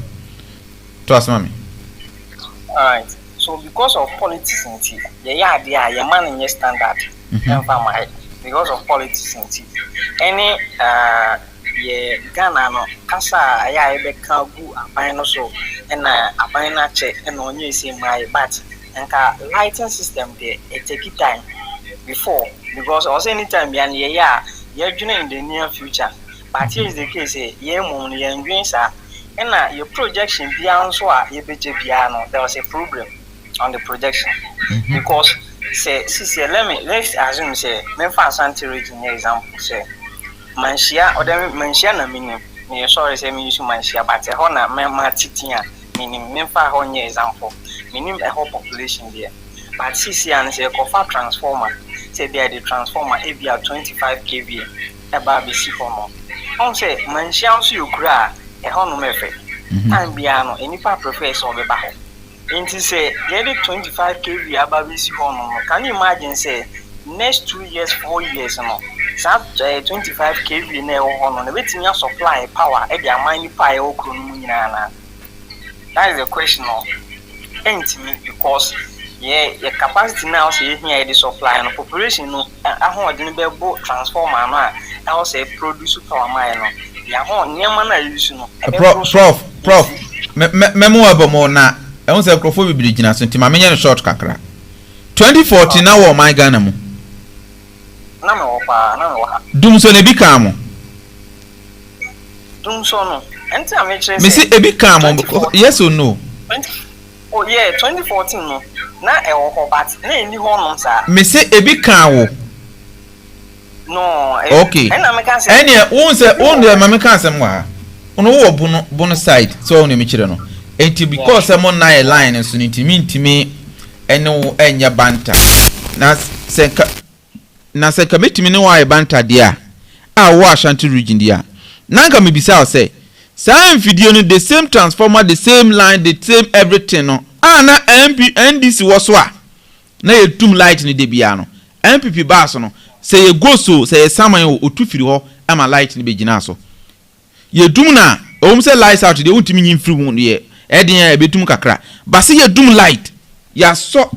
to asma me. All right, so because of politics yeah your man in your standard because of politics any yeah Ghana no kasa ya e be ka gu aban no so na aban na che na onye isi mai but nka lighting system there it take time before because also anytime yeah you're in the near future, but here is the case: you're and your projection beyond so piano. There was a problem on the projection because let's assume say Memphis Santi region example say Manshia or the Manshia meaning sorry say me use Manshia, but a honor Titia meaning Memphis on example meaning a whole population there, but CCN say a transformer. Say they are the transformer ABR 25 kV about BC form. On say Manchians you cry a honor method and piano any part professor of the battle. Into say get 25 kV about BC form. Can you imagine say next 2 years, 4 years no? Some 25 kV now on the waiting your supply power at their mining pie or That is the question of ain't me because yeah, your capacity now say here the supply and population no didn't be able transformer no I say produce power mine no ya ho nyama na use no prof memo abomo na e won say crofo bibiri gina so ntima menye no short kakra 2014 na wo my Ghana mu na me wo ha Dumso ne bi ka mo Dumso no enta me chere me say e bi ka mo yes or no oh yeah 2014 no na e wo but na eni ho no sa me say e bi ka wo no okay na me kan say ene won say won de ma me kan say mo ha ono wo bono side so on me kire no enti because mo na e line so ntimi ene wo enya banta na se ka metimi ne wa e banta dia a wo Ashanti region dia na nka me bisa o say same video no the same transformer the same line the same everything no na NDC was wa na ye tum light ni de bia no MPP bass no say ye go so say ye saman otufiri ho ama light ni be gina so ye dum na say lights out de untimi nyin free mu ye eden ya betum kakra but say ye dum light ya so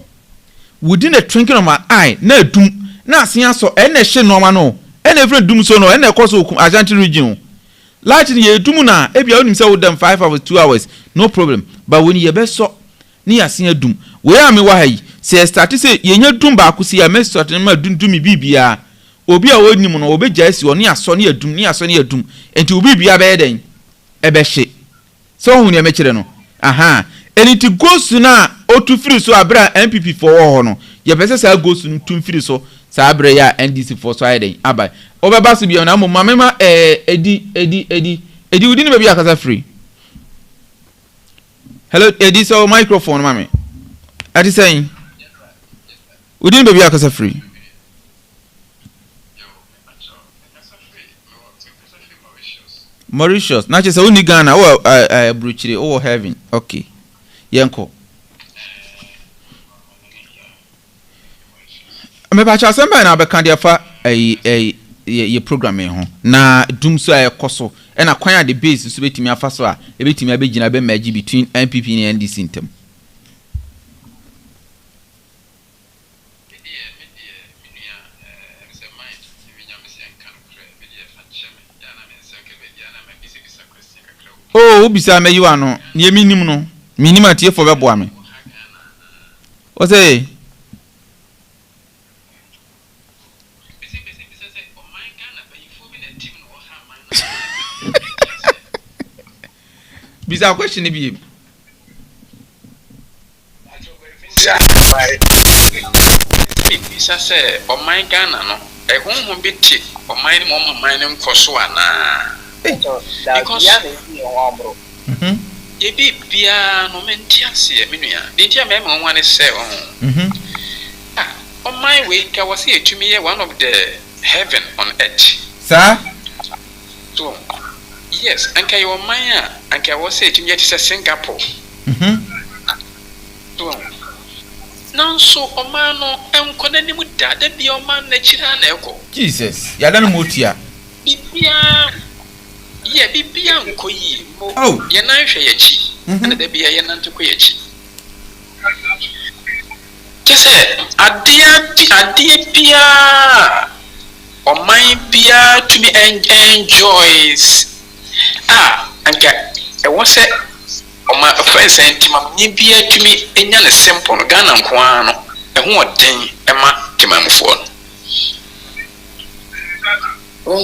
within a twinkling of my eye na dum na asia so na hye normal no na every dum so no na koso Ashanti region light ni ye dum na e bia onim say wo dem 5 hours 2 hours no problem but when ye be so ni asia dum we am wa hayi say start say ye nya dum ba ko si ya me start na dum bibia obi a wonim no obegya asi oni aso ne adum ni aso ne adum enti obi bia be den e be hye so hu ne me kire no aha enti gosu na otufiri so abra MPP for ho no ye pese sa gosu no tumfiri so sa abra ya NDC for so ayden abai obeba so bia na mamema edi udi ne be bia kasa free. Hello edi so microphone mami ati saying udi ne be bia kasa free. Mauritius na che say uni Ghana o bruchiri o heaven okay yenko me ba cha semba na be kan dia fa ye program ho na Dumso ekoso e na kwan the base so betimi afa so a e betimi abegina be merge between MPP and NDC intem oh ubisa me yiwa no ne minim no minim atie for bebo ame o say bisa question ni bi me bisa say o man Ghana no e honhom bi ti o man mo man nko so ana because ye bi bia no mentiase me nua de ntia me mo wane say on my way ka was here to me one of the heaven on earth sir so yes and your man and I was here to me to Singapore so now so o man no enko na nimu da bi o man na chira na eko Jesus ya dan motia bibia ye bibia nko yi mo ye na hwe ye chi na da bia ye na ntko ye chi kese adia bia o man bia to be enjoys anka e wose o ma friends entima ni bia to me enya ne simple no Ghana nko ano e ho oden e ma timamfo no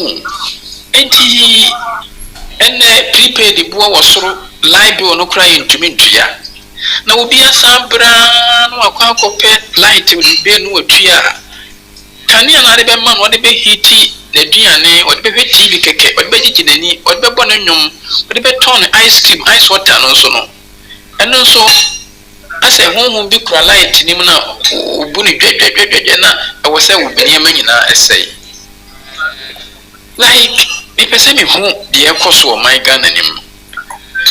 enti ene prepaid buo wosoro live bill no cry ntumi ntua na obi asabra no akwakope light be no atua kania na de be man wo de be hiti na duane wo de be TV keke wo de be gigidani wo de be bɔ no nwom wo de be turn ice cream ice water no so no eno so ase honhom bi kura light nim na obu ni dwedwedwedwe na e wo se wo benia manyina esai like me pese me hu de ekoso o my Ghana nim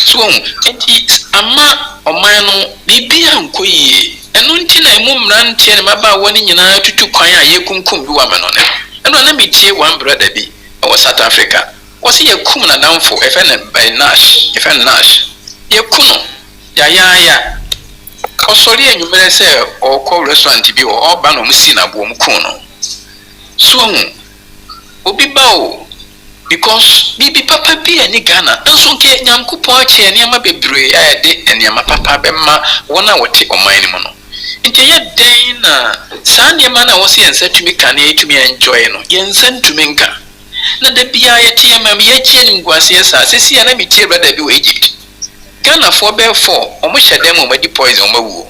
so enti ama o man no bibia nkoyi eno nti na emu mrantie ne maba woni nyina tutu kwan a yekunkum bi wa me no ne eno na metie one brother bi o South Africa was ye kum na damfo e fe na nash ye kuno ya osori enyumere se o ko restaurant bi o ba no musi na bo mu kuno so obi ba o because bibi papa bi ani Ghana nso nke nyankopon ache niam bebre ya de niam papa be ma wona wote oman ni mu no nti ye den na sa niam na wo se yensa tumi kan e tumi enjoy no yensa tumi nka na da bia ye tie mam ye tie ni ngwase sa sesi na mi tie brother bi wo Egypt Ghana for be for omo hyedem o madi poison ma wuo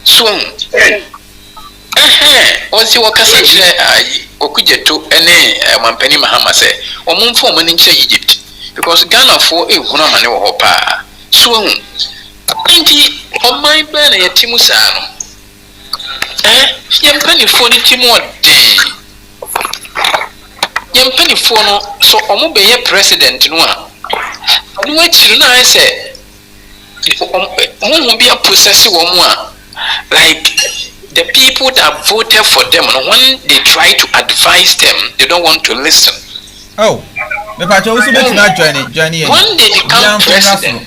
so once you kasa kire ayi okujeto ene mampani Mahama se omumfo mo ni kire Egypt because Ghana for ehuna mane wo hopa so enti omai ba na yetimu saa no yempani fo ni timu ode yempani fo no so omo be ye president no a onu achiru na I say omo bi a process wo mo a like the people that voted for them, when they try to advise them, they don't want to listen. Oh, the party also not joining. When they become president,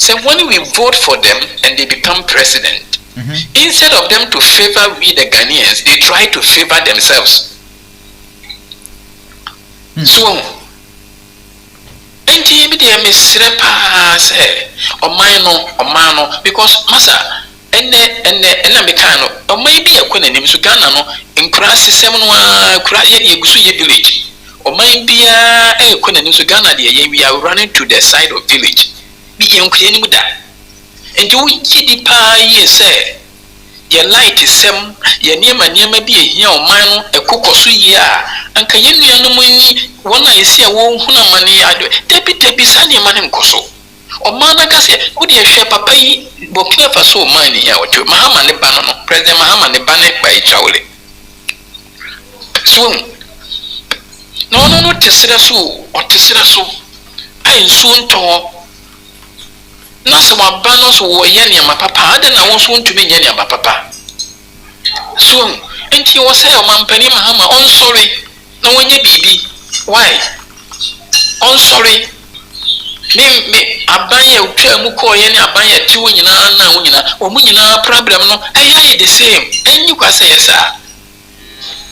so when we vote for them and they become president, instead of them to favor we the Ghanaians, they try to favor themselves. So. Enti bi de mesre pa say o man no because masa enne me kan no o man bi yakona nim so Ghana no nkura sesem no kura ye gusu ye village o man bia yakona nim so Ghana de we are running to the side of village bi yankura nim da enti wo gidi pa ye say ye light sem ye niema bi ehia o man no ekokoso yi a anka ye nuanom ni wona yesi a wo huna mane ado tebi sane mane nkoso o man na kase wo de hwe papa yi Burkina Faso man ni ya wote Mahama ne ba no president Mahama ne ba ne ba ichawle so no tesira so ai so nto na se wa ba no so wo ye ne ma papa ade na wo so ntumi nye ne ma papa so enti wo say o mampani Mahama on sorry na wonye bibi why on sorry me abanye utwa mu ko ye ne abanye ti wo nyina na wo nyina o mu nyina problem no ayi the same enyi kwase yesa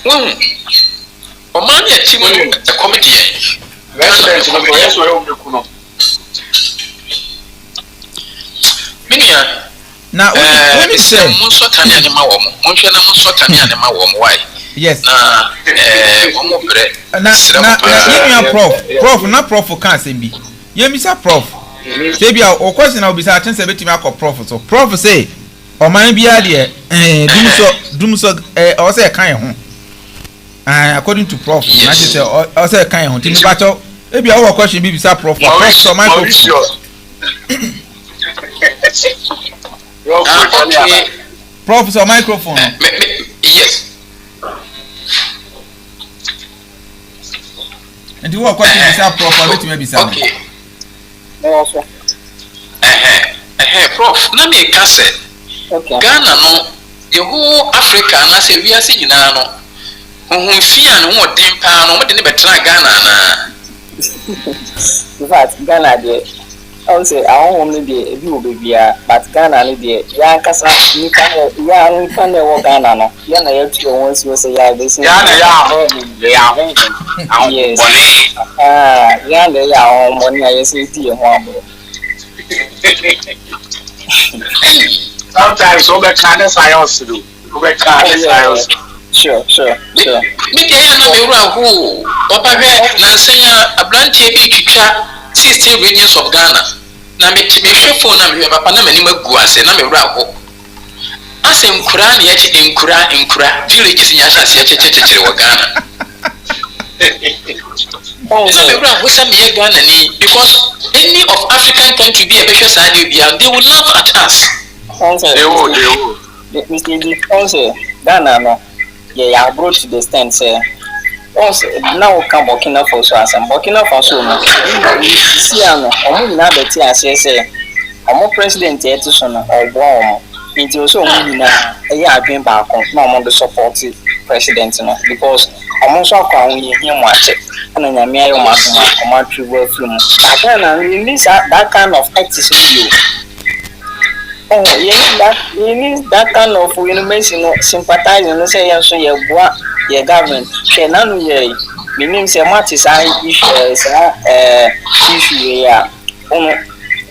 won o man ye ti mu the committee resident no ko yeso yo me kuno minia na when you say mun so tani ani ma wo mo mun hwe na mun so tani ani ma wo mo why yes na omo bre na prof na prof can say bi ye misa prof say be o question na obi say aten say betimi akọ prof so prof say o man bia de dumso o say kan ho according to prof na say o say kan ho timi ba cho e bia o question bi say prof so microphone Professor microphone. Yes. And you are quite prof maybe some. Okay. Prof, na me ka say. Okay. Ghana no, the whole Africa na say we are seeing na no. Ohun fia no wo den pa no, mo de ne betra Ghana na. In fact, Ghana dey I would say I want to be a view baby, but Ghana, ya kasa, you can never Ghana. No, you know, you once you say, yeah, they say, yes, yeah, they are money. I say, sometimes over kind science to do. Over kind science. Sure. Me dey na me wura ho. Papa hwe na nsenya abranche bi twitwa 16 regions of Ghana. Na me hwe phone na me papa na mani magu ase na me wura ho. Ase nkura na ye nkura villages nya hase ye chechechechire wo Ghana. Na me wura ho say me Ghana ni because any of African country be a be say they will laugh at us. They will. Mr. D. Ghana no. Yeah, I brought to the stand say also now come Burkina Faso as Burkina Faso no see am omo na beti ase say omo president e to so na ogbo nti o so omo na e ya adwen ba ko na omo do support president no because omo so akwa won ye him ache na nyame ayo ma omo tribu film Ghana release that kind of activity. Oh, you need that kind of information, sympathize and say, yes, so your government. Say, none of you, meaning, say, what is issue here.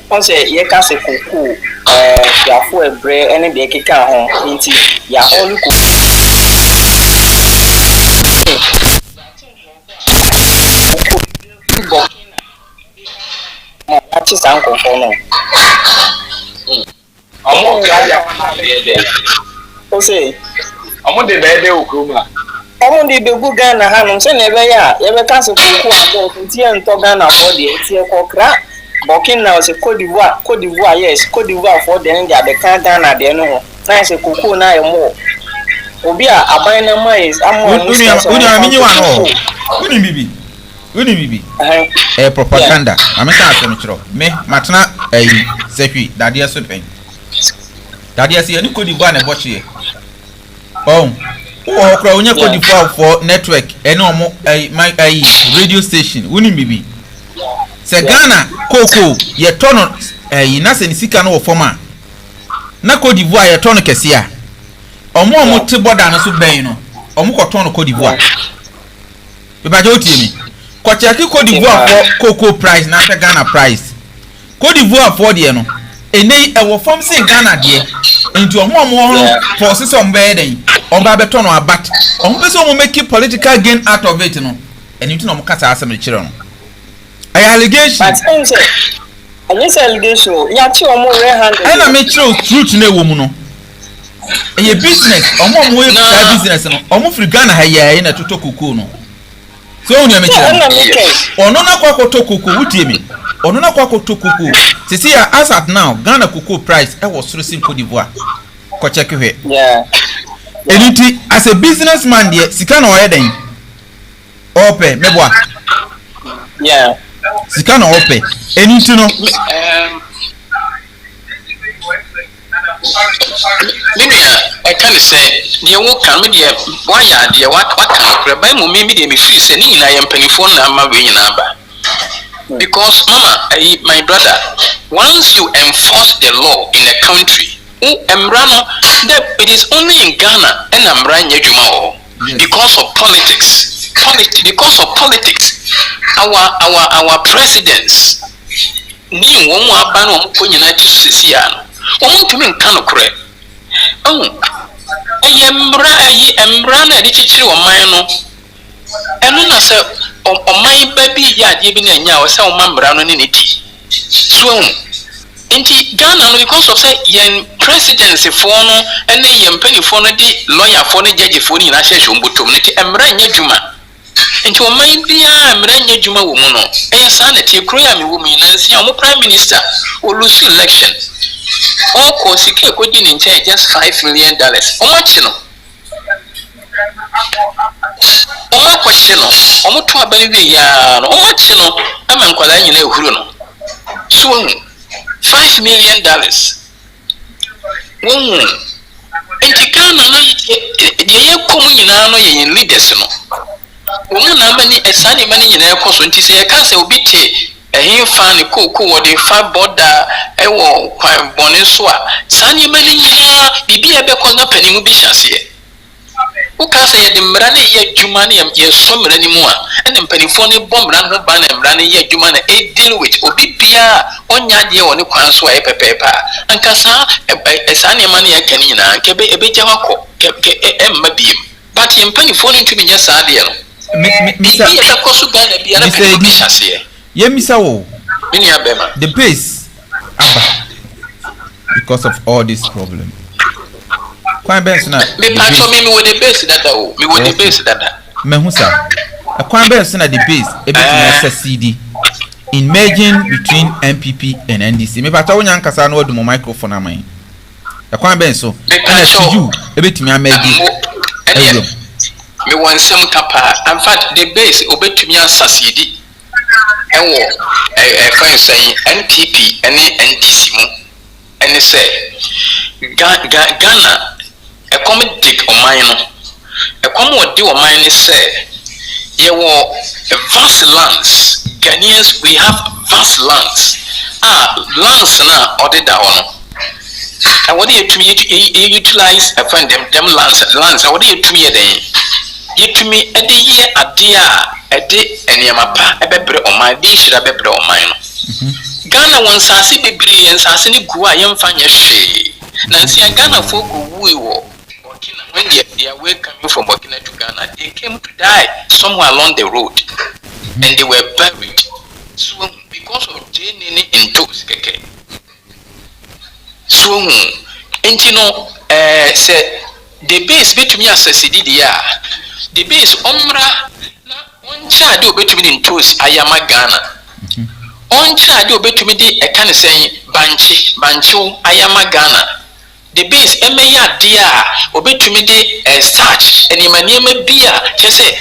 On say, you can't say, cuckoo, your food bread, any day, kick out home, into your whole what is uncle for no? Omo ya de o say omo de be okroma omo de be gu Ghana ha no se na ebe ya ye be ka se kuku abo ntie nto Ghana for de tie kokra Burkina se Côte d'Ivoire yes Côte d'Ivoire for de ndia de ka Ghana de no ho na se kuku na ye mo obi a aban na mai amo uni aminyi wa no uni bibi propaganda ameka asem chiro me matna sekwi dade so pen dade ase ani Côte d'Ivoire na bochie o okra onye Côte d'Ivoire for network ene omo radio station uni bibi se Ghana koko ye tono na se ni sika no wo forma na Côte d'Ivoire ye tono kese a omo te border no so ben no omo ko tono Côte d'Ivoire be ba jo tie mi ko check Côte d'Ivoire for cocoa price na se Ghana price Côte d'Ivoire for de no ene e wo form say Ghana de enti omo for se some be den omba be tono abat omo be so omo make political gain out of it no eni tu no mo kasa asem chire no ay allegation but say any allegation ya chi omo we handle ana me chire truth na ewo mu no eye business omo we business no omo free Ghana ha ya na toto cocoa no so onu me chire ono na kwa koto cocoa wutie mi ono na kwa koto cocoa sisi ya as at now Ghana cocoa price e was through Côte d'Ivoire ko check hwe eniti as a businessman there sika na oye den ope meboa sika na ope eniti no I can't say the work can be why are dear what can by me me free say ni na yam penifon na ma we nyina because mama my brother once you enforce the law in a country that it is only in Ghana and amra nyadwuma because of politics our presidents ni won mu aba na won ko nyina ti sisi ya no won tumi nka no kore emra na di chichiri wo man no eno na se oman ba bi ya de bi na nya wo se wo mamra no ne di so nti Ghana no because of say yen presidency for no ene yen penifo no di lawyer for no judge for ni na hwehwe mbotom ne ti emra nya dwuma nti o man bia emra nya dwuma wo mu no sa na tie kro ya me wo mu na nsia o prime minister o lose election o ko sike ko di ni nche just $5 million o ma chi no o ma ko chi no o mo to abani bi ya no o ma chi no ama nkwala nyina ehuru no so $5 million. Enti Ghana no ye kom nyina no ye leaders no. Wo na mani esane mani nyina ekoso nti se ye ka se obi te ehin fan ko wo de fa border ewo kwan bone so a sane mani nyina bibia be ko nga pani mu bi hyase. Wo ka se ye de mra na ye adwuma na ye so mra ni mu a ene mpanifo ne bombra no ba na mra na ye adwuma na e deal with obi bia onya de woni kwan so a pepepa ankasa esane ma na ye kan nyina kebe ebeja wakọ emma biem but ye mpanifo ne ntumi nya saa de no misa ye koso ga na bia na pani bi hyase ye misa wo mini abema the base aba because of all this problem. Kwan bench na me patcho me with the base dada o me with the base dada me hu sa kwan bench na the base e be CD in merging between MPP and NDC me patcho wonya nkasa na odu mo microphone aman kwan bench so na CU e betimi amegi me wan sem kapa in fact the base obetumi asa CD ewo fan say NPP and NDC mu and say Ghana a comedic o mine no a common do o mine say ye were vast lands. Ghanaians, we have vast lands. Lands na or the down. And what do you utilize upon them lands and what do you to me then? You to me a day a day and yamapa a bebre o my dish a bebre o mine. Ghana wants a see baby and Sassini Gua young fanya she. Nancy and Ghana folk we were. When they are coming from Burkina to Ghana, they came to die somewhere along the road, and they were buried. So because of Jane and Toes, so and you know, say the base between us as the base Omra one child do between in Toes, Ayama Ghana. One child do between the a kind of saying Bancho, Ayama Ghana. The base emeya dia obetumi de starch and imaniema bia chese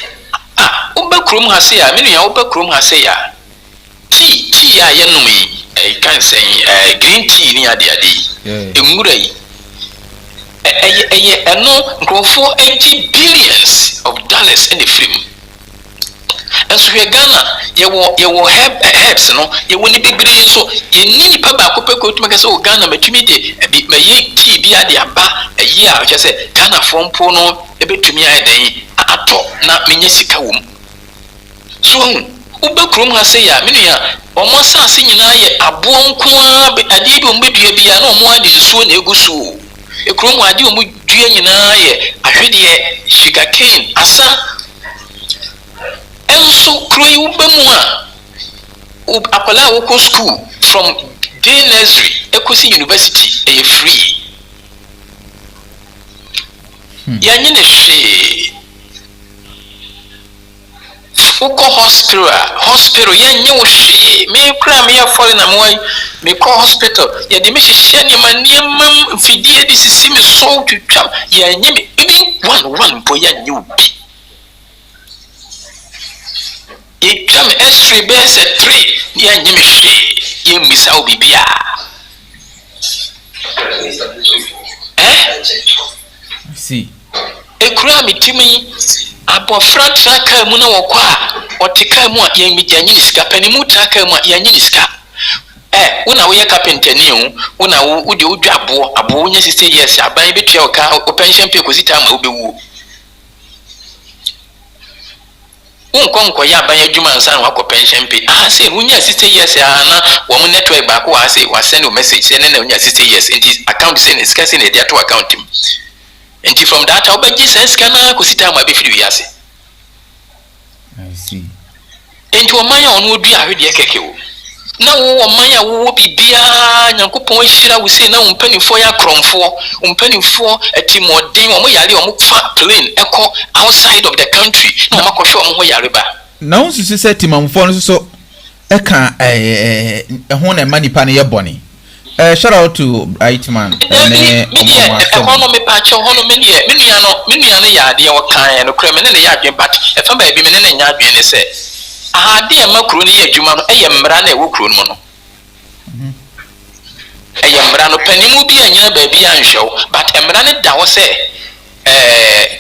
oba krom ha se ya menu ya oba krom ha se ya tea ya yenumi kan say green tea ni ade emura yi eno nkrofo $80 billions in the film. And so we Ghana, you will have herbs, no, you will be brilliant. So you need Papa Copeco to make us all Ghana, but you meet it, may ye tea be at the Aba a year, which I said Ghana from Pono, a bit to me a day, at all, not Minesika womb. So, Uber Krum has say, Minia, almost a singing a bon qua, but I did maybe be no more than soon a good soul. A Krum, I do doing I heard sugar cane, asa. And so, Croy Ubemua Apala Woko School from day nursery, Ecosi University, a free. Yanine she Oko hospital, Yan she may cram here falling away, may call hospital. Ya dimish shani mania mam fidia this is semi soul to jump. Yanime, even one boy and you. Ye come S3 base at 3 near Nimishi, ye miss how be bia. See, a crummy Timmy, a frat tracker muna or qua, or Tikamo, young Mijaniska, Penimutaka, Yaniska. When I wear carpenter new, when I would do jabo, a boy, yes, I buy a bit your car or pension because will be woo. Unko ya banya juma nsan wako pension pay say unya 60 years ana wo mo network back wa say wa send a message say na unya 60 years and account say na sika say na dia to account him and from that how be sense kana ko sita ma be firi wiase. I see. And to manya onu odu ahwe de keke wo na wo manya wo bibia nyankopon hira wo sei na wo mpanifo ya kromfo wo mpanifo atimoden wo yare wo fa plane eko outside of the country na wo makɔhwɛ wo ho yare ba na wo sisi sɛ timamfo no so eka ho na manipa no yɛ bɔne shout out to Aitman economy patch hono me nua no yade wo kan no kra me ne yɛ adwen but efa ba bi me ne nya adwen ne sɛ ahade e makro ne yɛ adwuma no ɛyɛ mmara na ɛwɔ kro no no ɛyɛ mmara no panimu bi anya ba bi anhwɛw but mmara ne da wo sɛ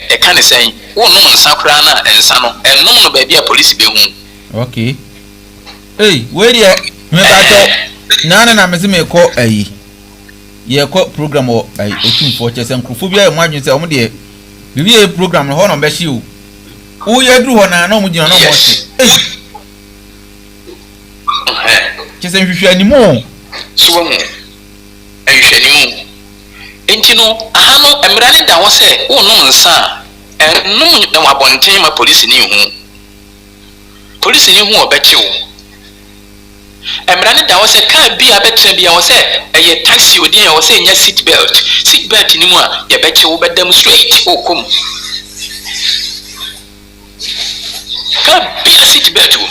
ɛka ne sɛn wo no nsa kra na nsa no ɛnom no ba bi a police be hu okay hey where there me ba nana na meze me ko ayi ye ko program o ayi otumfo che se nkrofo bia e mo adwen se o mo de bibi e program no ho no be hye o ye duru ho na na o mo gina no mo che se nhwehwe animu so wo nhwehwe animu enti no aha no emra ne da wo se wo no nsa enum na wabonten ma police ni hu obeche wo emrani da wo se ka bi abetre bia wo se eye taxi odi en wo se nya seat belt ni mu a ye beche wo bedam straight okom ka bi seat belt wo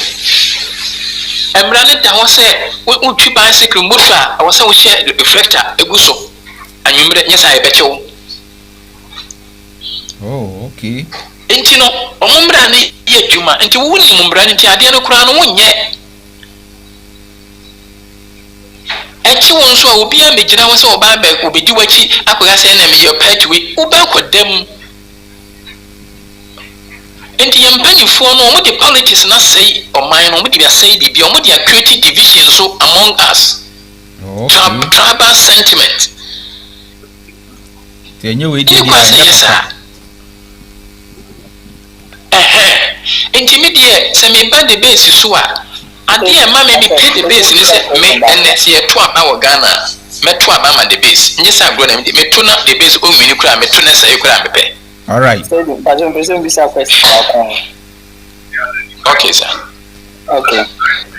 emrani da wo se wo twi bicycle motor a wo se wo share reflector eguso anwumre nya sa ye beche wo oh okay enti no omumra ni ye djuma enti wo ni mumra ni ti ade no kura no wonye echi won so obi a mejina wo se oba ba ko bedi wachi akoga se na me your pathway oba kodam enti yempanifo no mo de politics na say oman no mo de say bibia mo de create division so among us tribal sentiment tenye we di enti me de se me ba de base so a ade e ma me pay the base ni se me ns ye to aba wo Ghana me to aba ma the base nyi sa agro na me to na the base o nwini kura me to na sai kura me pe all right so the person be question okay sir okay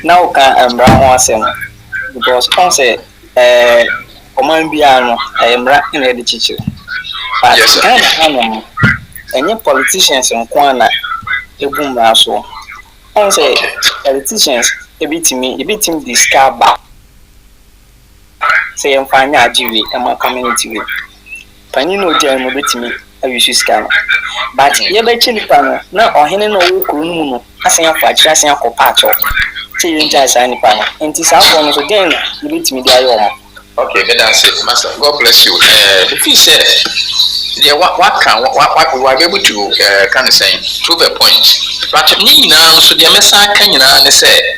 now can ho asem because on say oman bia no emra na de chichi yes sir any politicians nko na ebum na so on say politicians ebitim discard back say em fanya ajiwe em community we pani no dia no betimi ayusu scam but ye be chi nipa no na ohene no wo kuru no mu no asen afa akira asen akopa acho say ye nja asan nipa no enti sa afo no so den ye betimi dia yo mo okay that's it master god bless you if you say yeah what we are able to kind of saying prove a point but ni na so dia mesa kan nyina ne say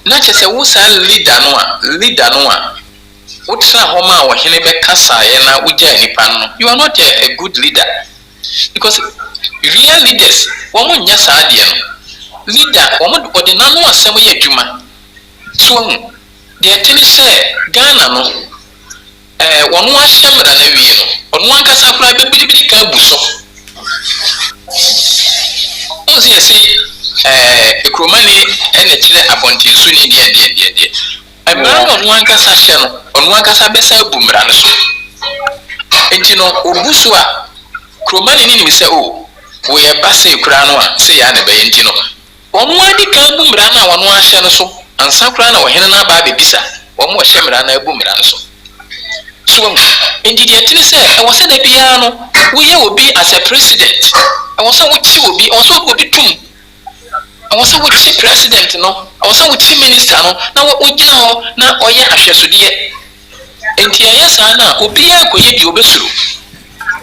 na che say wo san leader no a wo tra homa wo hene be kasa ye na wo gya nipa no you are not a good leader because real leaders wo mo nya sa de no leader wo mo de na no asem ye adwuma so de tini say Ghana no wonu ahyemra na wie no onu ankasa kura be bidibidi ka buso onse yesi ekromani ene kire abontinsu ni de emra onu ankasa hye no onu ankasa besa bumra no so enti no obuso a kromani ni nimse o wo ye basa kura no a se ya na be enti no onu adi ka bumra na wonu ahye no so ansa kura na wo hene na ba be bisa wo mo hyemra na bumra no so so indeed the thing say I was say bia no we will be as a president I was say we will be also go be tum I was say we chief president no I was say we chief minister no na we gina ho na oye ahwesode enti ayesa na obi akoye di obesuru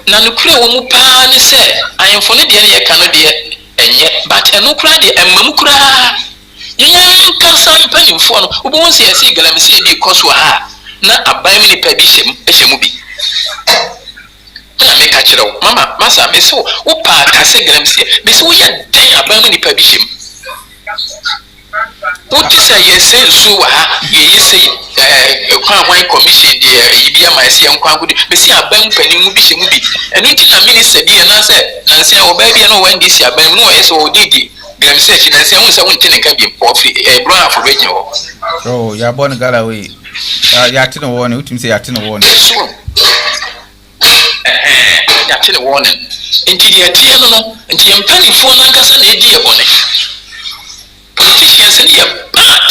na nukure wo mu pa ne say ayemfo ne de ne ye ka no de enye but enukura de emmam kura yenya kansa mpanimfo no obo won say ese galamse bi koso ha na aban mi nipa bi hyemu bi na me ka kire wo mama masa me so wo pa ka se gram se me so ya den aban mi nipa bi hyemu wo ti say yes nsu wa ha ye say kwan commission de yibi ama se yankwan gudi me se aban panin bi hyemu bi enu ti na minister bi na se wo ba bi na wan di si aban no yes wo didi I'm saying I say once I want to can be a bro for radio. Oh, you're born Galloway. You're to the one who say you're to the one. Yes, you're to the warning. Into the Atiano, into the penny for Lancaster and Edia Bonnet. Politicians in here bad.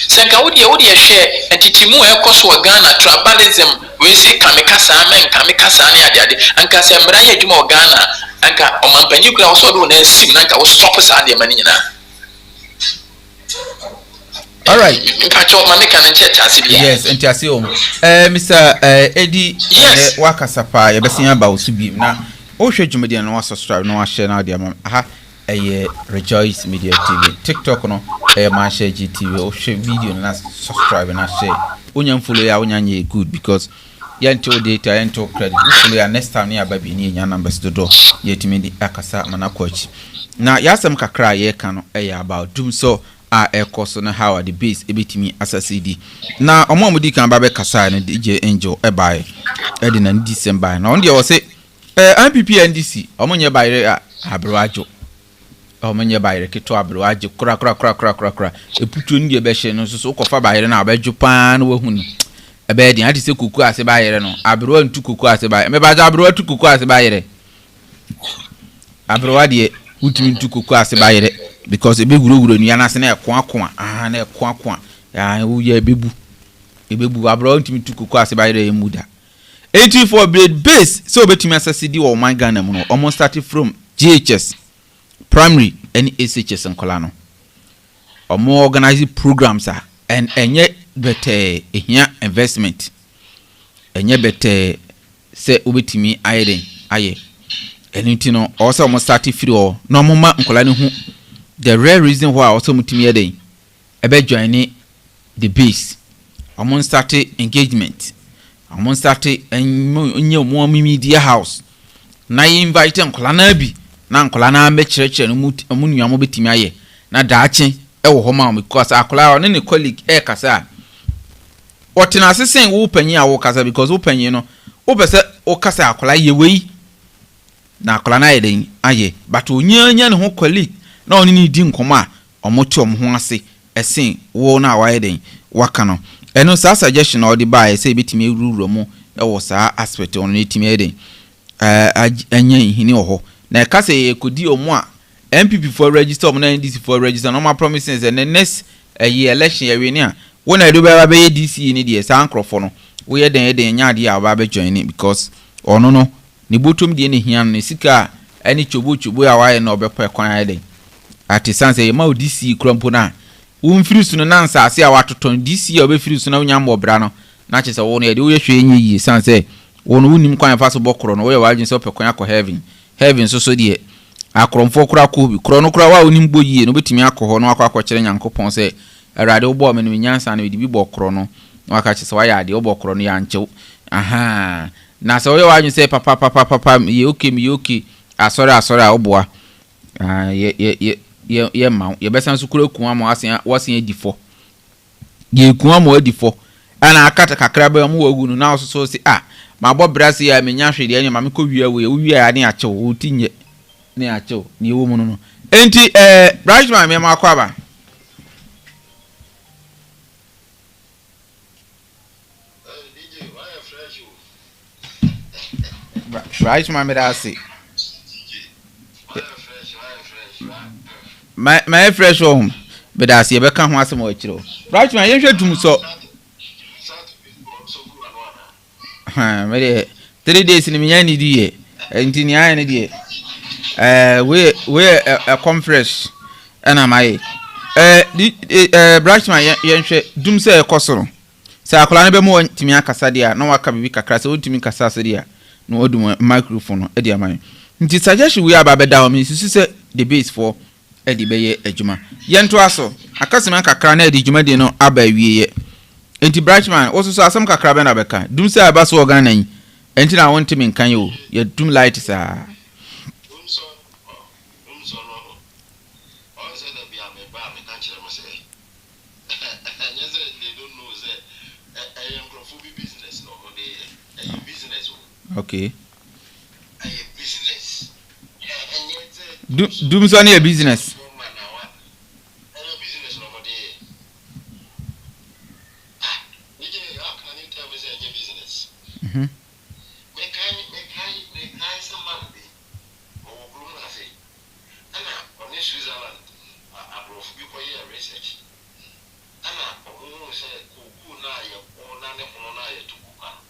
Sanka would you share and Titimu Ekoswa Ghana tribalism. We say Kamikasa men, Kamikasani Adi, and Casambraya Jumo Ghana, and Omampanuka also do a sim like I was stop us at the manina. All right. Yes, and Tiasio. Mr. Eddie, yes, Wakasapa, you're best about to be now. Oh, should you media no subscribe, no share now, dear man. Aha, a Rejoice Media TV, TikTok, no, a man share GTV, or share video and subscribe and share. Unyam follow ya unyan good because yanto data, yanto credit. Follow ya next time near baby near your numbers to do. Yet me the Akasa Manakochi. Now, yasam kakra ye kano about Dumso. Course on how the base ebitimi as a CD. Now, a moment you can babe Kasa and DJ Angel by Edin and December. Now, on the say, MPP and DC, Omonia by Abroajo. Omonia by Rekito Abroajo, crack. A put you in the beshen, so coffee by an Japan, wohun. A bed in Addis Kuku as a buyer, no. Abro and two Kuku as a buyer. Maybe Abro to Kuku as a buyer. Abroadie, who to Kuku as a buyer. Because a big guru ni anasene kwa na kwa wo ye bebu abroad timi tukuku ase ba ire muda 84 blade base so betimi asasidi wo man Ghana mu no almost started from GHS primary and SHS nkola no omo organize programs and enye better ehia investment enye better se obetimi aye anything no also almost started free or no mama nkola ne hu. The rare reason why also mutimi eden ebe join the base amon start engagement amon start enye mo media house na invite nkola na bi na nkola na be kirekire no munua mo betimi aye na daache e wo homa because akola ne colleague e kasa otina asesen wo panyi a wo kasa because wo panyi no wo pese wo kasa akola ye wei na akola na eden aye but onyanya ne ho colleague na oni ni di nkoma omoto omho ase esen wo na waye den waka no eno sa suggestion na odi buy say betimi ruru mu e wo sa aspect on etimi eden anya hini oho na e ka say ekodi omu a MPP for register omo na NDC for register no ma promises and the next year election year ni a wo na do ba be DC ni de sa ankrofo no wo ye den nya de a ba be join because ono no ni botom de ne hian ne sika ani chobo a waye na obepo ekwan eden ati sanse ma DC krompo na umfiri sunu na nsase a watoton DC obefiri sunu na nyambo bra no na chese wo no ye de wo yehwe enyi yi sanse wo no unim kwan fa so bokro no wo ye wagin se opekwan akọ heaven so de akromfo kura ko bi kro no kura wa unim bo yi no betimi akọ no akọ kire nyankopon se erade wo bo me no nyansa na de bi bokro no na aka chese wa ya de wo bokro no ya nchew aha na se wo ye wagin se papa ye okay asore oboa ye ma ye besan su kura kuwa mo wasen edifo ye kuwa mo edifo ana akata kakra ba mo wagu no na so si ma bo brase ya menya hwede anya ma me ko wiya we ya ne achew otinye ne achew ne wo mu no enti Brajman me ma kwa ba Brajman me da say my fresh home but as you become once more chiro right man you should Dumso me 3 days ni me ni die enti ni aye ni die we a conference ana mai branch man ye hwe Dumso e kosoro sa akola ne be mo timi akasa dia na waka bibi kakra se wotimi kasa se dia no odum microphone e dia man nti suggestion we aba be da o me susu se the base for edi beye ejuma yento aso akasema kakra na edi juma de no aba wieye enti Brajman also so asam kakra be na beka Dumso aba so organ nan enti na wonte me nkan yo ye dum light sa okay Dumso na business Switzerland, abroad, because you research. And I say, Kuku na ya, or Nana Honaya to Kuka.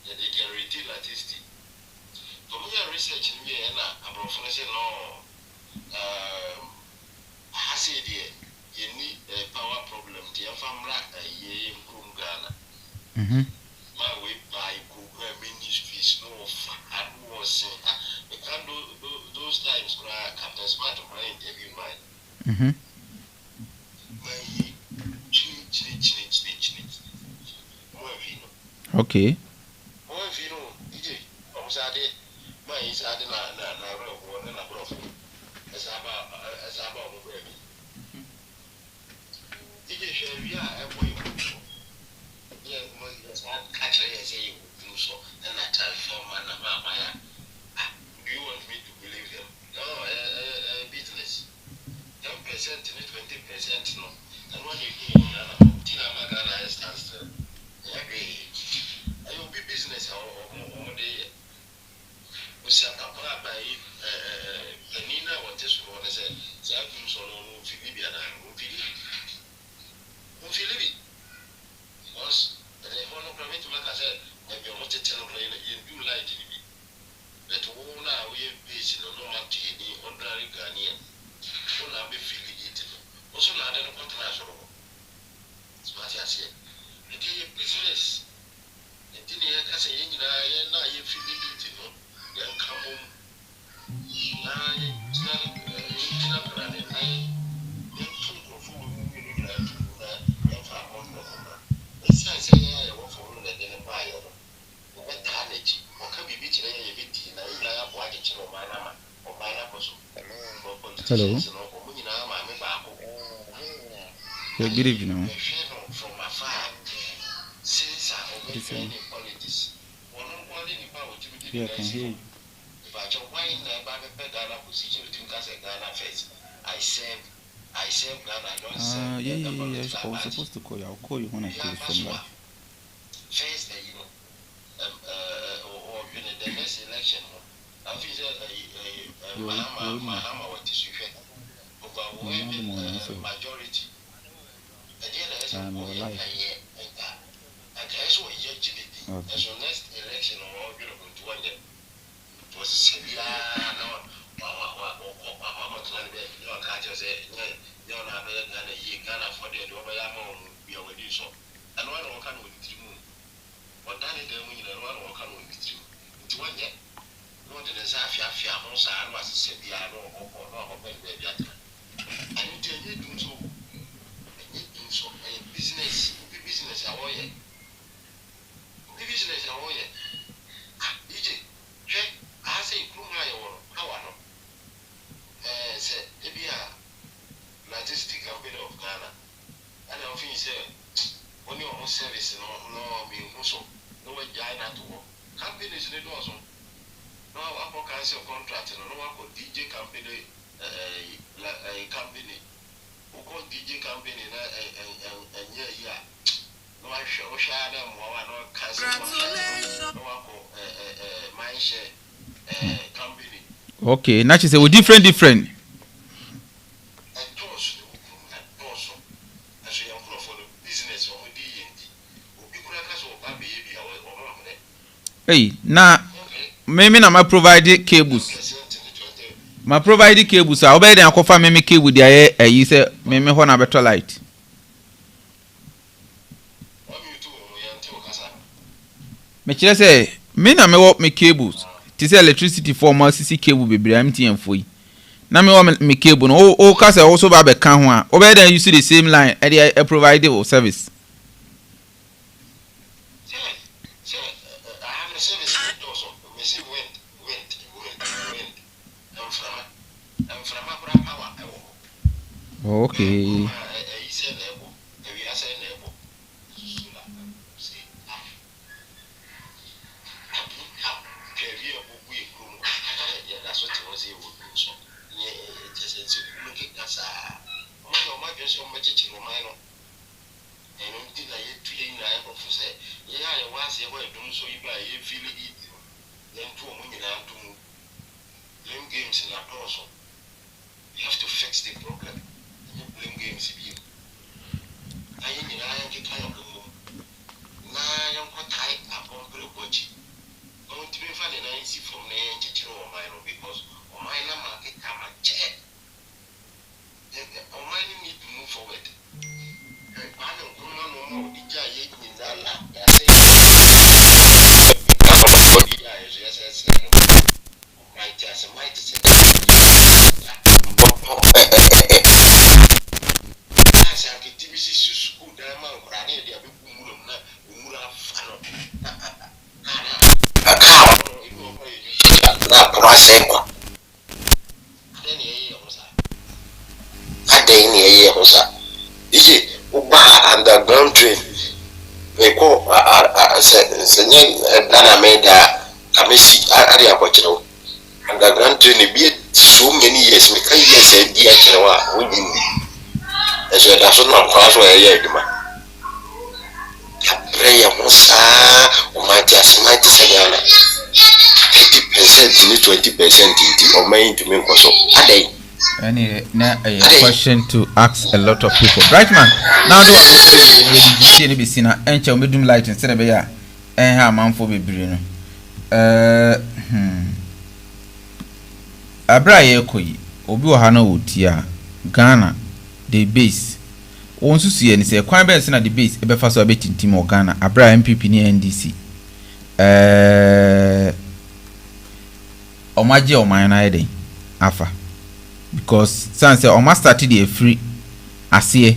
They can retail artistic. So, we are researching me and abroad, say, no, I say, dear, you need a power problem. The family, ye improve Ghana. My way by Google ministries, no, I was saying, we can't do those times where Captain Smart of my interview mine. Okay. Do you want me to believe them? No, business. 10% to 20%, no. And when you do Tina Magana stands still. I will be business or day. We sat up by Nina or Tesla, and I said, Dumso, no, Philippian, Philippi. Because the hologram to make us say, if you're not a teleplane, you do like it. But all now we have based on no martini, ordinary Ghanaian. All now be feeling it. Also, not an international. It's what I say. It is a business. And then you can say, now you feel it. Young come home. Now it's not running. I don't go for it's not saying I want for that in a buyer. What carnage? Or can be beaten a bit in a watch or Mahama or Mahama. Hello. Good evening. From afar, since I obey politics. Yeah, I can hear you. If I just wine the Ghana position between Ghana first, I serve Ghana, I don't serve. Yeah. I was supposed to call you. I'll call you when I call you from live. First, or the next election, I think Mahama was distributed over majority. I'm alive. Okay. So next election, or to 1 year, it was severe. Ghana for the and one can with you. But then one can with you. It's 1 year. No, there's a fear, most I was said, the or baby. I need to do so. So, business, business, DJ, check, I say, how I know. Say, logistic company of Ghana. And I think when you're on service, no, being also, no way, China to work. Companies need also. No, I cancel contract, and no one could DJ company, a company. Who call DJ company and yeah. No, I share them, no cancel contract, no one call mind share company. Okay, now she said we're different. Hey, now, maybe na provide cables. My provide cables. I obey them. Confirm me cable there. You say me wanna better light. Me just say me na me work me cables. This electricity for my CC cable be I'm TM for you. Na me work me cable. No, oh, cause also ba be can ho a. Obey them. You see the same line. I provide the service. Okay. Dumso iba ye feel it. Then to Munina to blame games in our torso. You have to fix the problem. You blame games if you. I ain't kind of room. Now I'm quite tight upon the watch. I want to be funny and I see from the engine or mine because on my market come a check. On mine need to move forward. I don't know the guy in that lap. Underground train. We call Dana made a message area watching. Underground train be so many years. We can't even say dear Chinawa within me. And so that's not cause where I am. Prayer Musa or my just 50% to 20% of my to make so a day. Any a question to ask a lot of people. Right, man. Now do I see any seen a medium light instead of a and how man for be brino. Abraye Koyi, Obi Ohana Utia, Ghana, the base. Once you see any say, quite best in the base, a befaso a bit in Timo Ghana, Abra MPP near NDC. Omaji or my idea, Afa. Because sans say almost started a free asie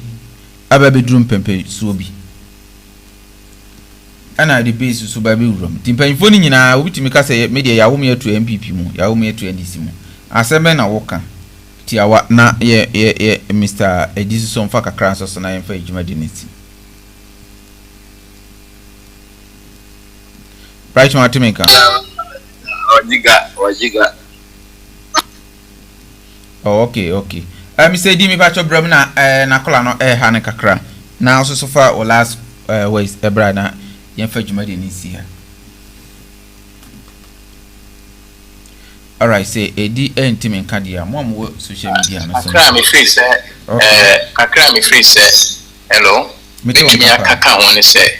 aba bedroom pempe suobi ana the base so ba be room timpanfo ni nyina obitimi ka say media ya wo me to MPP mu ya wo me to NDC mu aseme na woka ti awa na ye Mr. Edisi so mfa kakra so na yemfa ejuma diniti right matimeka ojiga. Oh, okay. Say di mi ba cho bram na na kola no ha ne kakra. Na also so far o last ways ebra na yemfa dwuma de ni si ha. All right, say edi entimen ka dia mo social media no so. Akra me free say hello. Metumi akaka won say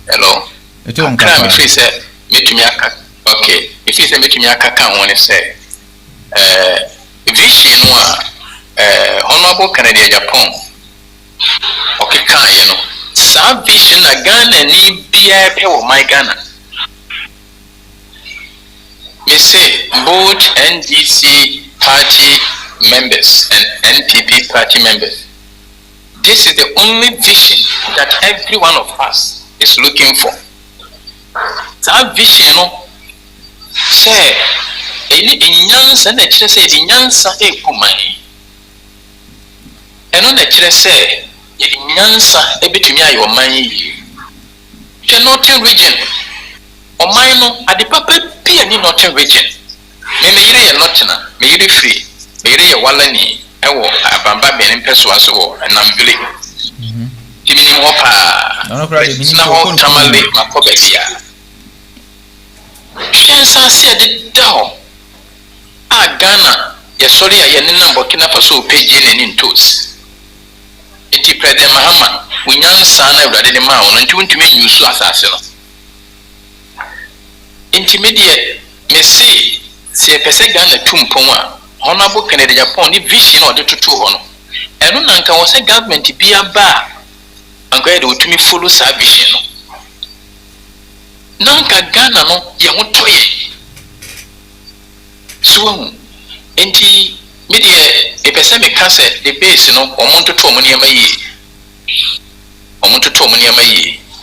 hello. Akra me free say metumi akaka. Okay, if you say metumi akaka won say vision wa honorable Canadian Japan okay kan you know sa vision na Ghana ni bia pe wo my Ghana me say both NDC party members and NPP party members, this is the only vision that every one of us is looking for. That vision say any inyansa na kire say inyansa ekumai eno na kire say inyansa ebetumi ayo man yi the northern region oman no ade papa pia ni northern region me yire ye northern me yire free me yire ye walani ewo abamba benin peso aso wo enambele kimi ni mo pa na ho tamale makobia shensa se de down Ghana, sorry, I am in Burkina Faso page in toes. Iti President Mahama, we young son of the Mount and 20 men use assassin. Intermediate may say a person Ghana Tumpoma, Honorable Canada Japan, the vision or the two honor. And no Nanka was a government to be a bar and go to me follow sa vision. Nanka Ghana no, Yamutoye. So, enti media e pese me ka se the base no omonto to omoni amayi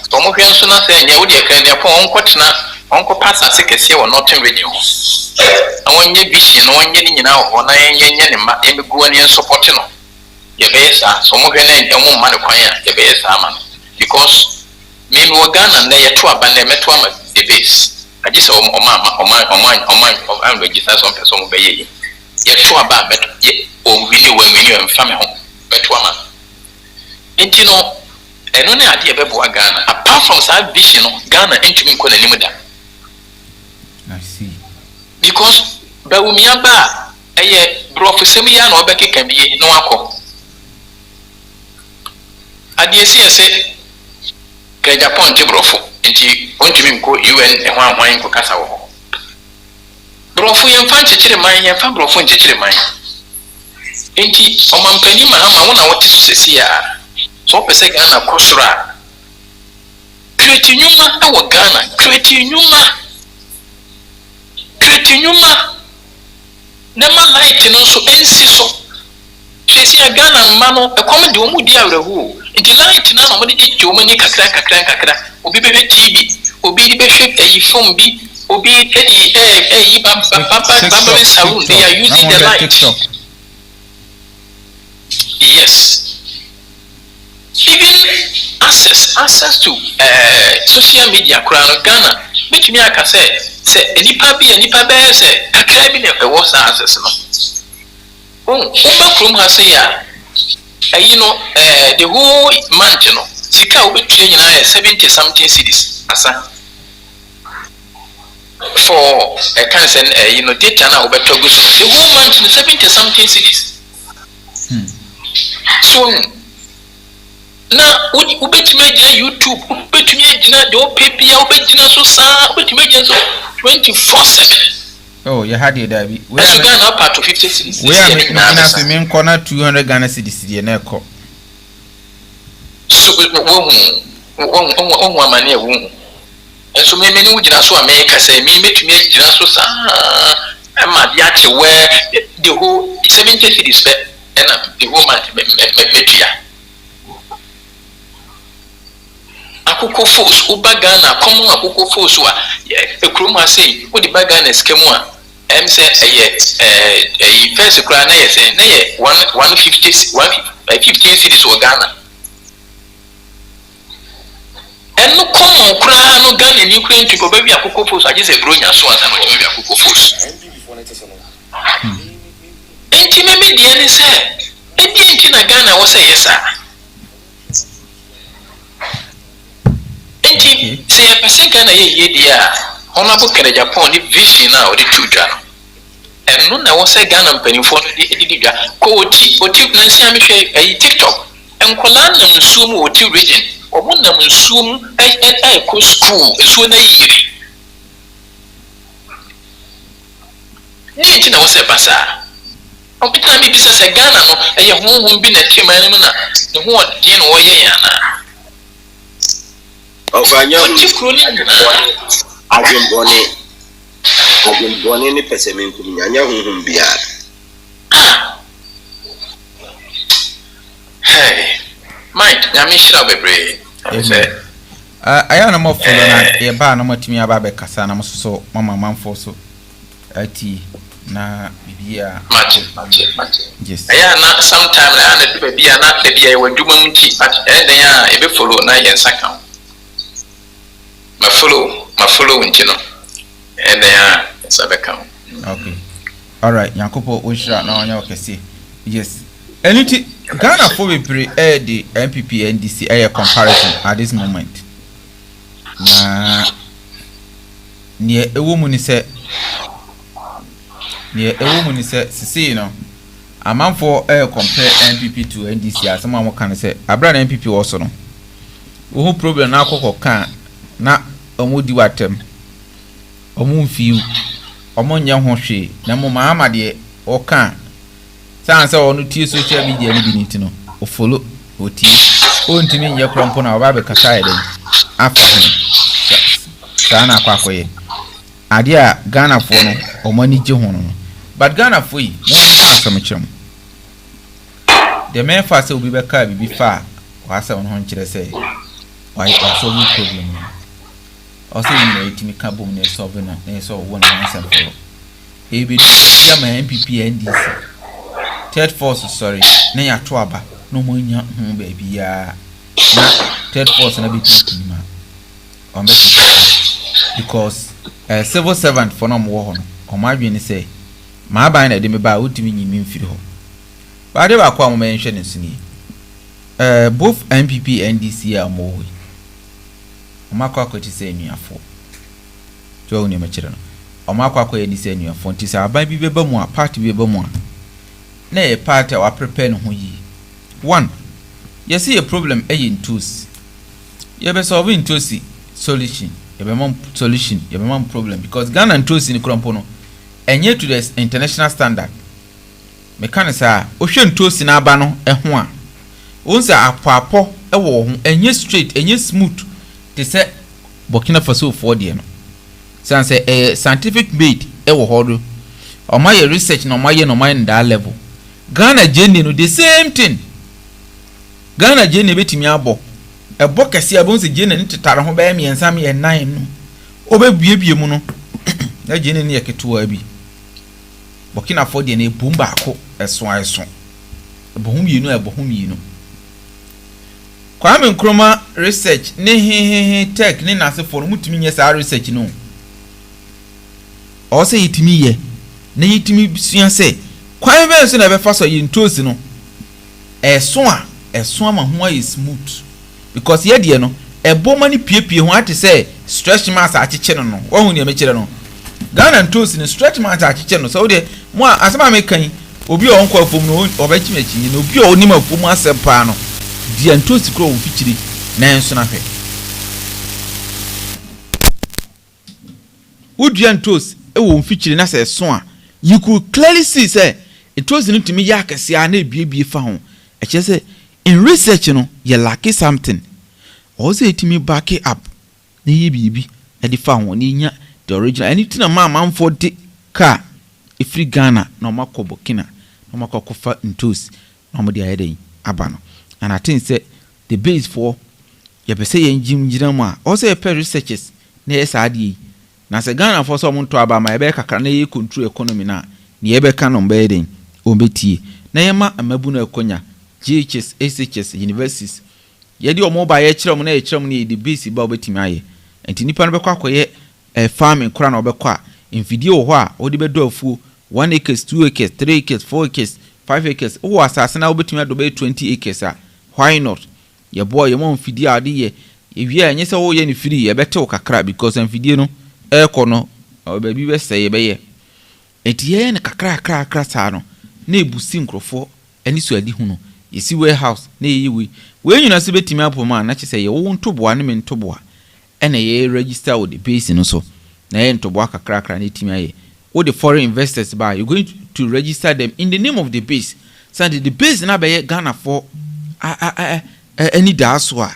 to mo hwe nso na se nya wo de kan dia po onkotena onko passa se kese wo northern region awonye vision no onye ni nyina ho na yenye ne ma emegu ani support no ye be sa so mo hwe na emu ma ne kwan ya ye be sa ma because me no Ghana na ye to aba na meto ama the base ajise o register some person be ye to aba bet ye o wini we mfame ho beto ama enti no and only idea bebo Ghana. Apart from that vision, Ghana into me kona nimuda. I see. Because Bawumiaba, Brofesemian or Becky can be no ako. Adiesi say, Japan Jibrofo, and she won't you go UN and one wine for Casawo. Brofu and fancy chili mine and fan brofo and chili mine. Ain't he, or Mampeni Mahama, one what is here. So, per second, a Kosra. Creating Yuma, our Ghana, creating Yuma. Cretinuma Nema light no so ensi so Chesi a Ghana mano a common domu dia rehu Inti light na no modi jo mani kakra Obi bebe TV Obi be shape a phone bi Obi e baba salon they are using the light TikTok. Yes. Even access to social media crown Ghana which me aka say nipa be say kakra bi na was access no krom ha say ya the whole month no sika obetua nyina 70 something cedis asa for a cancer data na obetua go the whole month no 70 something cedis so na ubetumi agina YouTube ubetumi agina de opepia ubegina so sa ubetumi agina so 24/7 oh you had it David we are Ghana part of 50 cities we are na se me corner 200 Ghana cities de na eko so wo amane e wo enso me ni ugina so America say me betumi agina so sa ma dia che where the whole 70 cities and the woman metia akoko force uba Ghana common akoko force wa ekroma say wo di Ghana skemu a em say first kra na say na 150 cities wo Ghana eno common kra no Ghana ni kra nti ko ba wi akoko force aje say bronya so asa no wi akoko force enti me dia ni say enti na Ghana wo say yes enti say a person Ghana ye dia honorable kere Japan ni vision na o de tuja no eno na wo say Ghana mpanifo no de dwa ko oti na nsi amehwe TikTok enkola na nsumu oti region omo na nsumu ko school esuo na yiri enti na wo say pasa opita mi bisa se Ghana no eye honhom bi na tema ni na ne ho ode no wo ye yana Ofanya Ajimbone ni pese minkum nyanya honhom bia hey Mike nyame shira bebre say aya na mo follow na ye ba na matimi aba be kasa na mo so mama manfo so ati na bibia match yes aya na sometime na na bibia na bibia we dwuma mti and ya e be follow na yen saka ma follow ntino and ya sabeka okay all right yankopo onshira na onya okesi yes anything Ghana for we pre the MPP NDC air comparison at this moment na nie ewo mu ni se sisi no amanfo compare MPP to NDC asema mo kan se abra na MPP wo so no wo problem na akoko kan na omodi watem omumfiu omonya ho hwe na mo Mahama de o kan san se onu tie social media ni biniti no o follow o tie o ntimi nye krompo na oba be kasa eden afa sana kwakoye ade a Ghana fo no omani je ho no but Ghana fo yi mo asam kyerem de me fa se obi be ka bibi fa wa se on ho nkyere se why so we problem also in etimi ka bom na solve na so won answer for e bi ya ma MPP NDC third force sorry na ya to aba no mo nya ho ba bia na third force na be tinima on be because civil servant for no mo ho no o ma dwe ni say ma ba na de me ba utimi nyimi mfiri ho ba de ba kwa mo menhwe ne suni both NPP and NDC are more way. Omako akweti say nuafo. Jo oni machire no. Omako akweti say nuafo nti say aban bi beba mu a party bi beba mu a. Na e party wa prepare no ho yi. One, you see a problem in tools. You be solving tools solution. You be mom solution. You be mom problem because Ghana and tools in Krompo no. Enye to the international standard. Mekanisa o hwe tools na aba no ho a. Onse apapo e wo ho enye straight, enye smooth. They say Burkina Faso for the no. Say say scientific made e wo hodo. O my research no my that level. Ghana Jenny no the same thing. Ghana Jenny betimi abo. E bo kese abo nse Jenny ni tetare ho ba mi ensam ye 9 no. Obebiebie mu no. Na Jenny ni yeketo abi. Burkina Faso de na ebumba ako eso. Ebohum yinu ebohum yinu. Kwame Nkrumah research ne tech ne nase for mutumi nye sa research no. O se yitimi ye. Ne yitimi sua se Kwame be so na be fa so yintosi no. Eso ama ho is smooth. Because ye de no eboma ni piepie ho ate say stretch marks acheche no. Wo hu ne me kire no. Ghana ntosi ne stretch marks acheche no. So de mo asema me kan obi o nkwa fom no obechi mechi no obi o nima fom asempa no. Dia ntosi kro wo fichiri na enso na hwe. Udia ntosi e wo fichiri na se so a you could clearly see say it was no to me yakase a na ebiebie fa ho. E che say in research no you lack something. Also it me back it up. Na ye bibi e di fa ho ni nya the original anything na man for the car e free Ghana na makọ Burkina na makọ kofa ntosi na mo dia yeden aba no. And I think say the base for you be say yenjim jinama also a pair researchers na SRD na say Ghana for some to aba ma e be kakra na ye control economy na ye be ka no be den o betie na ye ma amabu na ekonya GHS SHS universities ye di omo ba ye kirem na ye kirem na the base ba obetimi aye enti nipa no be kwa akoye farming kura na obekọ a video ho a odi be do afuo 1 acres 2 acres 3 acres 4 acres 5 acres o asase na obetimi adobe 20 acres a why not your boy your mom fidie ade ye ewie anye se wo ye ni free ye bete wo kakra because en fidie no eko no baby be say ye be ye etie ne kakra sa no na ebusi nkrofo ani so adi hu no yesi warehouse na ye we nyina se betimi apoma na che say ye wo ntoboa ne me ntoboa ena ye register with the base no so na ye ntoboa kakra na etimi aye wo the foreign investors ba you going to register them in the name of the base so the base na be ye Ghana for any daswa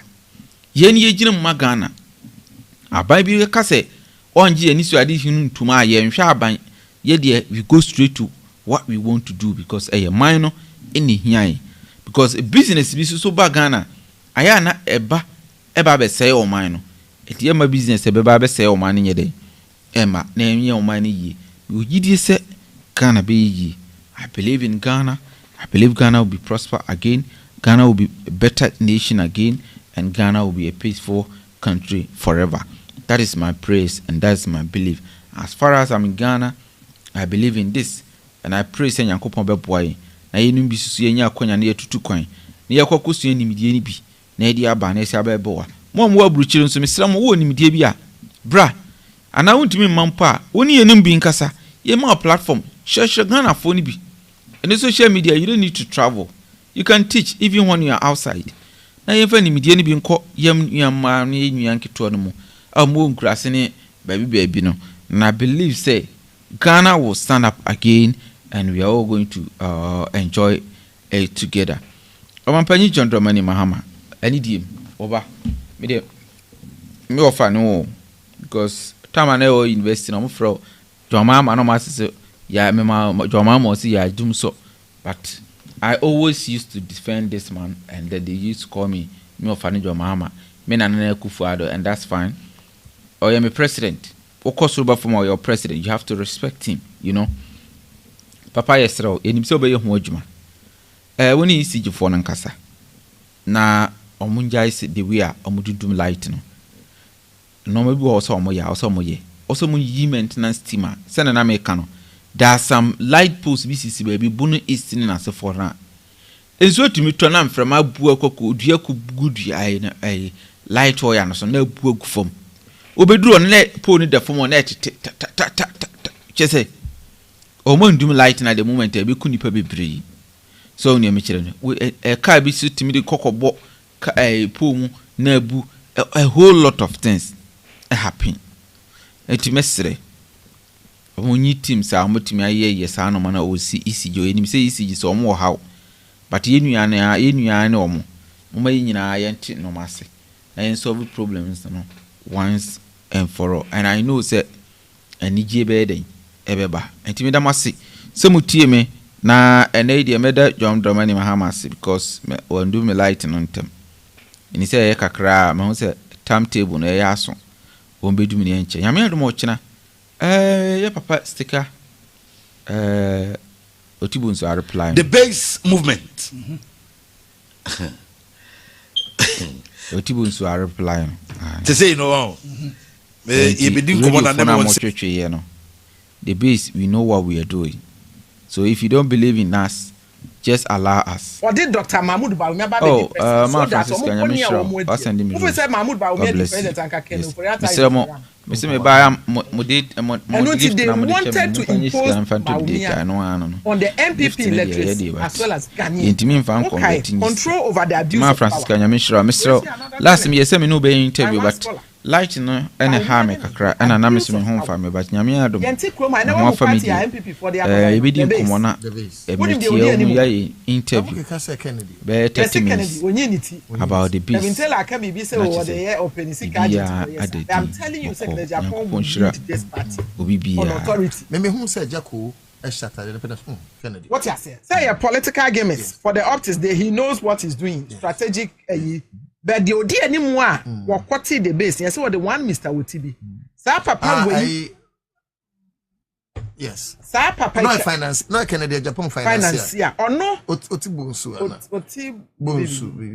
yen ye gina ma Ghana abai bi ka se onje ani so ade hinu ntuma ye nhwe aban ye de we go straight to what we want to do because mine no any hian because a business bi so ba Ghana aya na eba be say o mine no eti ma business eba be say o mine nye de ema na enye o mine yi we gidi se Ghana be yi. I believe in Ghana. I believe Ghana will be prosper again. Ghana will be a better nation again, and Ghana will be a peaceful country forever. That is my praise and that is my belief. As far as I'm in Ghana, I believe in this, and I pray say Nyankopon be boy. Na yenu bi susu yenya akonya na yetutu kwan. Na yakwakosu enimidie ni bi. Na edi aba na esi aba boa. Mo mo aburuchire nso mesra mo wo enimidie bi a. Bra. Ana wontimi mampa, woni yenim bi nkasa. Ye ma platform. Share Ghana phone bi. And in social media you don't need to travel. You can teach even when you are outside. Na yefa ni media ni bi nko yam ma ni nyanke to no mu. Amu nkrase ne baby no. And I believe say Ghana will stand up again and we are all going to enjoy it together. Omampanyi John Dramani Mahama. Any dim oba. Me offer no because time I know invest in amfro John Mahama no master yeah me John Mahama say yeah Dumso, but I always used to defend this man and then they used to call me offer John Mahama me na Nana Akufo-Addo, and that's fine. Or you're my president. Of course, from your president, you have to respect him, you know. Papa yesro enim se obeye ho adwuma. When he see you for nankasa. Na omunja is the way omududum light no. No maybe also omoye. Also mun yi maintenance team send na make no. There are some light posts BCC baby bunu east in as for na. enso tumi to na mframa bu akoko dua ku gudu ai light oil no so na bu agu fam obeduru no na po ni da fam na ta chese o mo ndum light na the moment e be ku nipa bebree so ni amechire no car bi so timi de kokobọ po mu na bu a whole lot of things happen eti mesre onyi team sa amotimi aye sa no mana o si ECG o enim se ECG so mo how but yenua na omo mo yi nyina ye nti no mase and solve problems no once and for all. And I know say anije be den ebeba enti me da mase se mutie me na ene de meda John Dramani Mahama because me wandu me light no ntem ni say kakra me ho say timetable no ya aso won bedu me nche nyame adom ochina ya papa Sticka Otibunso are replying the base movement. Otibunso are replying To say no you be doing command and never the base we know what we are doing. So if you don't believe in us, just allow us. What did Dr. Mahmoud Bawumia Baby send him. Who said Mahmoud Bawumia president and Kakeno for that? Mr. Mebaya wanted to impose Bawumia on the MPP electors as well as Ghanaians. Okay, control over the abuse of power. Mr. Last me say me no be interview but light no any harm kakra and na me so me home family but nyame adom no family MPP for the e di komo na e me tie mu ya interview be 30 minutes about the beast. I'm telling you secretary Japan will lead this party on authority. Me who said Jacko Kennedy. What you say a political gamist for the optics there he knows what he's doing strategic but the odi anymore what the base yes what the one Mr. Wotibi sa papa yes sa papa no finance no Kennedy Japan finance yeah or no Otibunsu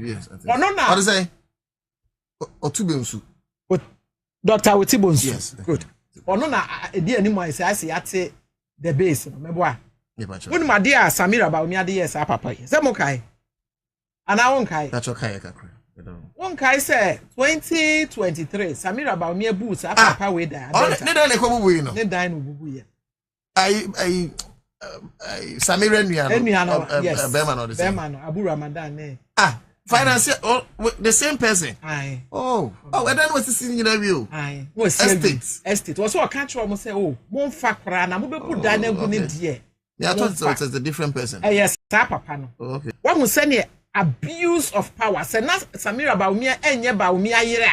yes or no na what is say Otibunsu Dr. Otibunsu yes good or no na edi anymore say I say at the base remember when my dear Samira Bawumia dey yes papa say mo kai ana won kai that's okay kakra one kai say 2023 Samira Bawumia boots papa we die ne dan e ko bubu yi no ne dan no bubu ye I Samira Nua yes Bema no the same Bema no Abu Ramadan ne financier the same person aye oh and then what's this in you aye estate was so catch am say oh mo fa kra na mo be put dan na gu ne die yeah I thought it was a different person yes papa no okay what mo say ne abuse of power say na Samira Bawumia enye Bawumia yire